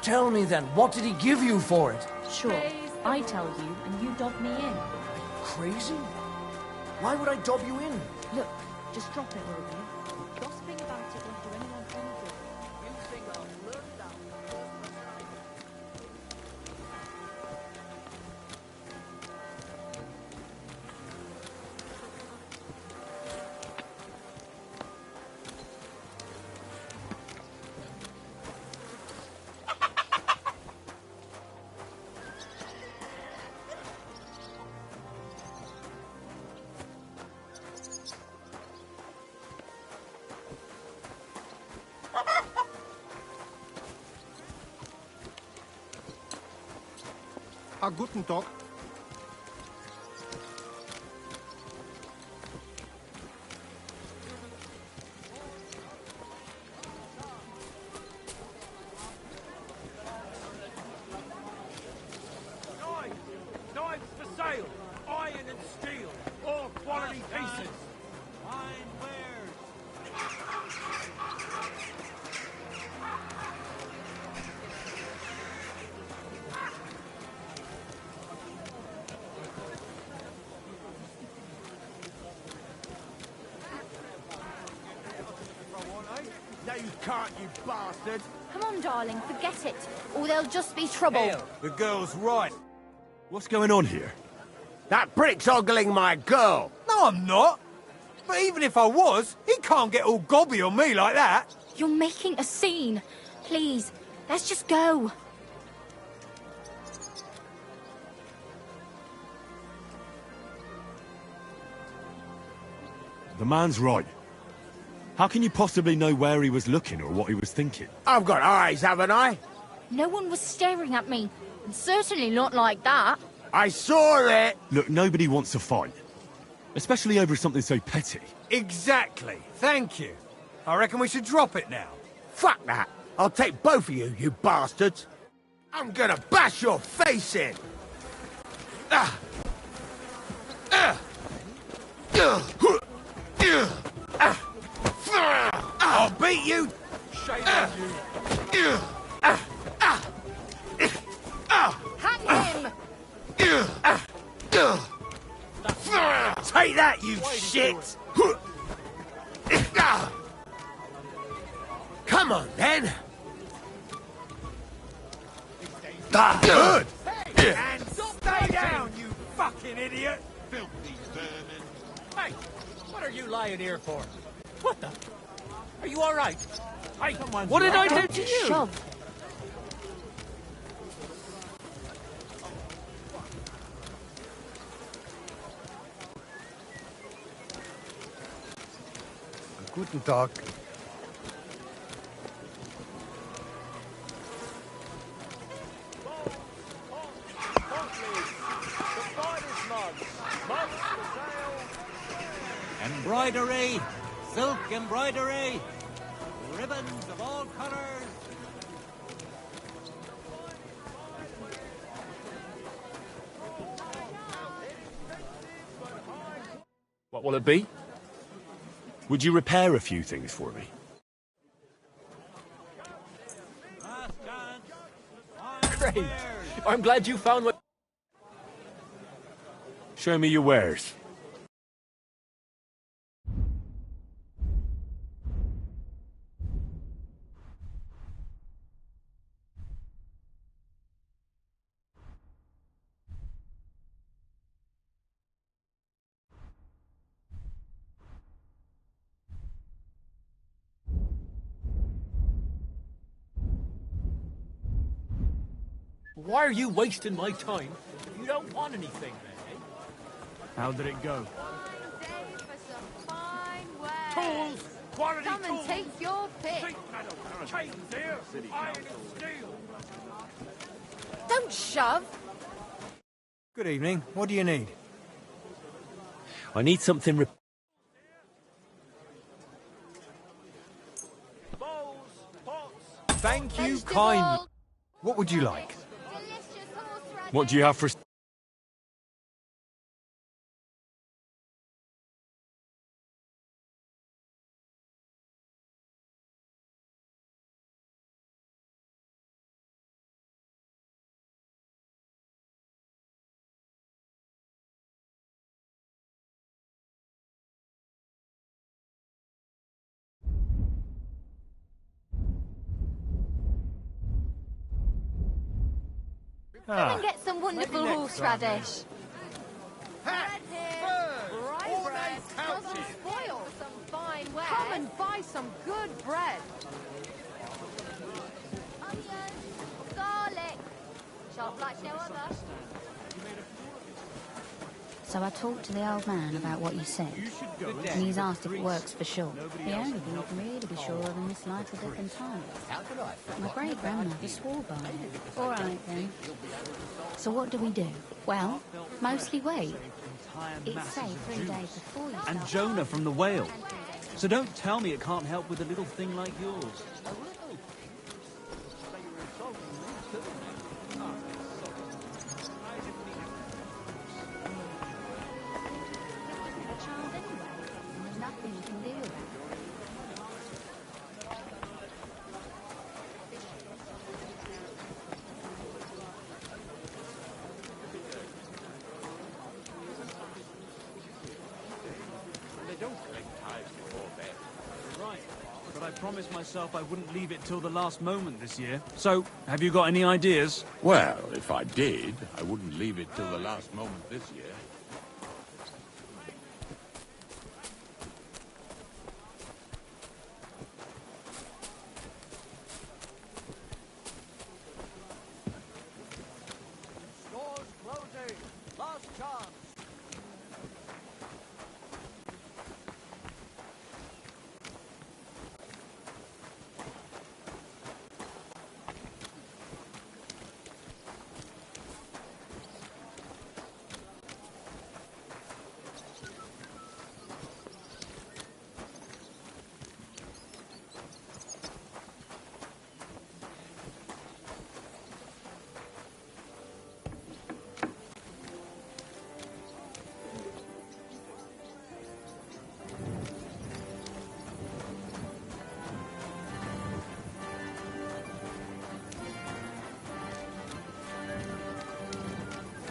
Speaker 15: Tell me then, what did he give you for it?
Speaker 18: Sure, I tell you and you dob me in.
Speaker 15: Crazy? Why would I dob you in?
Speaker 18: Look, just drop it, will you? Gossiping about it won't do anyone any good.
Speaker 19: You think I'll learn that?
Speaker 21: Guten Tag.
Speaker 13: Knives for sale. Iron and steel. All quality pieces.
Speaker 19: Fine wares.
Speaker 13: No, you can't, you bastard.
Speaker 18: Come on, darling, forget it, or there'll just be trouble.
Speaker 19: The girl's right.
Speaker 3: What's going on here?
Speaker 19: That brick's ogling my girl.
Speaker 15: No, I'm not. But even if I was, he can't get all gobby on me like that.
Speaker 18: You're making a scene. Please, let's just go.
Speaker 3: The man's right. How can you possibly know where he was looking or what he was thinking?
Speaker 19: I've got eyes, haven't I?
Speaker 18: No one was staring at me, and certainly not like that.
Speaker 19: I saw it.
Speaker 3: Look, nobody wants to fight. Especially over something so petty.
Speaker 15: Exactly. Thank you. I reckon we should drop it now.
Speaker 19: Fuck that. I'll take both of you, you bastards. I'm gonna bash your face in. I'll beat you.
Speaker 13: Shame on you.
Speaker 18: Hang him!
Speaker 19: Take that, you shit. Come on, then. Good.
Speaker 13: And stay down, you fucking idiot. Filthy vermin.
Speaker 15: Hey, what are you lying here for? What the? Are you all right? Hey, what did I do to you?
Speaker 18: Shove.
Speaker 4: Guten Tag.
Speaker 15: Embroidery, silk embroidery, ribbons of all colours.
Speaker 3: What will it be? Would you repair a few things for me? Great! I'm glad you found what... Show me your wares. Why are you wasting my time? You don't want anything, then, eh?
Speaker 6: How did it go?
Speaker 2: Tools!
Speaker 6: Quality
Speaker 2: Come and take your pick.
Speaker 6: Chains here, iron and steel.
Speaker 2: Don't shove.
Speaker 1: Good evening. What do you need?
Speaker 3: I need something
Speaker 1: Thank you kindly. What would you like?
Speaker 3: What do you have for...
Speaker 2: Come and get some wonderful horseradish.
Speaker 13: Hat, furs, ornate couches.
Speaker 2: Spoil some fine wares. Come and buy some good bread. Onions, garlic. Sharp like no other.
Speaker 22: So I talked to the old man about what you said, and he's asked if it works for sure. The only thing you can really be sure of in this life are different times. My great-grandmother swore by it. All right, then. So what do we do? Well, mostly wait. It's safe 3 days before you
Speaker 6: And
Speaker 22: start.
Speaker 6: Jonah from the whale. So don't tell me it can't help with a little thing like yours.
Speaker 22: A child anyway, and there's nothing you can do about it.
Speaker 6: They don't collect tithes before bed. Right, but I promised myself I wouldn't leave it till the last moment this year. So, have you got any ideas?
Speaker 10: Well, if I did, I wouldn't leave it till the last moment this year.
Speaker 15: Stores closing. Last chance.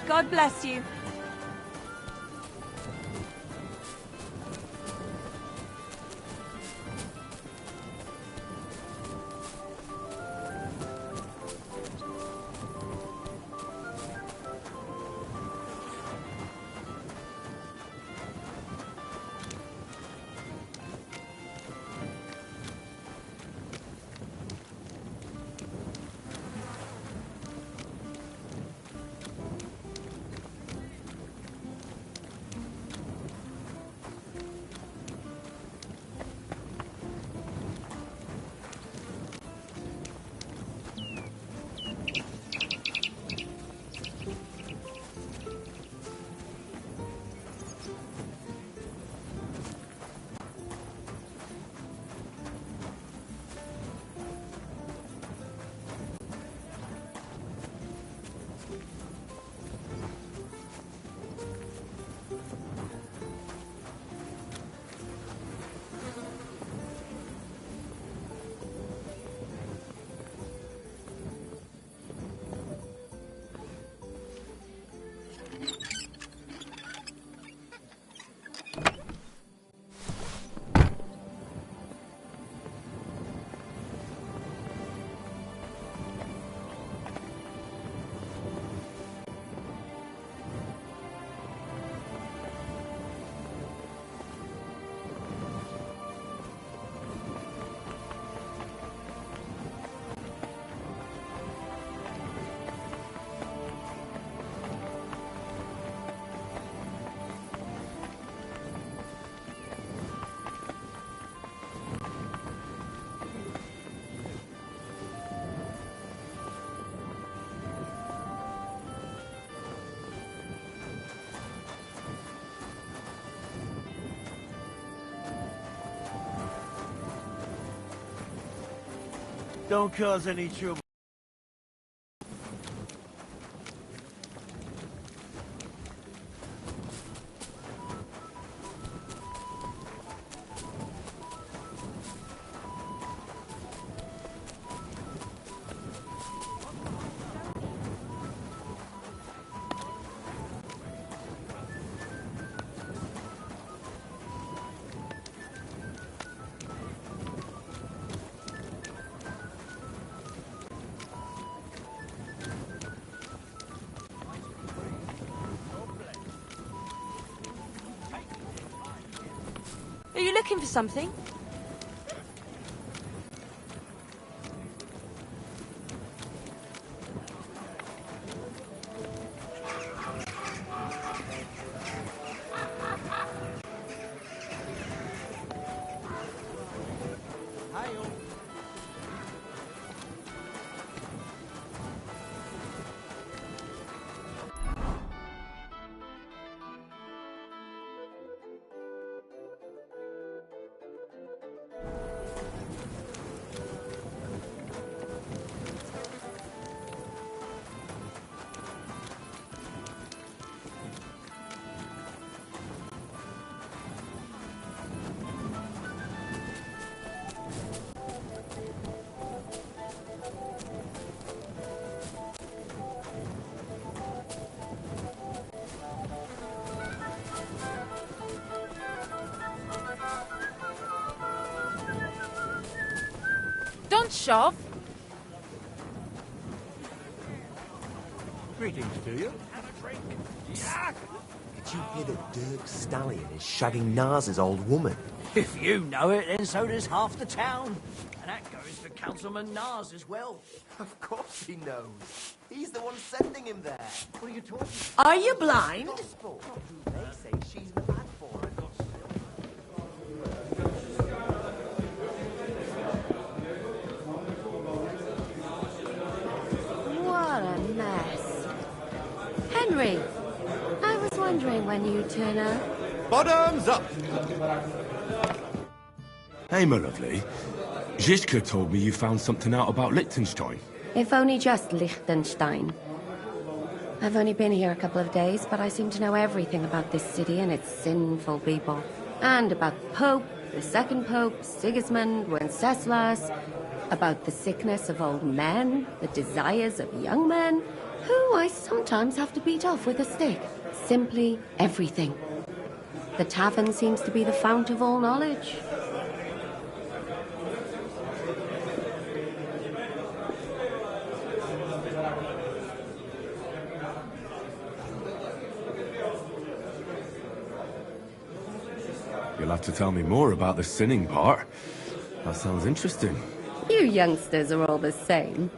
Speaker 17: God bless you.
Speaker 19: Don't cause any trouble.
Speaker 17: Are you looking for something? Don't shove.
Speaker 19: Greetings to you.
Speaker 11: Have a drink. Yeah. Did you hear that Dirk Stallion is shagging Nars's old woman?
Speaker 15: If you know it, then so does half the town. And that goes for Councilman Nars as well.
Speaker 11: Of course he knows. He's the one sending him there. What are you talking
Speaker 5: about? Are you blind?
Speaker 11: Gospel. They say she's mad for it.
Speaker 5: What a mess. Henry, I was wondering when you'd turn up.
Speaker 3: Bottoms up! Hey, my lovely. Zizka told me you found something out about Liechtenstein.
Speaker 5: If only just Liechtenstein. I've only been here a couple of days, but I seem to know everything about this city and its sinful people. And about the Pope, the second Pope, Sigismund, Wenceslas, about the sickness of old men, the desires of young men, who I sometimes have to beat off with a stick. Simply everything. The tavern seems to be the fount of all knowledge.
Speaker 3: You'll have to tell me more about the sinning part. That sounds interesting.
Speaker 5: You youngsters are all the same,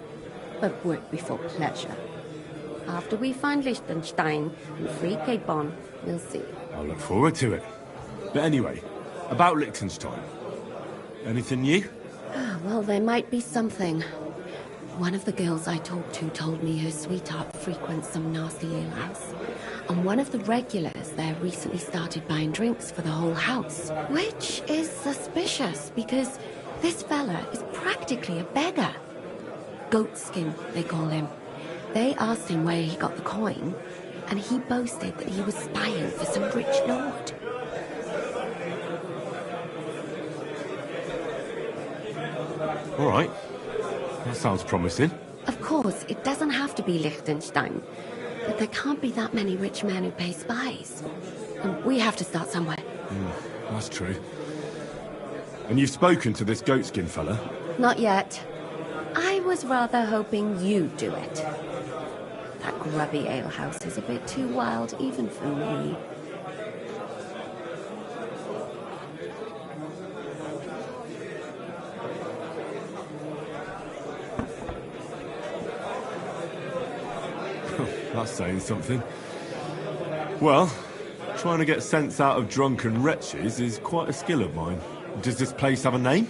Speaker 5: but work before pleasure. After we find Liechtenstein and free Cape Bon, we'll see.
Speaker 3: I'll look forward to it. But anyway, about Liechtenstein. Anything new?
Speaker 5: Well, there might be something. One of the girls I talked to told me her sweetheart frequents some nasty alehouse. And one of the regulars there recently started buying drinks for the whole house. Which is suspicious, because this fella is practically a beggar. Goatskin, they call him. They asked him where he got the coin, and he boasted that he was spying for some rich lord.
Speaker 3: All right. That sounds promising.
Speaker 5: Of course, it doesn't have to be Liechtenstein. But there can't be that many rich men who pay spies. And we have to start somewhere.
Speaker 3: That's true. And you've spoken to this goatskin fella?
Speaker 5: Not yet. I was rather hoping you'd do it. That grubby alehouse is a bit too wild even for me.
Speaker 3: That's saying something. Well, trying to get sense out of drunken wretches is quite a skill of mine. Does this place have a name?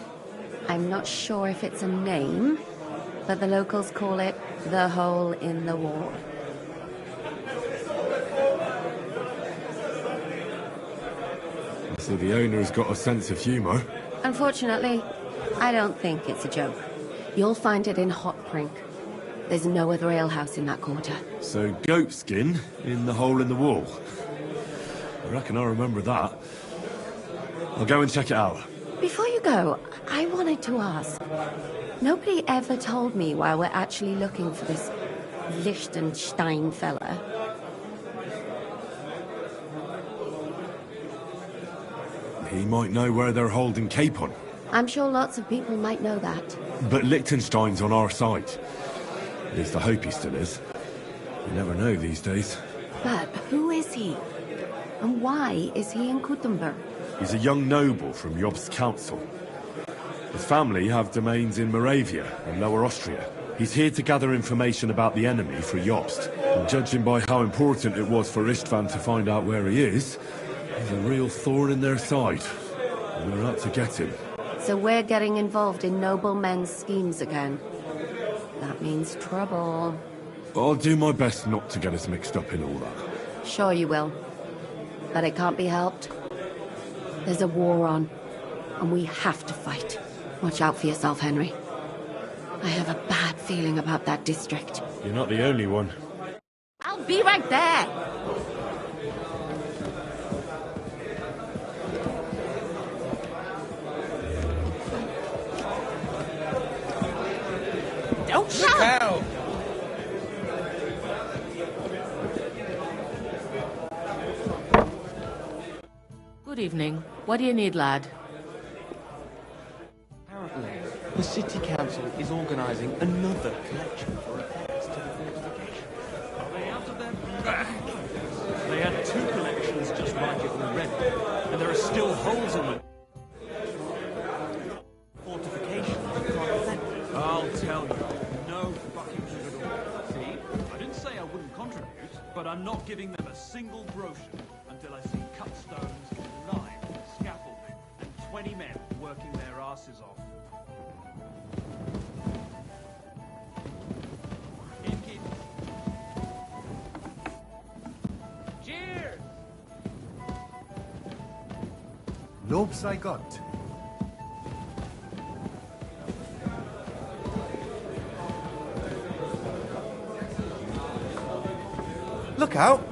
Speaker 5: I'm not sure if it's a name, but the locals call it the Hole in the Wall.
Speaker 3: So the owner has got a sense of humour.
Speaker 5: Unfortunately, I don't think it's a joke. You'll find it in Hot Prink. There's no other alehouse in that quarter.
Speaker 3: So goat skin in the hole in the wall. I reckon I remember that. I'll go and check it out.
Speaker 5: Before you go, I wanted to ask. Nobody ever told me why we're actually looking for this Liechtenstein fella.
Speaker 3: He might know where they're holding Capon.
Speaker 5: I'm sure lots of people might know that.
Speaker 3: But Liechtenstein's on our side. At least I hope he still is. You never know these days.
Speaker 5: But who is he? And why is he in Kuttenberg?
Speaker 3: He's a young noble from Jobst's council. His family have domains in Moravia and Lower Austria. He's here to gather information about the enemy for Jobst. And judging by how important it was for Istvan to find out where he is, he's a real thorn in their side. And they're out to get him.
Speaker 5: So we're getting involved in noblemen's schemes again. That means trouble.
Speaker 3: I'll do my best not to get us mixed up in all that.
Speaker 5: Sure you will. But it can't be helped. There's a war on, and we have to fight. Watch out for yourself, Henry. I have a bad feeling about that district.
Speaker 3: You're not the only one.
Speaker 5: I'll be right there! Don't shout!
Speaker 19: Look out!
Speaker 8: Good evening. What do you need, lad?
Speaker 12: Apparently, the city council is organising another collection for repairs to the fortification.
Speaker 6: Are they out of their back? They had 2 collections just like it already, and there are still holes in them.
Speaker 12: Fortification can't affect it.
Speaker 6: I'll tell you, no fucking good at all. See, I didn't say I wouldn't contribute, but I'm not giving them a single brochure until I see cut stones, lime, scaffolding, and 20 men working their asses off. Keep. Cheers!
Speaker 4: Lobes I got.
Speaker 19: Look out!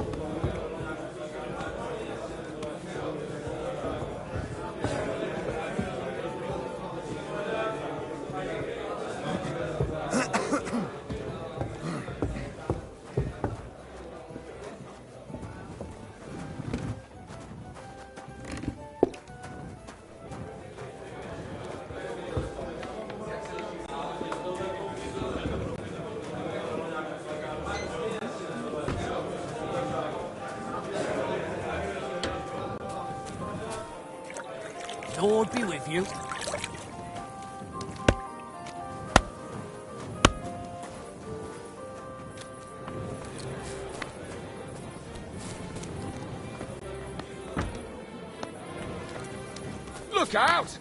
Speaker 15: Lord be with you.
Speaker 19: Look out!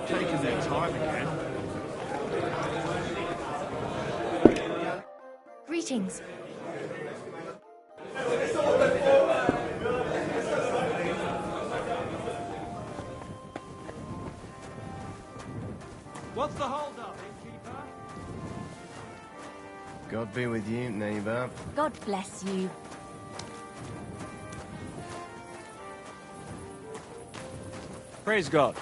Speaker 6: Taking their time again.
Speaker 17: Greetings.
Speaker 6: What's the hold-up, innkeeper?
Speaker 12: God be with you, neighbour.
Speaker 17: God bless you.
Speaker 6: Praise God.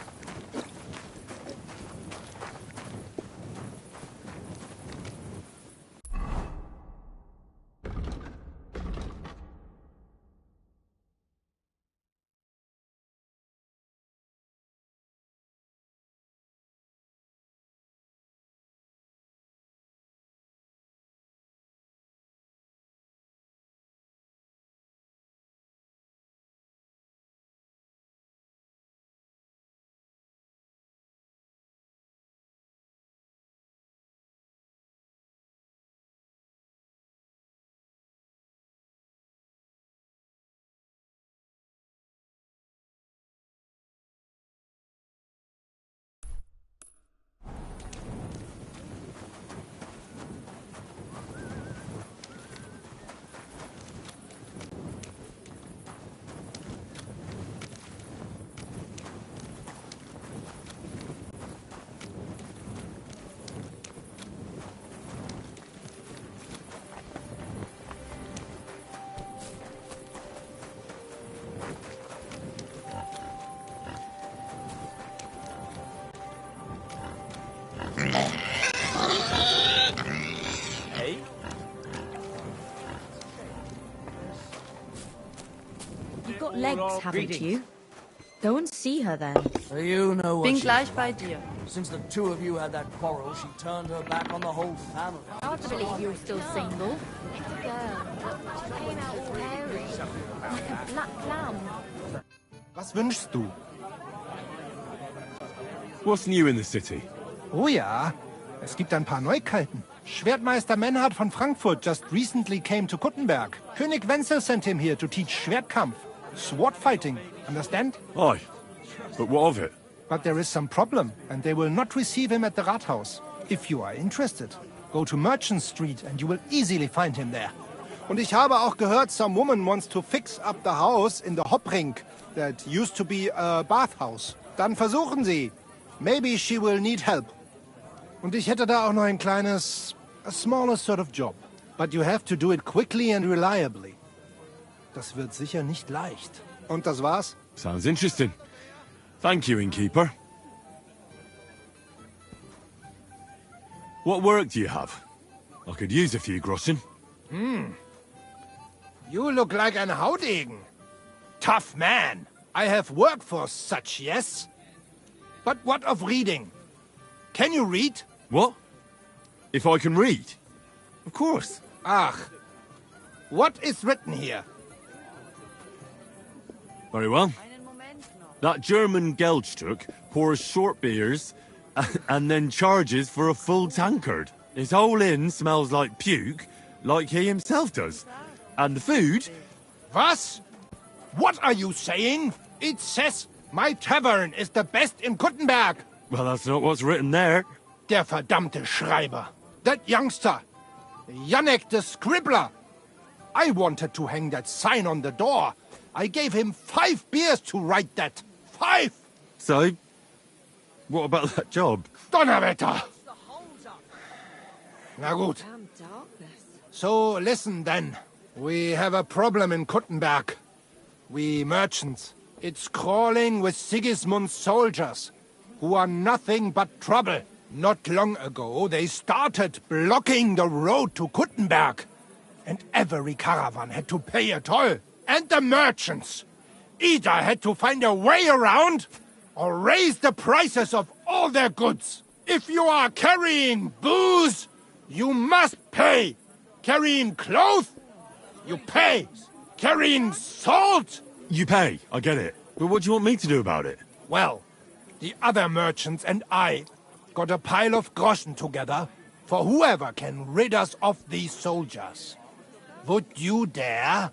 Speaker 17: You've got legs, haven't you? Go and see her then.
Speaker 15: So you know what
Speaker 2: Bin
Speaker 15: she's
Speaker 2: gleich
Speaker 15: like.
Speaker 2: bei dir.
Speaker 15: Since the two of you had that quarrel, she turned her back on the whole family.
Speaker 17: Hard to believe you're still single.
Speaker 2: It's a girl. She came out all hairy, like a black lamb.
Speaker 21: Was wünschst du?
Speaker 3: What's new in the city?
Speaker 21: Oh ja, es gibt ein paar Neuigkeiten. Schwertmeister Menhard von Frankfurt just recently came to Kuttenberg. König Wenzel sent him here to teach Schwertkampf. Sword fighting, understand?
Speaker 3: Aye, but what of it?
Speaker 21: But there is some problem, and they will not receive him at the Rathaus. If you are interested, go to Merchant Street and you will easily find him there. Und ich habe auch gehört, some woman wants to fix up the house in the Hopring that used to be a bathhouse. Dann versuchen Sie. Maybe she will need help. Und ich hätte da auch noch ein kleines, a smaller sort of job. But you have to do it quickly and reliably. Das wird sicher nicht leicht. Und das war's?
Speaker 3: Sounds interesting. Thank you, innkeeper. What work do you have? I could use a few groschen.
Speaker 21: You look like an Haudegen. Tough man. I have work for such, yes? But what of reading? Can you read?
Speaker 3: What? If I can read? Of course.
Speaker 21: Ach. What is written here?
Speaker 3: Very well. That German Geldstück pours short beers and then charges for a full tankard. His whole inn smells like puke, like he himself does. And the food...
Speaker 21: Was? What are you saying? It says my tavern is the best in Kuttenberg.
Speaker 3: Well, that's not what's written there.
Speaker 21: Der verdammte Schreiber. That youngster. Janek the scribbler. I wanted to hang that sign on the door. I gave him 5 beers to write that. 5!
Speaker 3: So, what about that job?
Speaker 21: Donnerwetter! Na gut. So, listen then. We have a problem in Kuttenberg. We merchants. It's crawling with Sigismund's soldiers, who are nothing but trouble. Not long ago, they started blocking the road to Kuttenberg. And every caravan had to pay a toll. And the merchants either had to find a way around or raise the prices of all their goods. If you are carrying booze, you must pay. Carrying clothes, you pay. Carrying salt,
Speaker 3: You pay, I get it. But what do you want me to do about it?
Speaker 21: well, the other merchants and I got a pile of groschen together for whoever can rid us of these soldiers. Would you dare?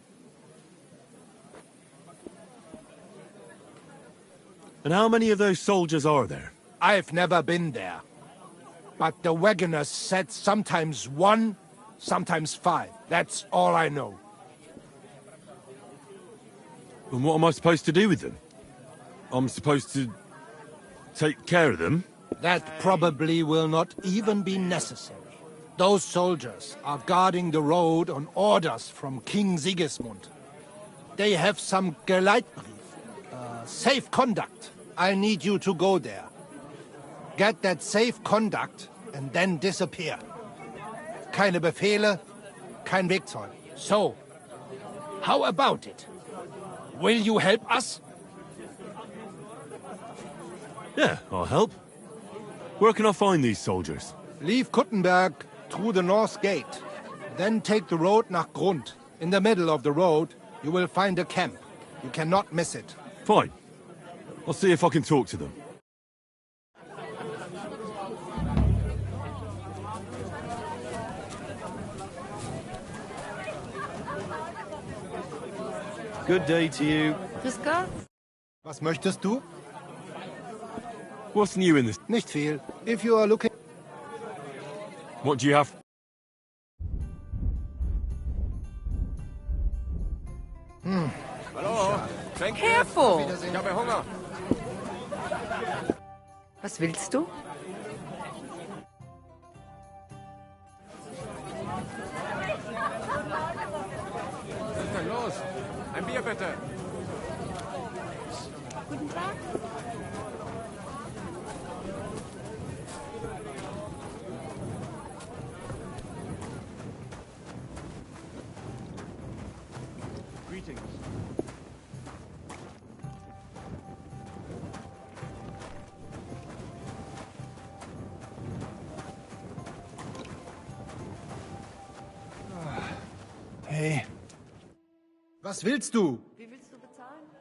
Speaker 3: And how many of those soldiers are there?
Speaker 21: I've never been there. But the wagoners said sometimes 1, sometimes 5. That's all I know.
Speaker 3: And what am I supposed to do with them? I'm supposed to take care of them?
Speaker 21: That probably will not even be necessary. Those soldiers are guarding the road on orders from King Sigismund. They have some Geleitbrief, safe conduct. I need you to go there. Get that safe conduct and then disappear. Keine Befehle, kein Wegzeug. So, how about it? Will you help us?
Speaker 3: Yeah, I'll help. Where can I find these soldiers?
Speaker 21: Leave Kuttenberg through the north gate. Then take the road nach Grund. In the middle of the road, you will find a camp. You cannot miss it.
Speaker 3: Fine. I'll see if I can talk to them.
Speaker 11: Good day to you.
Speaker 2: Grüß Gott.
Speaker 21: Was möchtest du?
Speaker 3: What's new in this?
Speaker 21: Nicht viel. If you are looking...
Speaker 3: What do you have?
Speaker 19: Hallo,
Speaker 2: Careful.
Speaker 19: ich habe Hunger.
Speaker 2: Was willst du?
Speaker 19: Was ist denn los? Ein Bier bitte.
Speaker 2: Guten Tag.
Speaker 6: Greetings.
Speaker 1: Hey.
Speaker 7: Was willst du?
Speaker 2: Wie willst du bezahlen?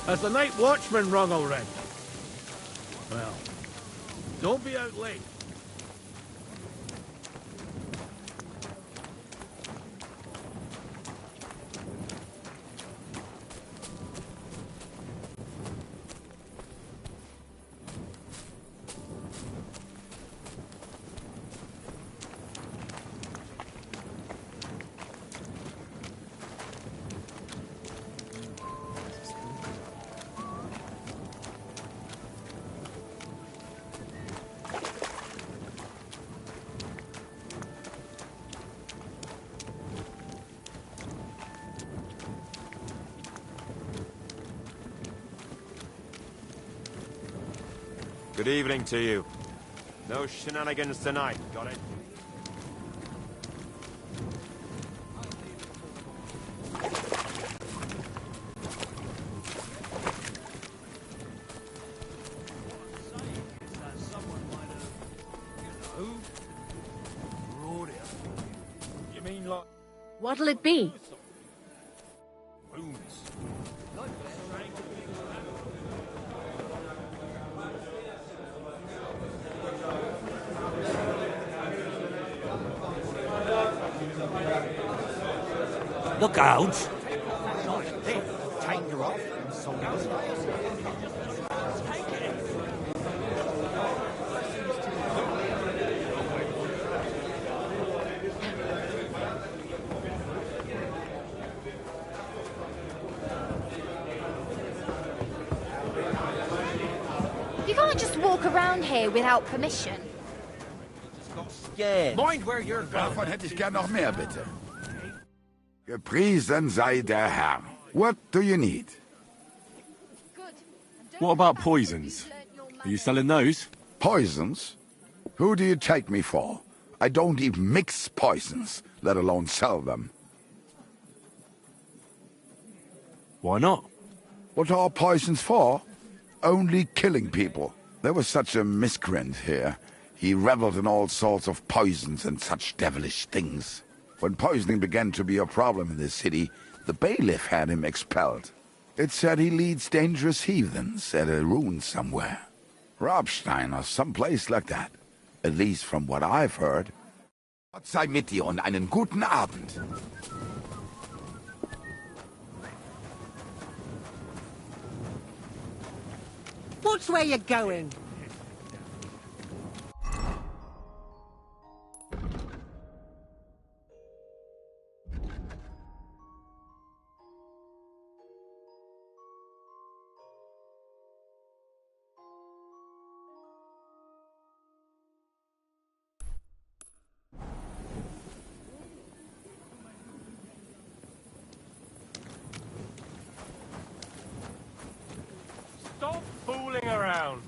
Speaker 19: Has the night watchman rung already? Well, don't be out late.
Speaker 11: Good evening to you. No shenanigans tonight, got it?
Speaker 19: You mean like
Speaker 5: What'll it be?
Speaker 19: wounds?
Speaker 15: Look out!
Speaker 19: Take her off and sold out.
Speaker 17: You can't just walk around here without permission.
Speaker 19: Scared.
Speaker 10: Mind where you're going. Davon hätte ich gern noch mehr, bitte. Gepriesen sei der Herr. What do you need?
Speaker 3: What about poisons? Are you selling those?
Speaker 10: Poisons? Who do you take me for? I don't even mix poisons, let alone sell them.
Speaker 3: Why not?
Speaker 10: What are poisons for? Only killing people. There was such a miscreant here. He reveled in all sorts of poisons and such devilish things. When poisoning began to be a problem in the city, the bailiff had him expelled. It said he leads dangerous heathens at a ruin somewhere. Rabstein or someplace like that. At least from what I've heard. Gott sei mit dir und einen guten Abend.
Speaker 9: Watch where you're going.
Speaker 20: Stop fooling around.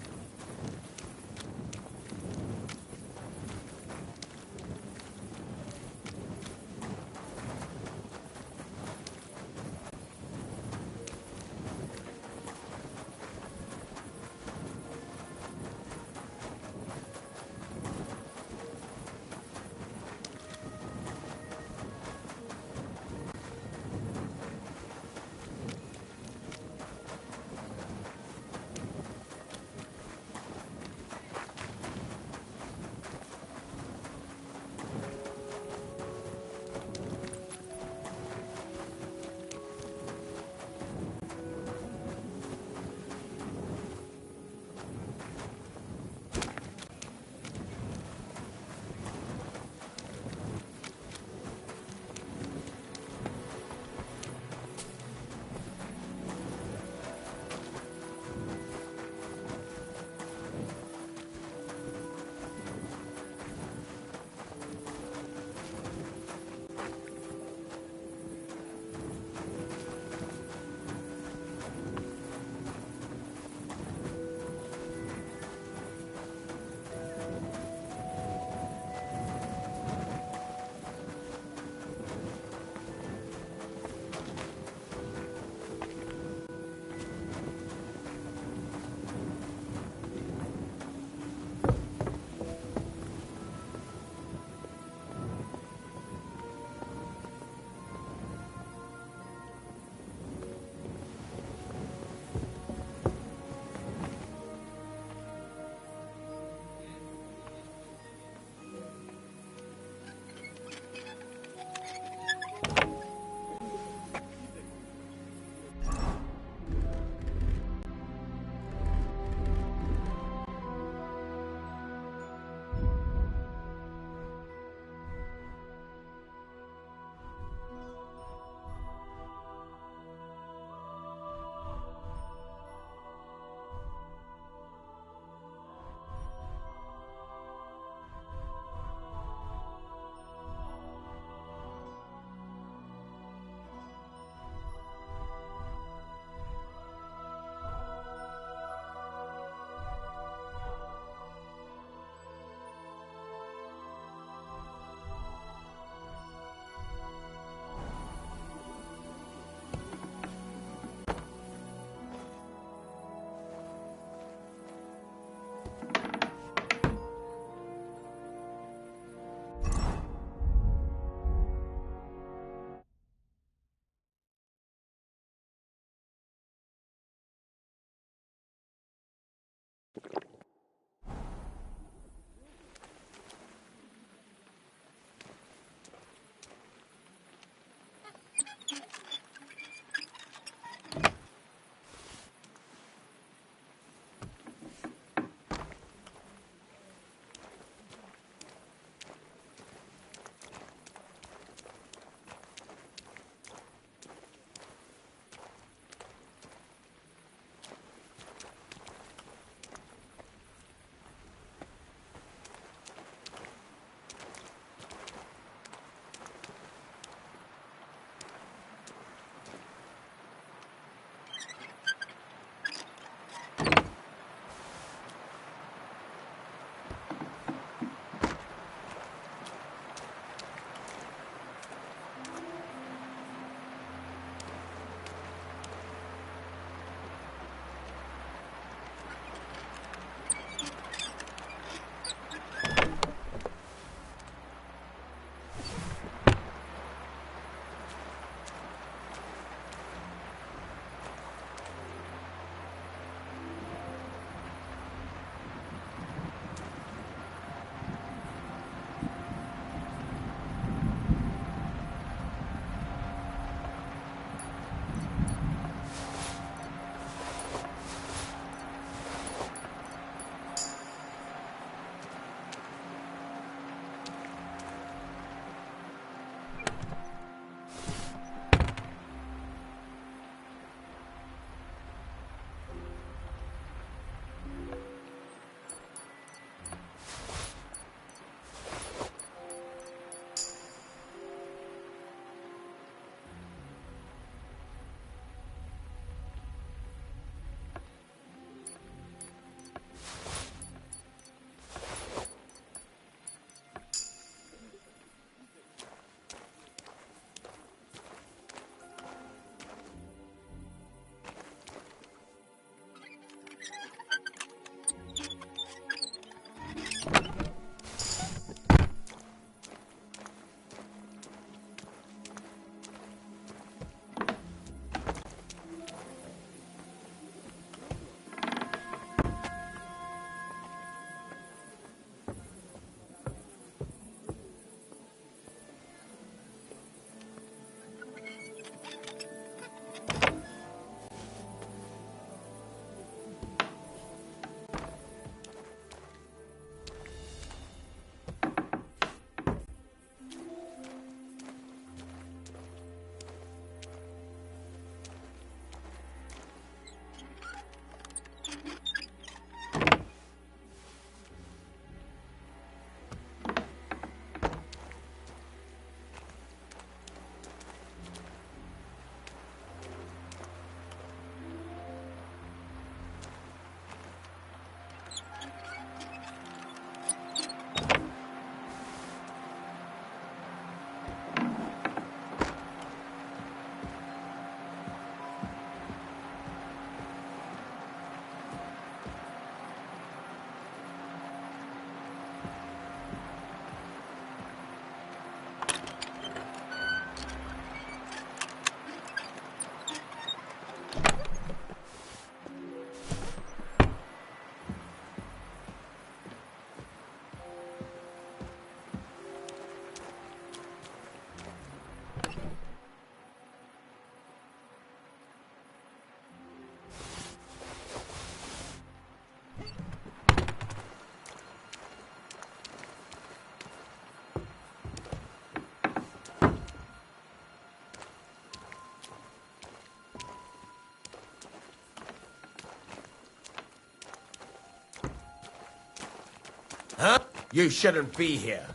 Speaker 9: Huh? You shouldn't be here.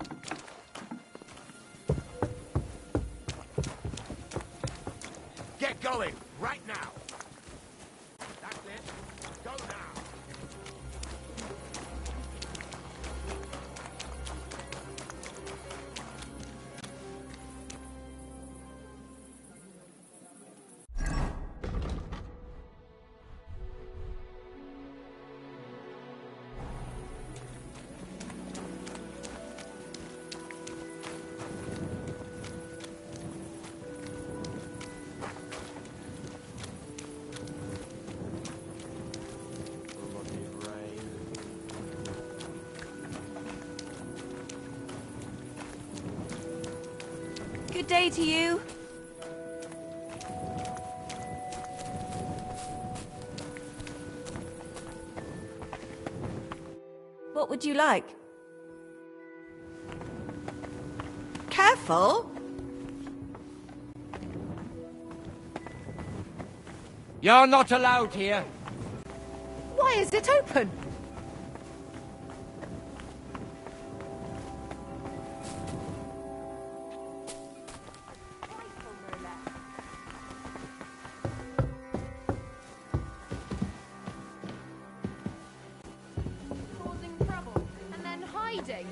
Speaker 9: Get going, right now. That's it. Go now.
Speaker 16: Good day to you. What would you like? Careful!
Speaker 15: You're not allowed here.
Speaker 16: Why is it open?
Speaker 2: Causing trouble and then hiding.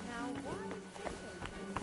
Speaker 2: Now why is this open?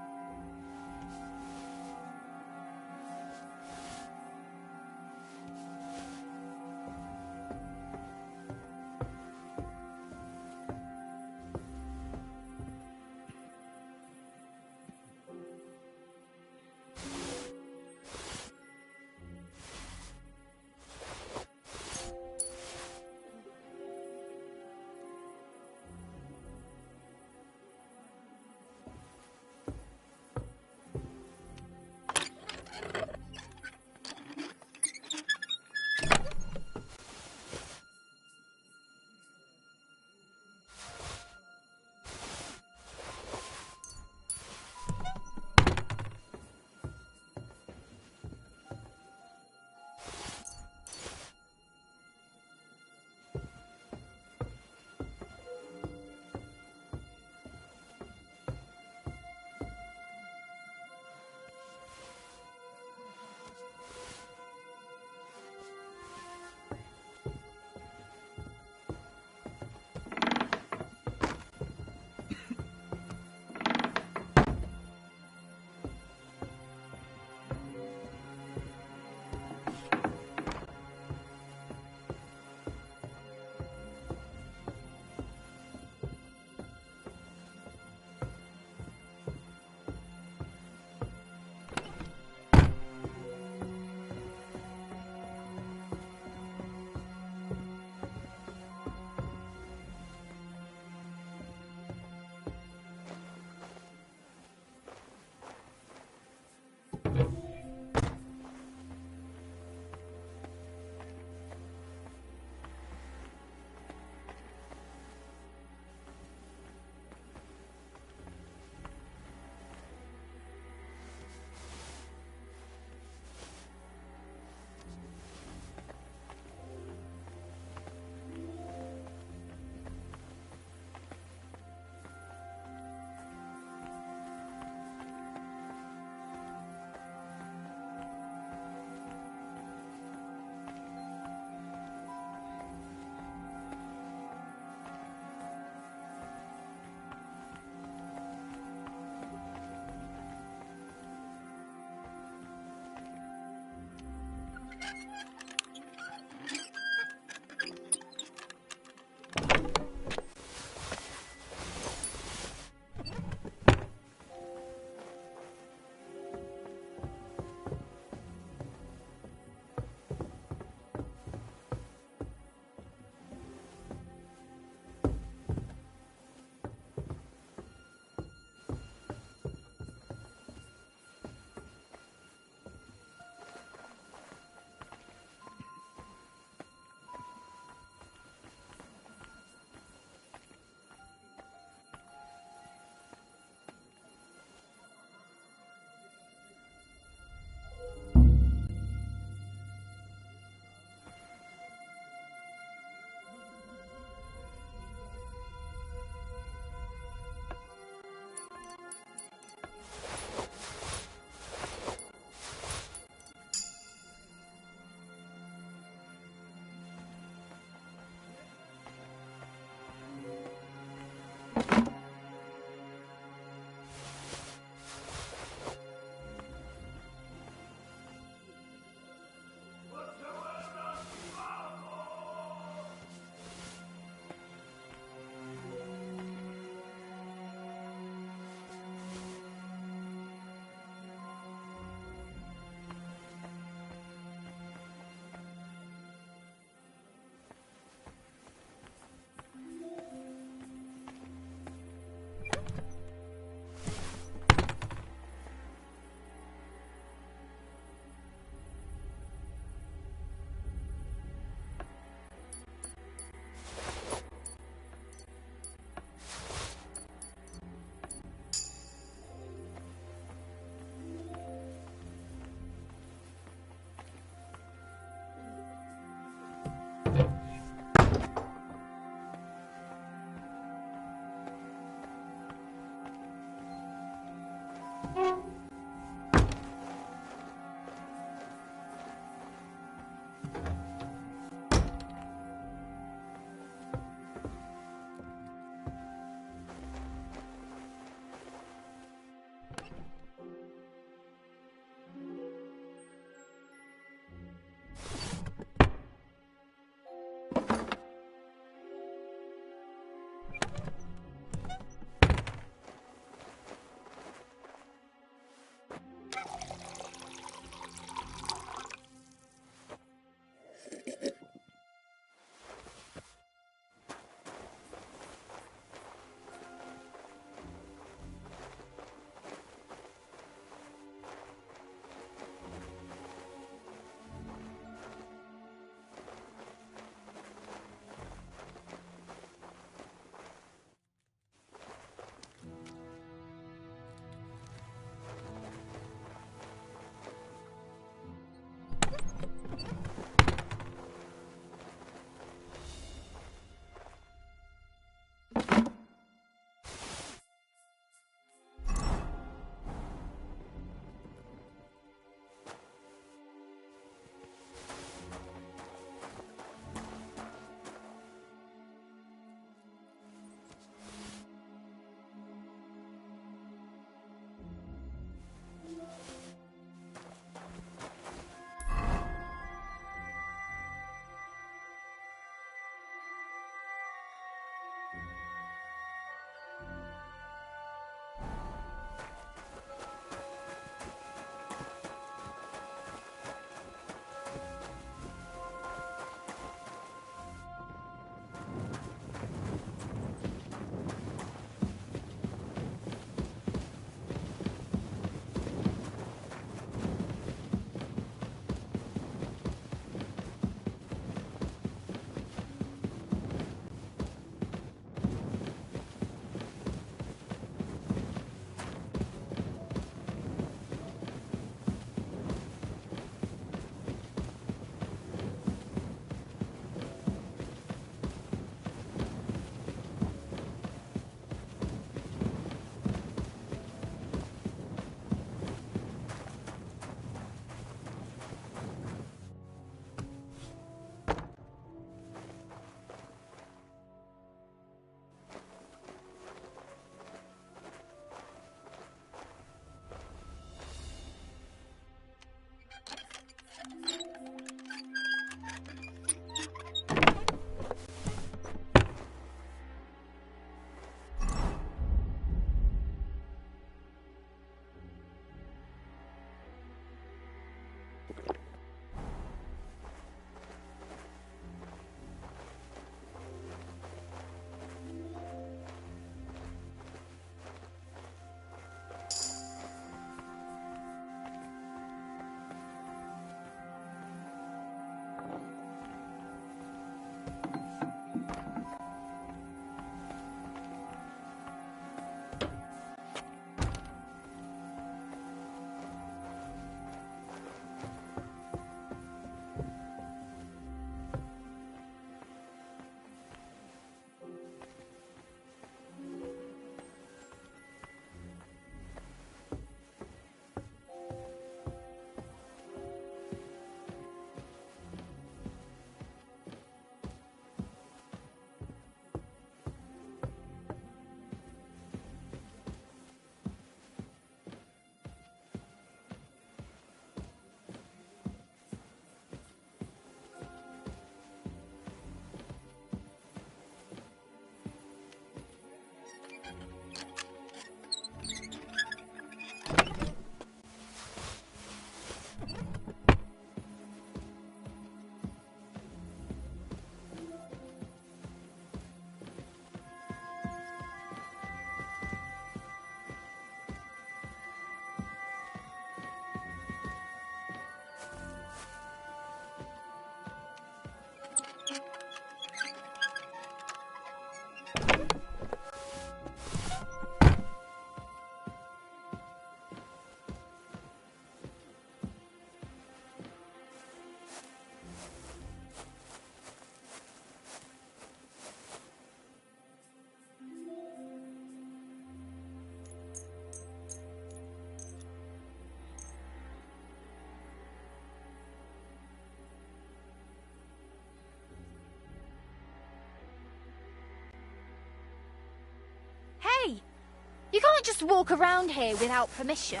Speaker 14: I just walk around here without permission?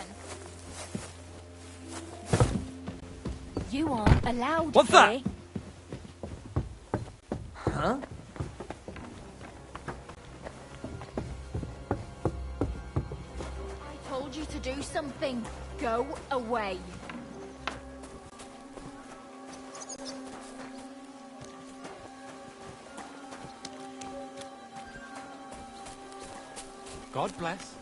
Speaker 14: You aren't allowed
Speaker 13: What's
Speaker 14: here.
Speaker 13: that?
Speaker 14: Huh? I told you to do something. Go away.
Speaker 12: God bless.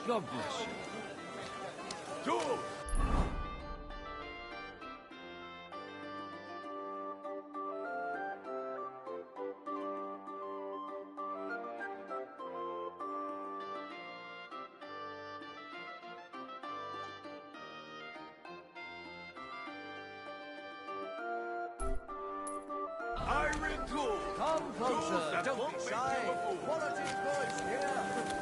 Speaker 13: God bless you.
Speaker 9: Dude! I recall.
Speaker 13: Come closer, don't be shy. Quality goods here.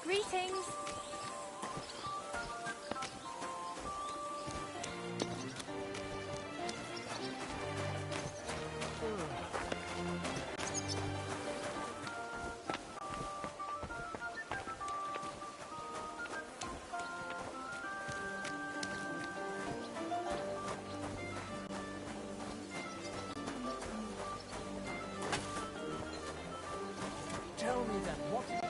Speaker 14: Greetings.
Speaker 13: Tell me then, what is it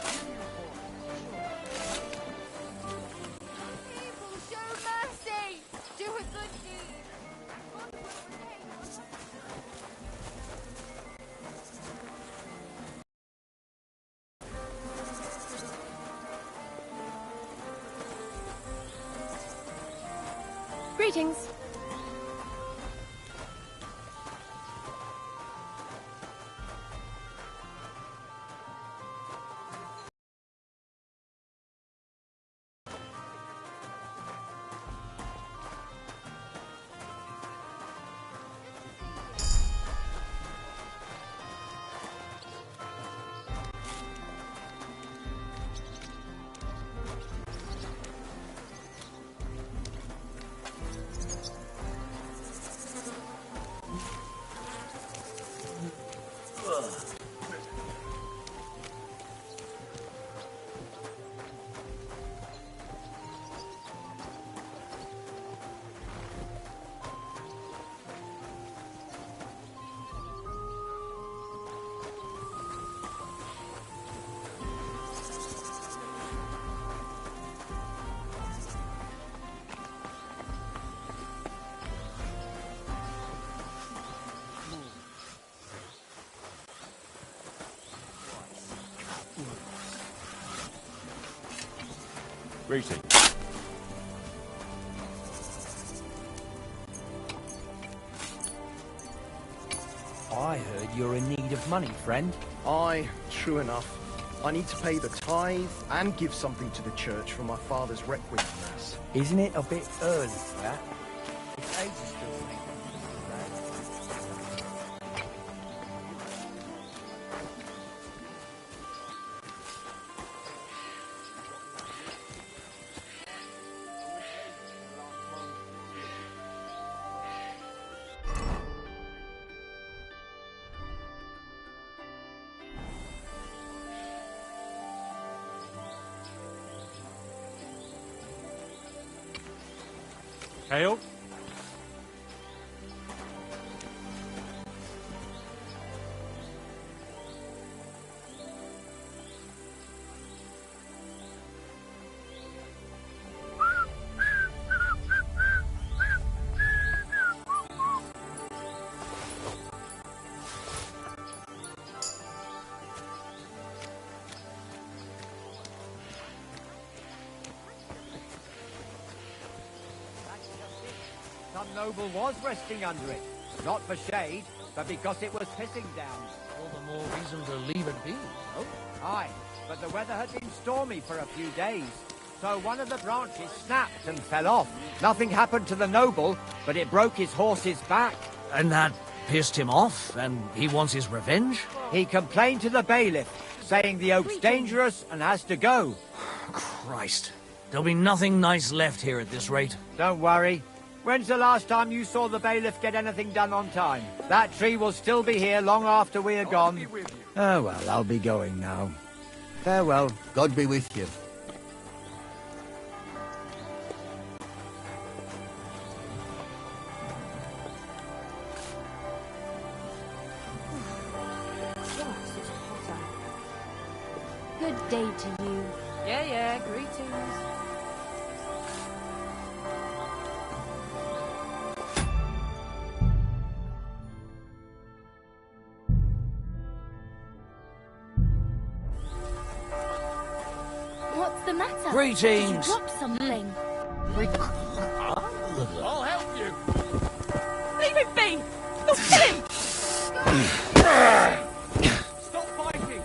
Speaker 14: People, show mercy. Do a good deed. God will repay us.
Speaker 2: Greetings.
Speaker 11: Greetings.
Speaker 18: I heard you're in need of money, friend.
Speaker 12: Aye, true enough. I need to pay the tithe and give something to the church for my father's requiem mass.
Speaker 18: Isn't it a bit early for that? It's ages till mate.
Speaker 13: Ale?
Speaker 8: Some noble was resting under it. Not for shade, but because it was pissing down.
Speaker 22: All the more reason to leave it be, no?
Speaker 8: Aye, but the weather had been stormy for a few days. So one of the branches snapped and fell off. Nothing happened to the noble, but it broke his horse's back.
Speaker 22: And that pissed him off, and he wants his revenge?
Speaker 8: He complained to the bailiff, saying the oak's dangerous and has to go.
Speaker 22: Christ. There'll be nothing nice left here at this rate.
Speaker 8: Don't worry. When's the last time you saw the bailiff get anything done on time? That tree will still be here long after we are gone. Oh, well, I'll be going now. Farewell.
Speaker 18: God be with you.
Speaker 17: Good day to you.
Speaker 2: Yeah, greetings.
Speaker 17: What's the matter?
Speaker 22: Greetings.
Speaker 17: Did you drop something?
Speaker 19: I'll help you.
Speaker 16: Leave him be! You'll kill him!
Speaker 8: Stop fighting!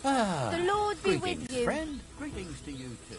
Speaker 16: The Lord be with
Speaker 18: Greetings,
Speaker 16: you.
Speaker 18: friend. Greetings to you too.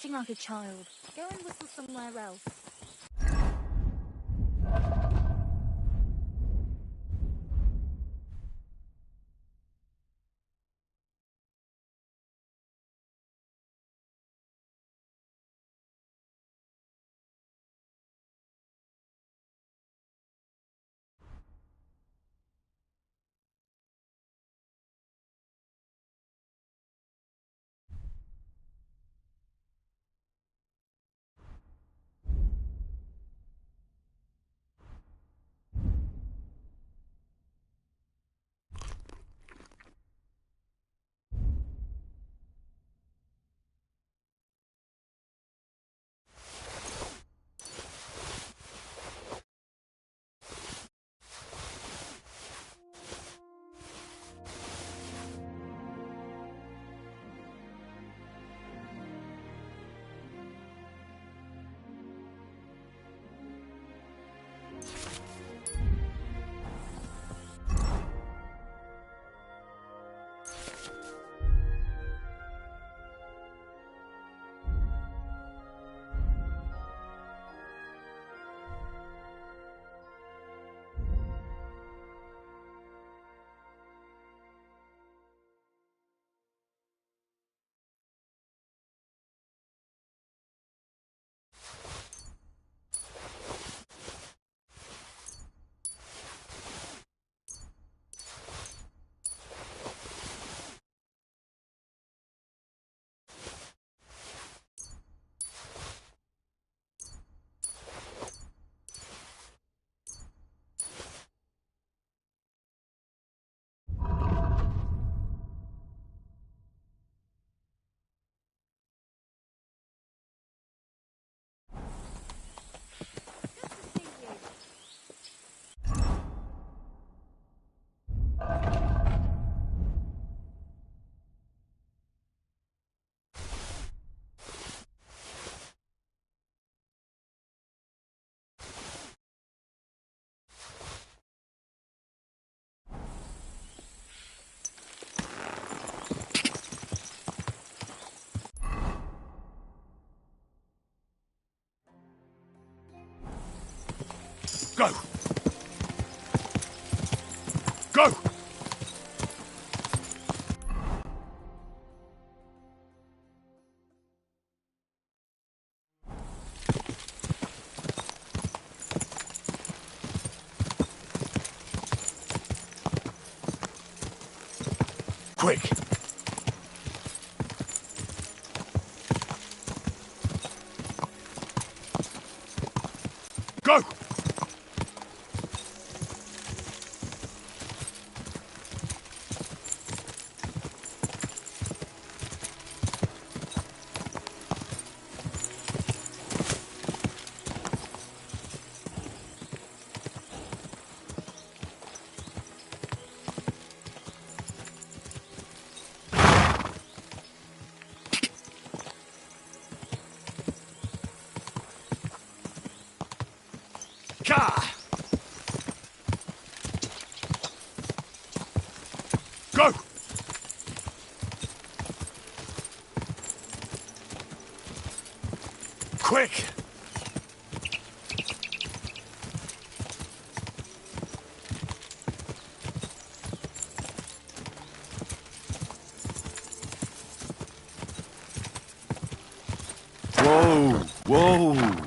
Speaker 17: acting like a child. Go and whistle somewhere else.
Speaker 3: Go! Go! Quick! Go! Ka! Go! Quick! Whoa! Whoa!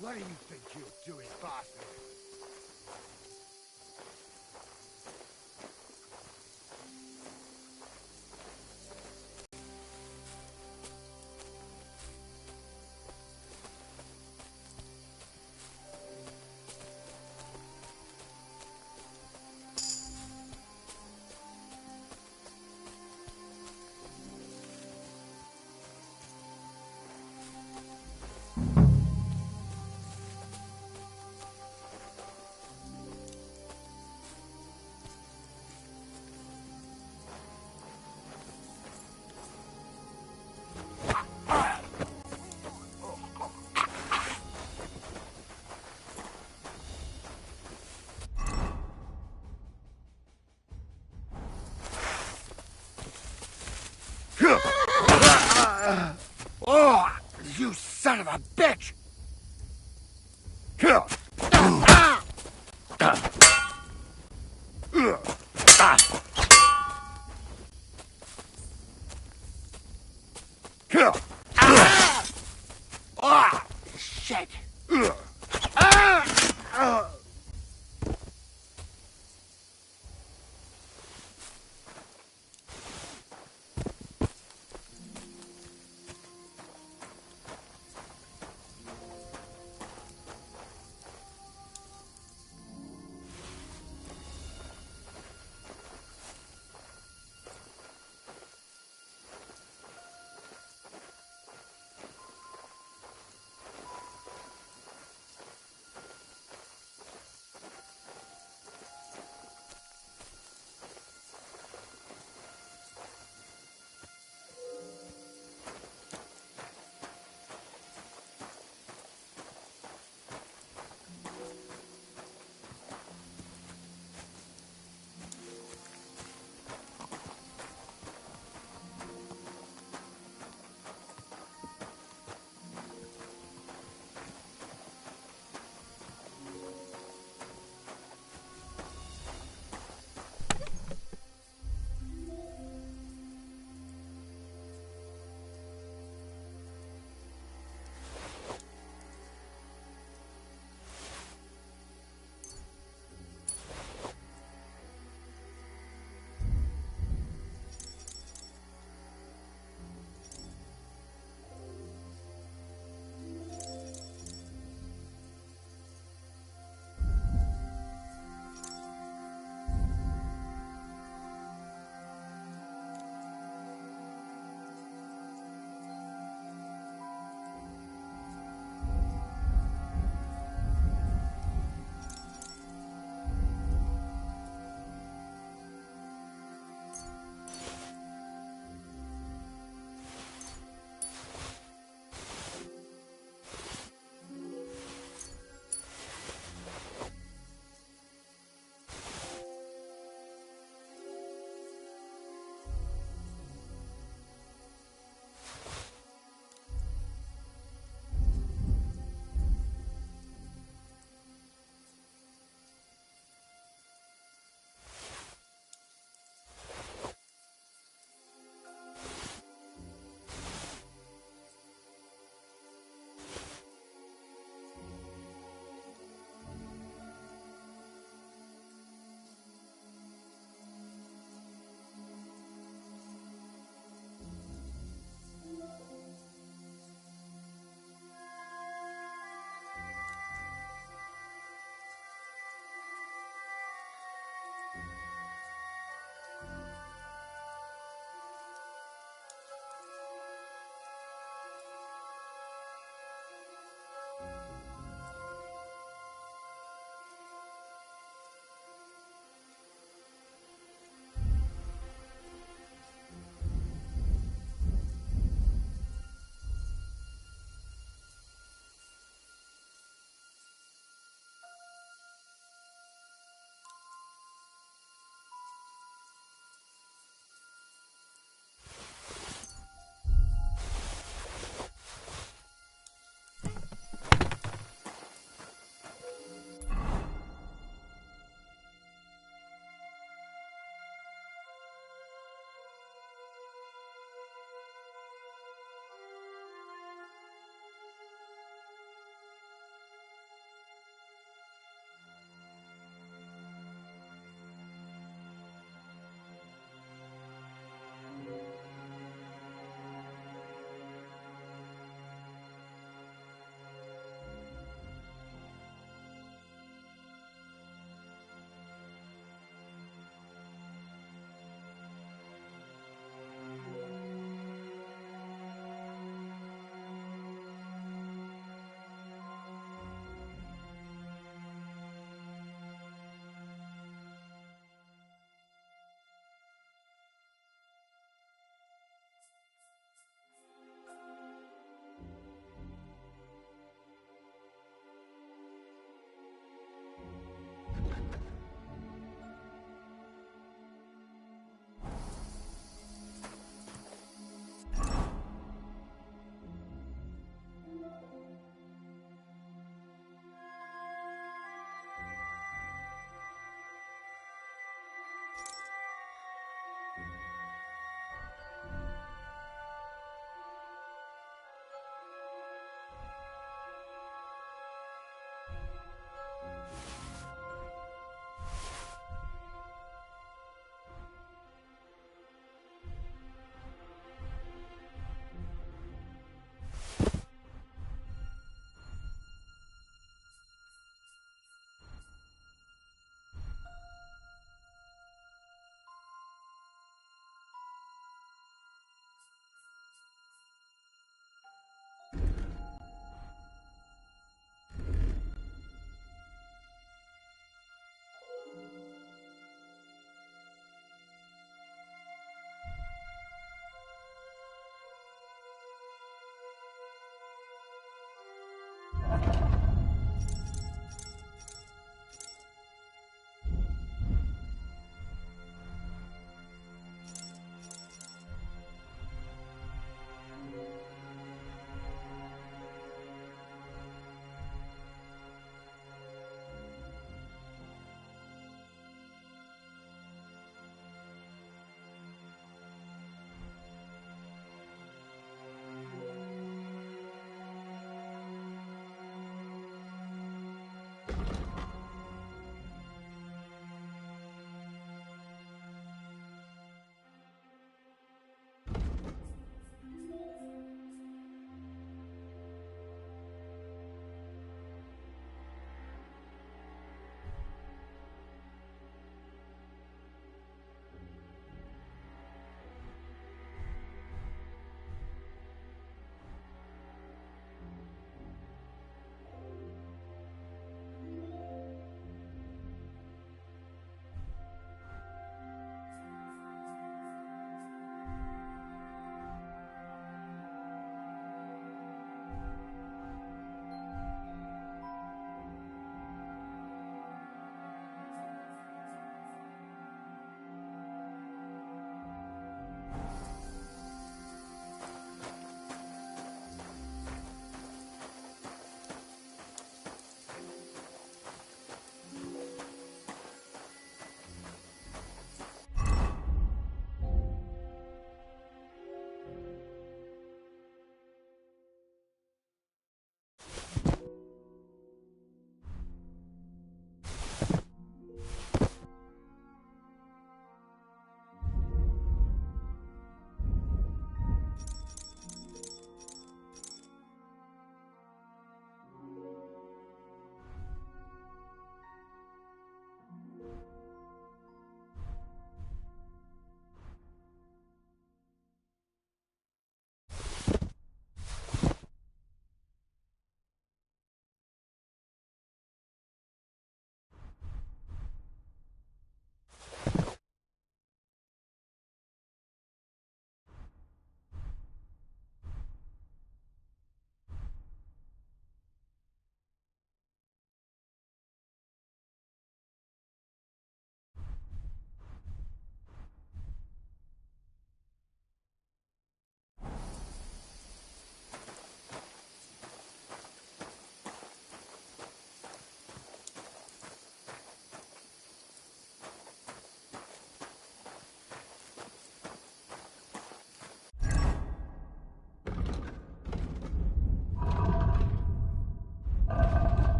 Speaker 9: What do you think you're doing, bastard?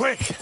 Speaker 3: quick!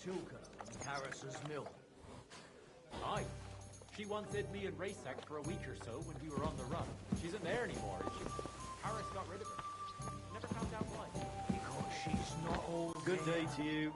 Speaker 6: Tilka in Harris's mill.
Speaker 4: Aye. She once hid me and Raysack for a week or so when we were on the run. She isn't there anymore, is she? Harris got rid of her. Never found out why.
Speaker 6: Because she's not all
Speaker 4: Good
Speaker 6: there.
Speaker 4: day to you.